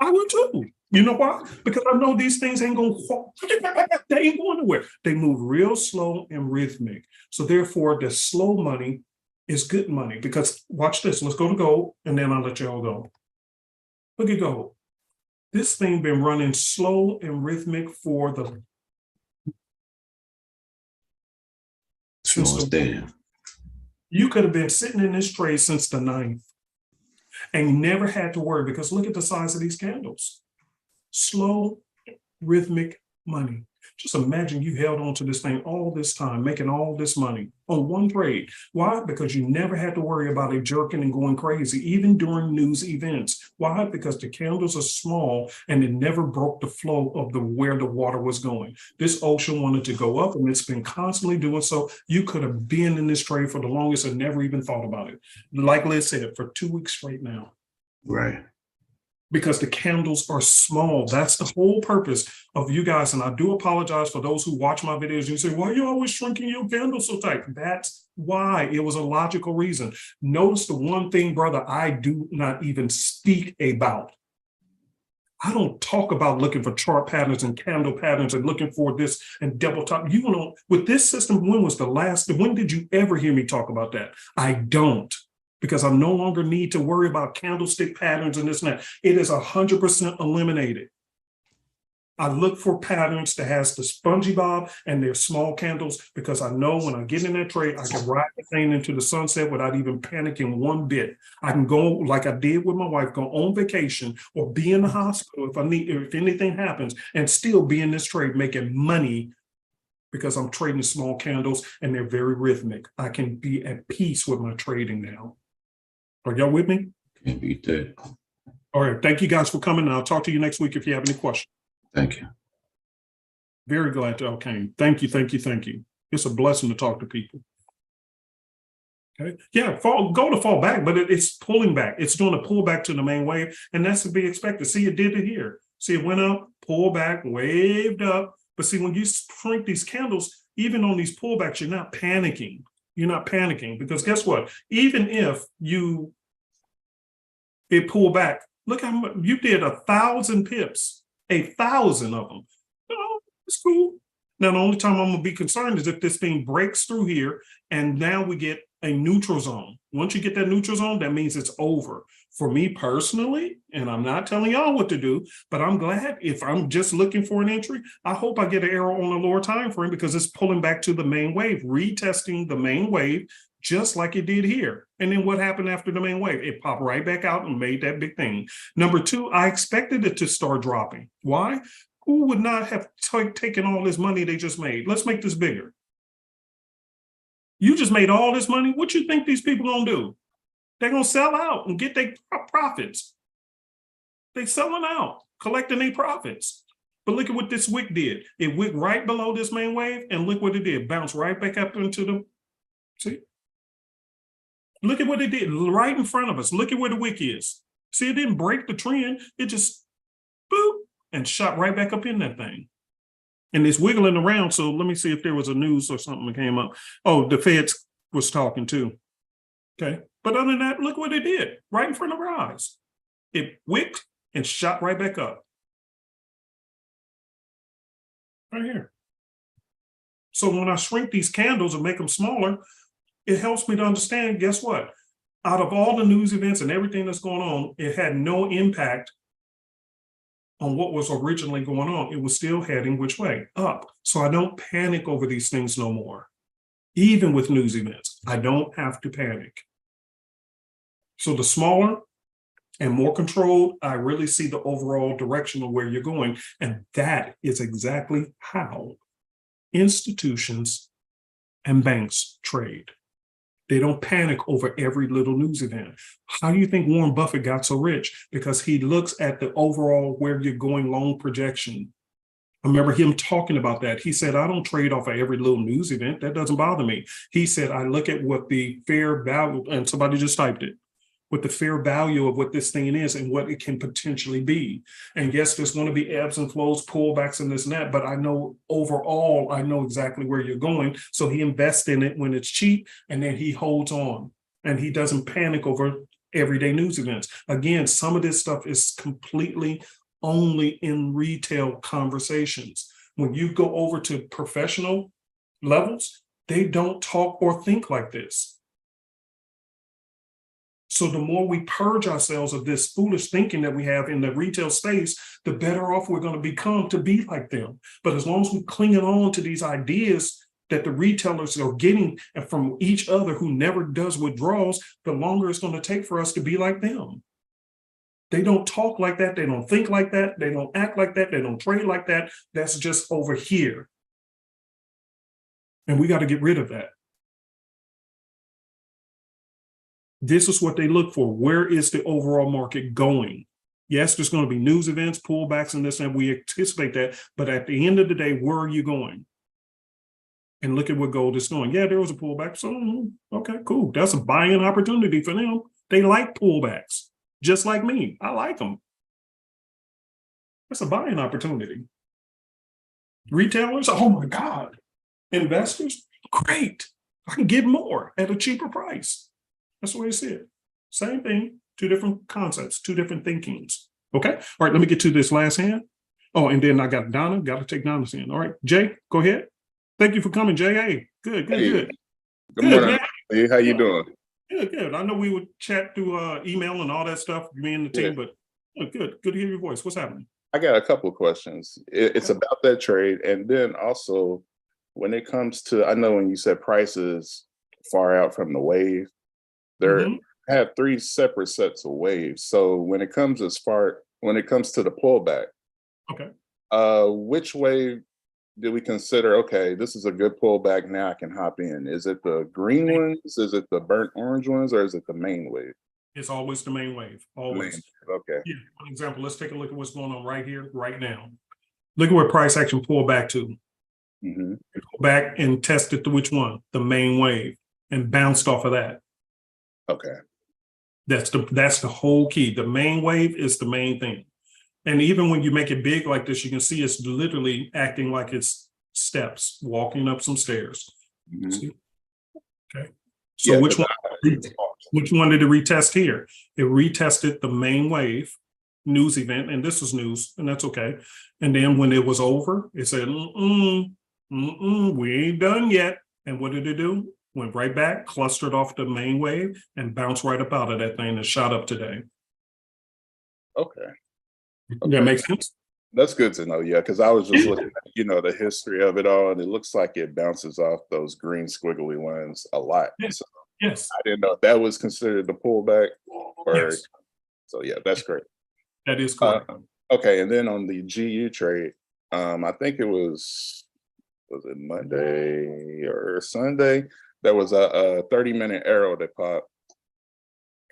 I would too. You know why? Because I know these things ain't going they ain't going nowhere. They move real slow and rhythmic. So therefore, the slow money is good money. Because watch this. Let's go to gold, and then I'll let y'all go. Look at gold. This thing been running slow and rhythmic for the you could have been sitting in this trade since the 9th and you never had to worry because look at the size of these candles. Slow, rhythmic money. Just imagine you held on to this thing all this time, making all this money on one trade. Why? Because you never had to worry about it jerking and going crazy, even during news events. Why? Because the candles are small and it never broke the flow of where the water was going. This ocean wanted to go up and it's been constantly doing so. You could have been in this trade for the longest and never even thought about it. Like Liz said, for 2 weeks straight now. Right. Because the candles are small. That's the whole purpose of you guys. And I do apologize for those who watch my videos. You say, why are you always shrinking your candles so tight? That's why. It was a logical reason. Notice the one thing, brother, I do not even speak about. I don't talk about looking for chart patterns and candle patterns and looking for this and double top. You know, with this system, when did you ever hear me talk about that? I don't. Because I no longer need to worry about candlestick patterns and this and that. It is 100% eliminated. I look for patterns that has the spongy bob and their small candles because I know when I get in that trade, I can ride the thing into the sunset without even panicking one bit. I can go like I did with my wife, go on vacation or be in the hospital if anything happens and still be in this trade making money because I'm trading small candles and they're very rhythmic. I can be at peace with my trading now. Are y'all with me? Can't beat that. All right. Thank you guys for coming. I'll talk to you next week if you have any questions. Thank you. Very glad y'all came. Thank you. Thank you. Thank you. It's a blessing to talk to people. Okay. Yeah. Go to fall back, but it's pulling back. It's doing a pullback to the main wave. And that's to be expected. See, it did it here. See, it went up, pulled back, waved up. But see, when you shrink these candles, even on these pullbacks, you're not panicking. You're not panicking because guess what? Even if it pulled back, look how much you did 1,000 pips, 1,000 of them. Oh, it's cool. Now, the only time I'm going to be concerned is if this thing breaks through here and now we get a neutral zone. Once you get that neutral zone, that means it's over. For me personally, and I'm not telling y'all what to do, but I'm glad if I'm just looking for an entry, I hope I get an arrow on a lower time frame because it's pulling back to the main wave, retesting the main wave, just like it did here. And then what happened after the main wave? It popped right back out and made that big thing. Number two, I expected it to start dropping. Why? Who would not have taken all this money they just made? Let's make this bigger. You just made all this money. What you think these people gonna do? They're gonna sell out and get their profits. They selling out, collecting their profits. But look at what this wick did. It wicked right below this main wave, and look what it did. Bounced right back up into the, see? Look at what it did right in front of us. Look at where the wick is. See, it didn't break the trend. It just, boop, and shot right back up in that thing. And it's wiggling around. So let me see if there was a news or something that came up. Oh, the Feds was talking too. Okay. But other than that, look what it did right in front of our eyes. It wicked and shot right back up. Right here. So when I shrink these candles and make them smaller, it helps me to understand, guess what? Out of all the news events and everything that's going on, it had no impact on what was originally going on. It was still heading which way? Up. So I don't panic over these things no more. Even with news events, I don't have to panic. So the smaller and more controlled, I really see the overall direction of where you're going. And that is exactly how institutions and banks trade. They don't panic over every little news event. How do you think Warren Buffett got so rich? Because he looks at the overall where you're going long projection. I remember him talking about that. He said, I don't trade off of every little news event. That doesn't bother me. He said, I look at what the fair value, and somebody just typed it, what the fair value of what this thing is and what it can potentially be. And yes, there's going to be ebbs and flows, pullbacks and this and that, but I know overall, I know exactly where you're going. So he invests in it when it's cheap, and then he holds on and he doesn't panic over everyday news events. Again, some of this stuff is completely only in retail conversations. When you go over to professional levels, they don't talk or think like this. So the more we purge ourselves of this foolish thinking that we have in the retail space, the better off we're going to become to be like them. But as long as we're clinging on to these ideas that the retailers are getting from each other who never does withdrawals, the longer it's going to take for us to be like them. They don't talk like that. They don't think like that. They don't act like that. They don't trade like that. That's just over here. And we got to get rid of that. This is what they look for. Where is the overall market going? Yes, there's going to be news events, pullbacks, and this, and we anticipate that. But at the end of the day, where are you going? And look at what gold is doing. Yeah, there was a pullback. So, okay, cool. That's a buying opportunity for them. They like pullbacks. Just like me, I like them. That's a buying opportunity. Retailers, oh my God. Investors, great. I can get more at a cheaper price. That's the way I see it. Same thing, two different concepts, two different thinkings. Okay. All right, let me get to this last hand. Oh, and then I got Donna, got to take Donna's hand. All right, Jay, go ahead. Thank you for coming, Jay. Hey, good. Good morning. Hey, how you doing? Good. I know we would chat through email and all that stuff, me and the team, but good to hear your voice. What's happening? I got a couple of questions. It's about that trade. And then also when it comes to, I know when you said prices far out from the wave, there have three separate sets of waves. So when it comes to the pullback, okay, which wave do we consider, okay, this is a good pullback, now I can hop in? Is it the green ones? Is it the burnt orange ones? Or is it the main wave? It's always the main wave, always. Okay. Yeah, for example, let's take a look at what's going on right here, right now. Look at where price action pulled back to. Pulled back and tested to which one? The main wave, and bounced off of that. Okay. That's the whole key. The main wave is the main thing. And even when you make it big like this, you can see it's literally acting like it's steps, walking up some stairs. See? Okay. So yeah, which one did it retest here? It retested the main wave news event, and this was news, and that's okay. And then when it was over, it said, we ain't done yet. And what did it do? Went right back, clustered off the main wave, and bounced right up out of that thing and shot up today. Okay. That makes sense? That's good to know, yeah, because I was just looking at, the history of it all, and it looks like it bounces off those green squiggly lines a lot. Yes. So yes. I didn't know if that was considered the pullback. Or, yes. So yeah, that's great. That is correct. Okay, and then on the GU trade, I think it was it Monday or Sunday? There was a 30-minute arrow that popped,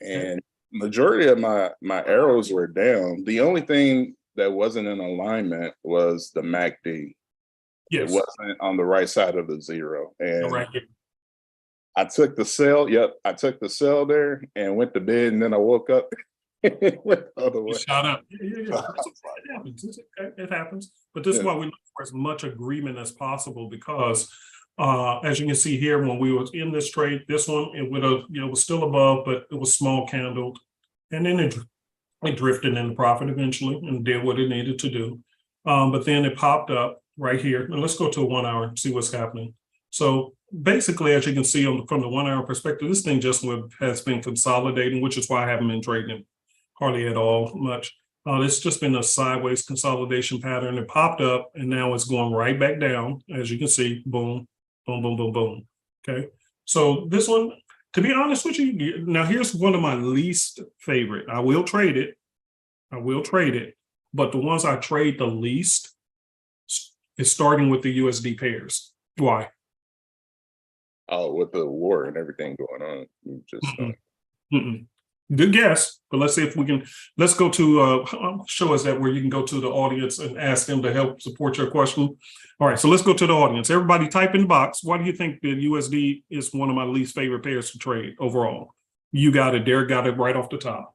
and majority of my arrows were down. The only thing that wasn't in alignment was the MACD. Yes. It wasn't on the right side of the zero. And right here. I took the sell. Yep, I took the sell there and went to bed, and then I woke up and went the other way. Shot up. Yeah. It happens. It happens. But this is why we look for as much agreement as possible, because as you can see here, when we was in this trade, this one, it would have, was still above, but it was small candled. And then it drifted into profit eventually and did what it needed to do. But then it popped up right here. And let's go to a 1 hour and see what's happening. So basically, as you can see from the 1 hour perspective, this thing just has been consolidating, which is why I haven't been trading it hardly at all much. It's just been a sideways consolidation pattern. It popped up and now it's going right back down. As you can see, boom, boom, boom, boom, boom. Okay. So this one, to be honest with you, now here's one of my least favorite. I will trade it. But the ones I trade the least is starting with the USD pairs. Why? Oh, with the war and everything going on, you just don't. Mm-mm. Good guess, but let's see if we can, let's go to, show us that where you can go to the audience and ask them to help support your question. All right, so let's go to the audience. Everybody type in the box. Why do you think the USD is one of my least favorite pairs to trade overall? You got it. Derek got it right off the top.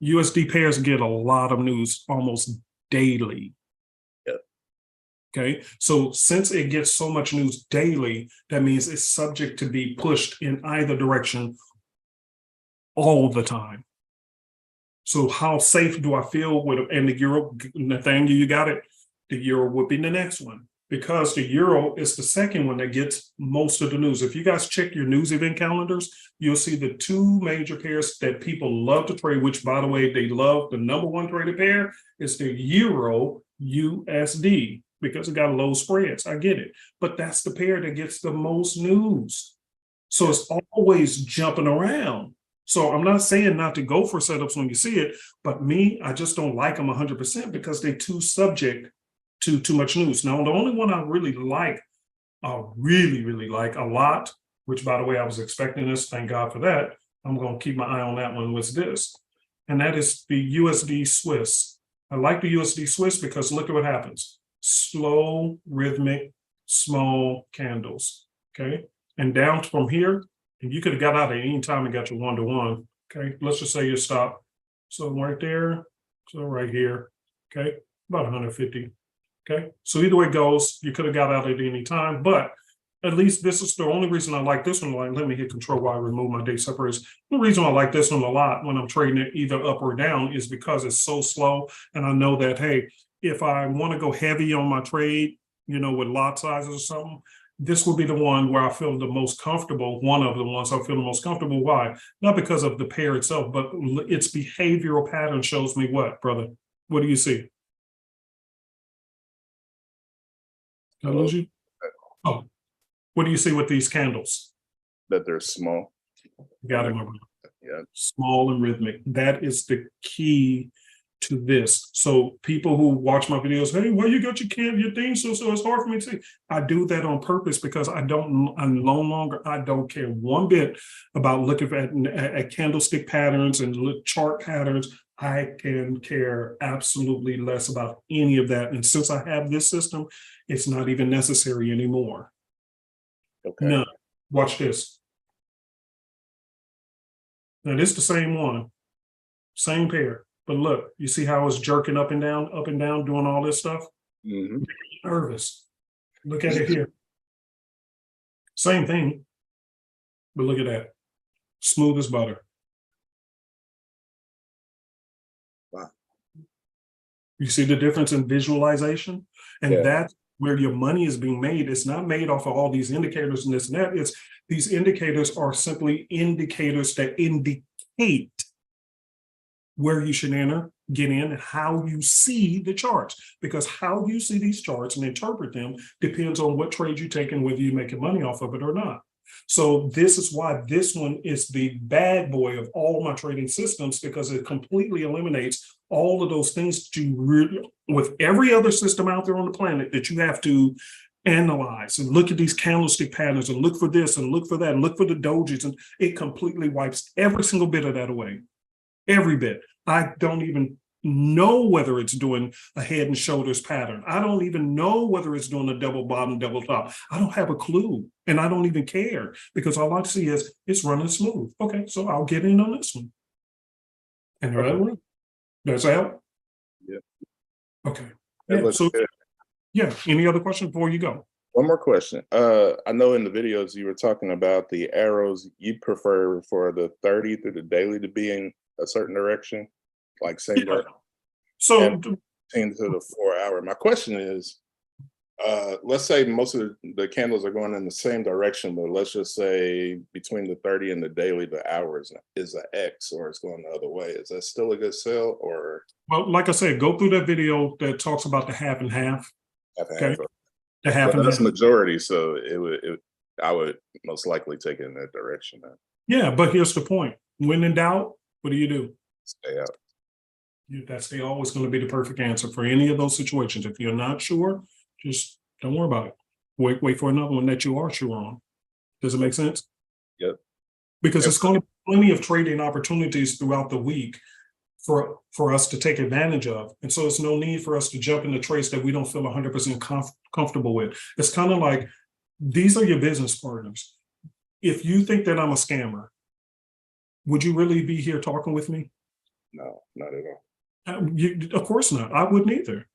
USD pairs get a lot of news almost daily. Yep. Okay, so since it gets so much news daily, that means it's subject to be pushed in either direction all the time. So how safe do I feel with, and the euro, Nathaniel, you got it? The euro would be the next one, because the euro is the second one that gets most of the news. If you guys check your news event calendars, you'll see the two major pairs that people love to trade, which, by the way, they love. The number one traded pair is the euro USD, because it got low spreads. I get it, but that's the pair that gets the most news. So it's always jumping around. So I'm not saying not to go for setups when you see it, but me, I just don't like them 100% because they're too subject to too much news. Now, the only one I really like, really like a lot, which, by the way, I was expecting this, thank God for that. I'm going to keep my eye on that one, was this. And that is the USD Swiss. I like the USD Swiss because look at what happens. Slow, rhythmic, small candles, okay? And down from here, and you could have got out at any time and got your 1-to-1. Okay, let's just say you stop. So right there, so right here, okay, about 150. Okay, so either way it goes, you could have got out at any time, but at least this is the only reason I like this one. Like, let me hit control while I remove my day separators. The reason I like this one a lot when I'm trading it either up or down is because it's so slow. And I know that, hey, if I want to go heavy on my trade, you know, with lot sizes or something, this will be the one where I feel the most comfortable, one of the ones I feel the most comfortable. Why? Not because of the pair itself, but its behavioral pattern shows me what, brother? What do you see? Did I lose you? Oh, what do you see with these candles? That they're small. Got it, my brother. Yeah. Small and rhythmic. That is the key to this. So people who watch my videos, hey, why you got your thing so it's hard for me to see. I do that on purpose because I'm no longer, I don't care one bit about looking at candlestick patterns and chart patterns. I can care absolutely less about any of that. And since I have this system, it's not even necessary anymore. Okay. No, watch this. Now this is the same one, same pair. But look, you see how it's jerking up and down, doing all this stuff? Mm-hmm. Nervous. Look at it here. Same thing, but look at that. Smooth as butter. Wow. You see the difference in visualization? And Yeah. that's where your money is being made. It's not made off of all these indicators and this and that. It's these indicators are simply indicators that indicate where you should enter, get in, and how you see the charts. Because how you see these charts and interpret them depends on what trade you take and whether you're making money off of it or not. So this is why this one is the bad boy of all my trading systems, because it completely eliminates all of those things that you really, with every other system out there on the planet, that you have to analyze and look at these candlestick patterns and look for this and look for that and look for the dojis, and it completely wipes every single bit of that away. Every bit. I don't even know whether it's doing a head and shoulders pattern. I don't even know whether it's doing a double bottom, double top. I don't have a clue, and I don't even care, because all I see is it's running smooth. Okay, so I'll get in on this one. And the other one, does that help? Yeah. Okay. That Yeah. looks So good. yeah. Any other questions before you go? One more question. I know in the videos you were talking about the arrows. You prefer for the 30 through the daily to be in a certain direction, like same direction. So And 10 to the 4 hour. My question is, let's say most of the candles are going in the same direction, but let's just say between the 30 and the daily, the hours is an X, or it's going the other way. Is that still a good sell, or? well, like I said, go through that video that talks about the half and half. Okay. The half Well, and that's half. majority, so I would most likely take it in that direction. Yeah, but here's the point. When in doubt, what do? Stay out. That's always going to be the perfect answer for any of those situations. If you're not sure, just don't worry about it. Wait for another one that you are sure on. Does it make sense? Yep. Because Yep. it's going to be plenty of trading opportunities throughout the week for us to take advantage of. And so there's no need for us to jump into trades that we don't feel 100% comfortable with. It's kind of like, these are your business partners. If you think that I'm a scammer, would you really be here talking with me? No, not at all. Of course not. I wouldn't either.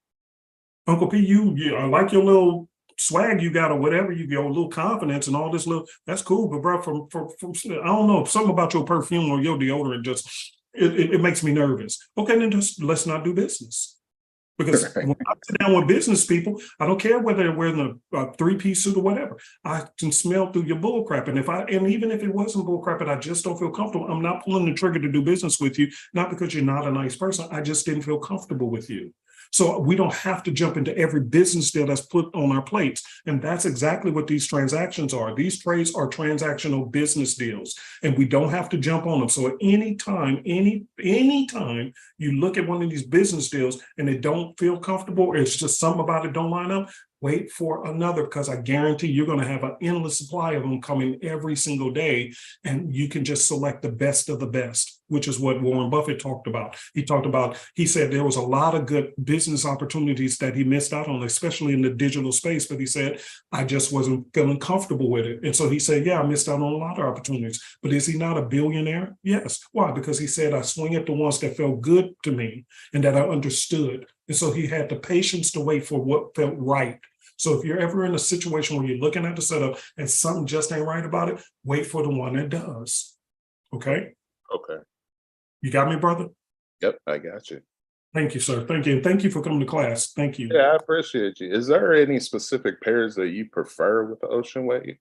Uncle P, I like your little swag you got or whatever, you get a little confidence and all this little, that's cool. But bro, from I don't know, something about your perfume or your deodorant just, it makes me nervous. Okay, then just let's not do business. Because Right. when I sit down with business people, I don't care whether they're wearing a three-piece suit or whatever. I can smell through your bull crap. And even if it wasn't bull crap and I just don't feel comfortable, I'm not pulling the trigger to do business with you, not because you're not a nice person. I just didn't feel comfortable with you. So we don't have to jump into every business deal that's put on our plates. And that's exactly what these transactions are. These trades are transactional business deals, and we don't have to jump on them. So at any time you look at one of these business deals and it don't feel comfortable, or it's just something about it don't line up, wait for another, because I guarantee you're going to have an endless supply of them coming every single day. And you can just select the best of the best, which is what Warren Buffett talked about. He said there was a lot of good business opportunities that he missed out on, especially in the digital space. But he said, I just wasn't feeling comfortable with it. And so he said, yeah, I missed out on a lot of opportunities. But is he not a billionaire? Yes. Why? Because he said, I swing at the ones that felt good to me and that I understood. And so he had the patience to wait for what felt right. So if you're ever in a situation where you're looking at the setup and something just ain't right about it, wait for the one that does. Okay? Okay. You got me, brother? Yep, I got you. Thank you, sir. Thank you. And thank you for coming to class. Thank you. Yeah, I appreciate you. Is there any specific pairs that you prefer with the ocean wave?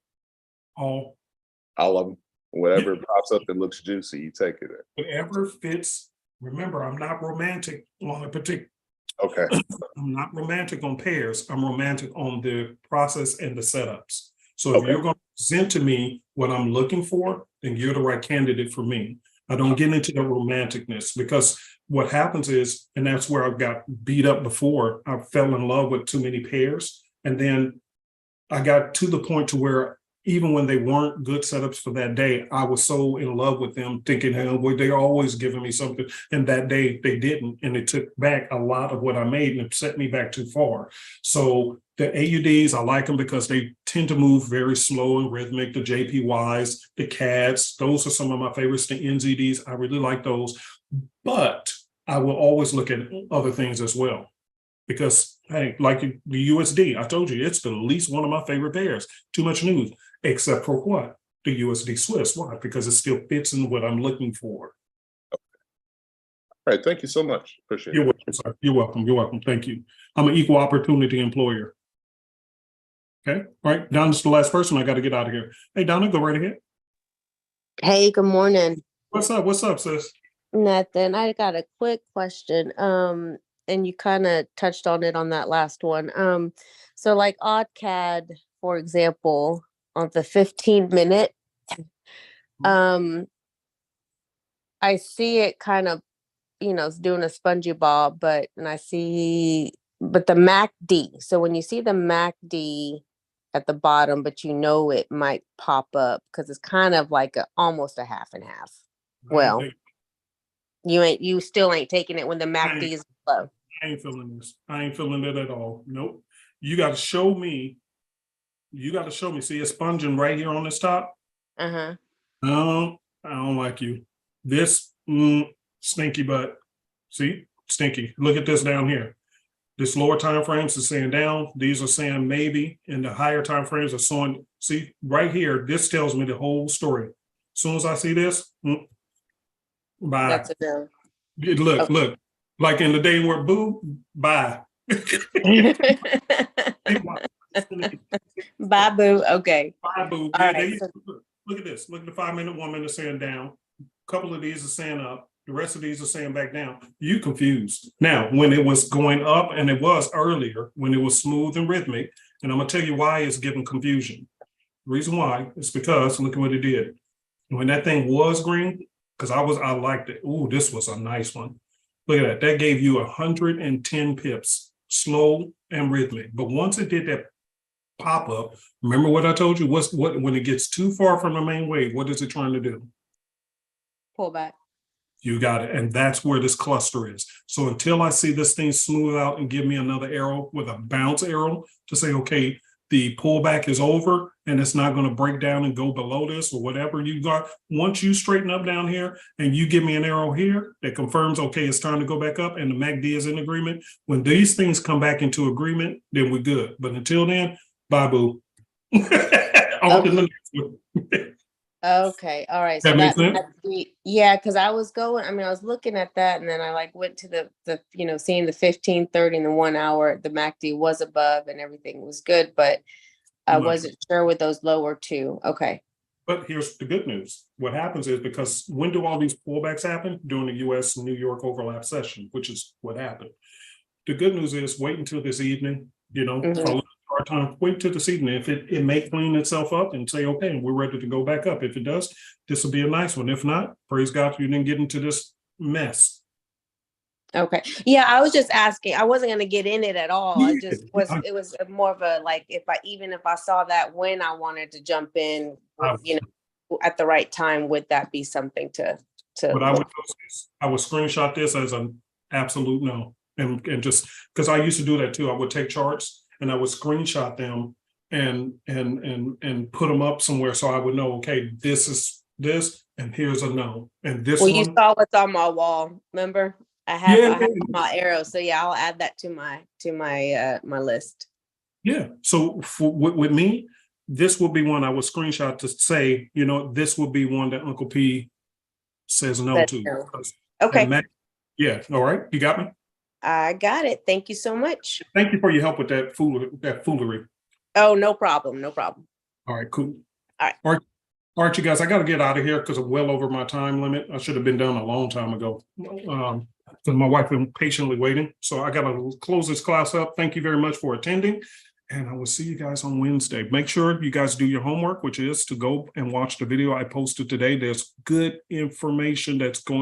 All All of them. Whatever pops up that looks juicy, you take it. whatever fits. Remember, I'm not romantic on a particular. Okay. I'm not romantic on pairs. I'm romantic on the process and the setups. So if Okay. you're going to present to me what I'm looking for, then you're the right candidate for me. I don't get into the romanticness, because what happens is, and that's where I got beat up before, I fell in love with too many pairs. And then I got to the point to where even when they weren't good setups for that day, I was so in love with them, thinking, hey, well, they're always giving me something. And that day they didn't. And it took back a lot of what I made and it set me back too far. So the AUDs, I like them because they tend to move very slow and rhythmic. The JPYs, the CADs, those are some of my favorites. The NZDs, I really like those. But I will always look at other things as well. Because, hey, like the USD, I told you, it's the least one of my favorite pairs. Too much news, except for what? The USD Swiss. Why? Because it still fits in what I'm looking for. All right. Thank you so much. Appreciate You're it. welcome, sir. You're welcome. You're welcome. Thank you. I'm an equal opportunity employer. Okay. All right. Donna's the last person. I got to get out of here. Hey, Donna, go right ahead. Hey, good morning. What's up? What's up, sis? Nothing. I got a quick question. And you kind of touched on it on that last one. So like OddCAD, for example, on the 15-minute, I see it kind of, it's doing a spongy bob, but the MACD. So when you see the MACD at the bottom, but it might pop up because it's kind of like almost a half and half. Well, you still ain't taking it when the MACD is low. I ain't feeling this. I ain't feeling it at all. Nope. You got to show me. See, it's sponging right here on this top. Uh-huh. No, I don't like you. This stinky butt. See, stinky. Look at this down here. This lower time frames is saying down. These are saying maybe, and the higher time frames are showing. See, right here, this tells me the whole story. As soon as I see this, bye. That's a no. Look. Like in the day where boo, bye. Bye, boo. Okay. Bye, boo. All right, Look at this. Look at the 5-minute, 1 minute saying down. A couple of these are saying up. The rest of these are saying back down. You confused. Now, when it was going up, and it was earlier, when it was smooth and rhythmic, and I'm going to tell you why it's giving confusion. The reason why is because, look at what it did. When that thing was green, because I liked it. Ooh, this was a nice one. Look at that. That gave you 110 pips, slow and rhythmic. But once it did that pop up, remember what I told you? When it gets too far from the main wave, what is it trying to do? Pull back. You got it. And that's where this cluster is. So until I see this thing smooth out and give me another arrow with a bounce arrow to say, okay, the pullback is over and it's not going to break down and go below this or whatever you got. Once you straighten up down here and you give me an arrow here that confirms, okay, it's time to go back up and the MACD is in agreement. When these things come back into agreement, then we're good. But until then, bye boo. On to the next one. Okay, all right. So That makes that, sense? yeah, because I was looking at that and then I like went to the seeing the 15, 30 and the 1 hour, the MACD was above and everything was good, but I Right. wasn't sure with those lower two. Okay. But here's the good news. What happens is, because when do all these pullbacks happen? During the US New York overlap session, which is what happened. The good news is wait until this evening, Mhm. call it our time, wait till this evening. If it may clean itself up and say, okay, we're ready to go back up. If it does, this will be a nice one. If not, praise God, you didn't get into this mess. Okay. Yeah, I was just asking. I wasn't gonna get in it at all. I Yeah, just was, it was more of a like, if I saw that when I wanted to jump in, I- at the right time, would that be something to What I would look? do is I would screenshot this as an absolute no. And just because I used to do that too, I would take charts and I would screenshot them and put them up somewhere so I would know, okay, this is this and here's a no. And this Well, you one, saw what's on my wall, remember? I have my arrow, so yeah, I'll add that to my list. yeah. So with me, this will be one I would screenshot to say, this will be one that Uncle P says no Said to. no. And Okay, yeah, all right, you got me. I got it. Thank you so much. Thank you for your help with that foolery. Oh, no problem, no problem. All right, cool. All right. All right, you guys, I got to get out of here because I'm well over my time limit. I should have been done a long time ago. Because my wife been patiently waiting. So I got to close this class up. Thank you very much for attending. And I will see you guys on Wednesday. Make sure you guys do your homework, which is to go and watch the video I posted today. There's good information that's going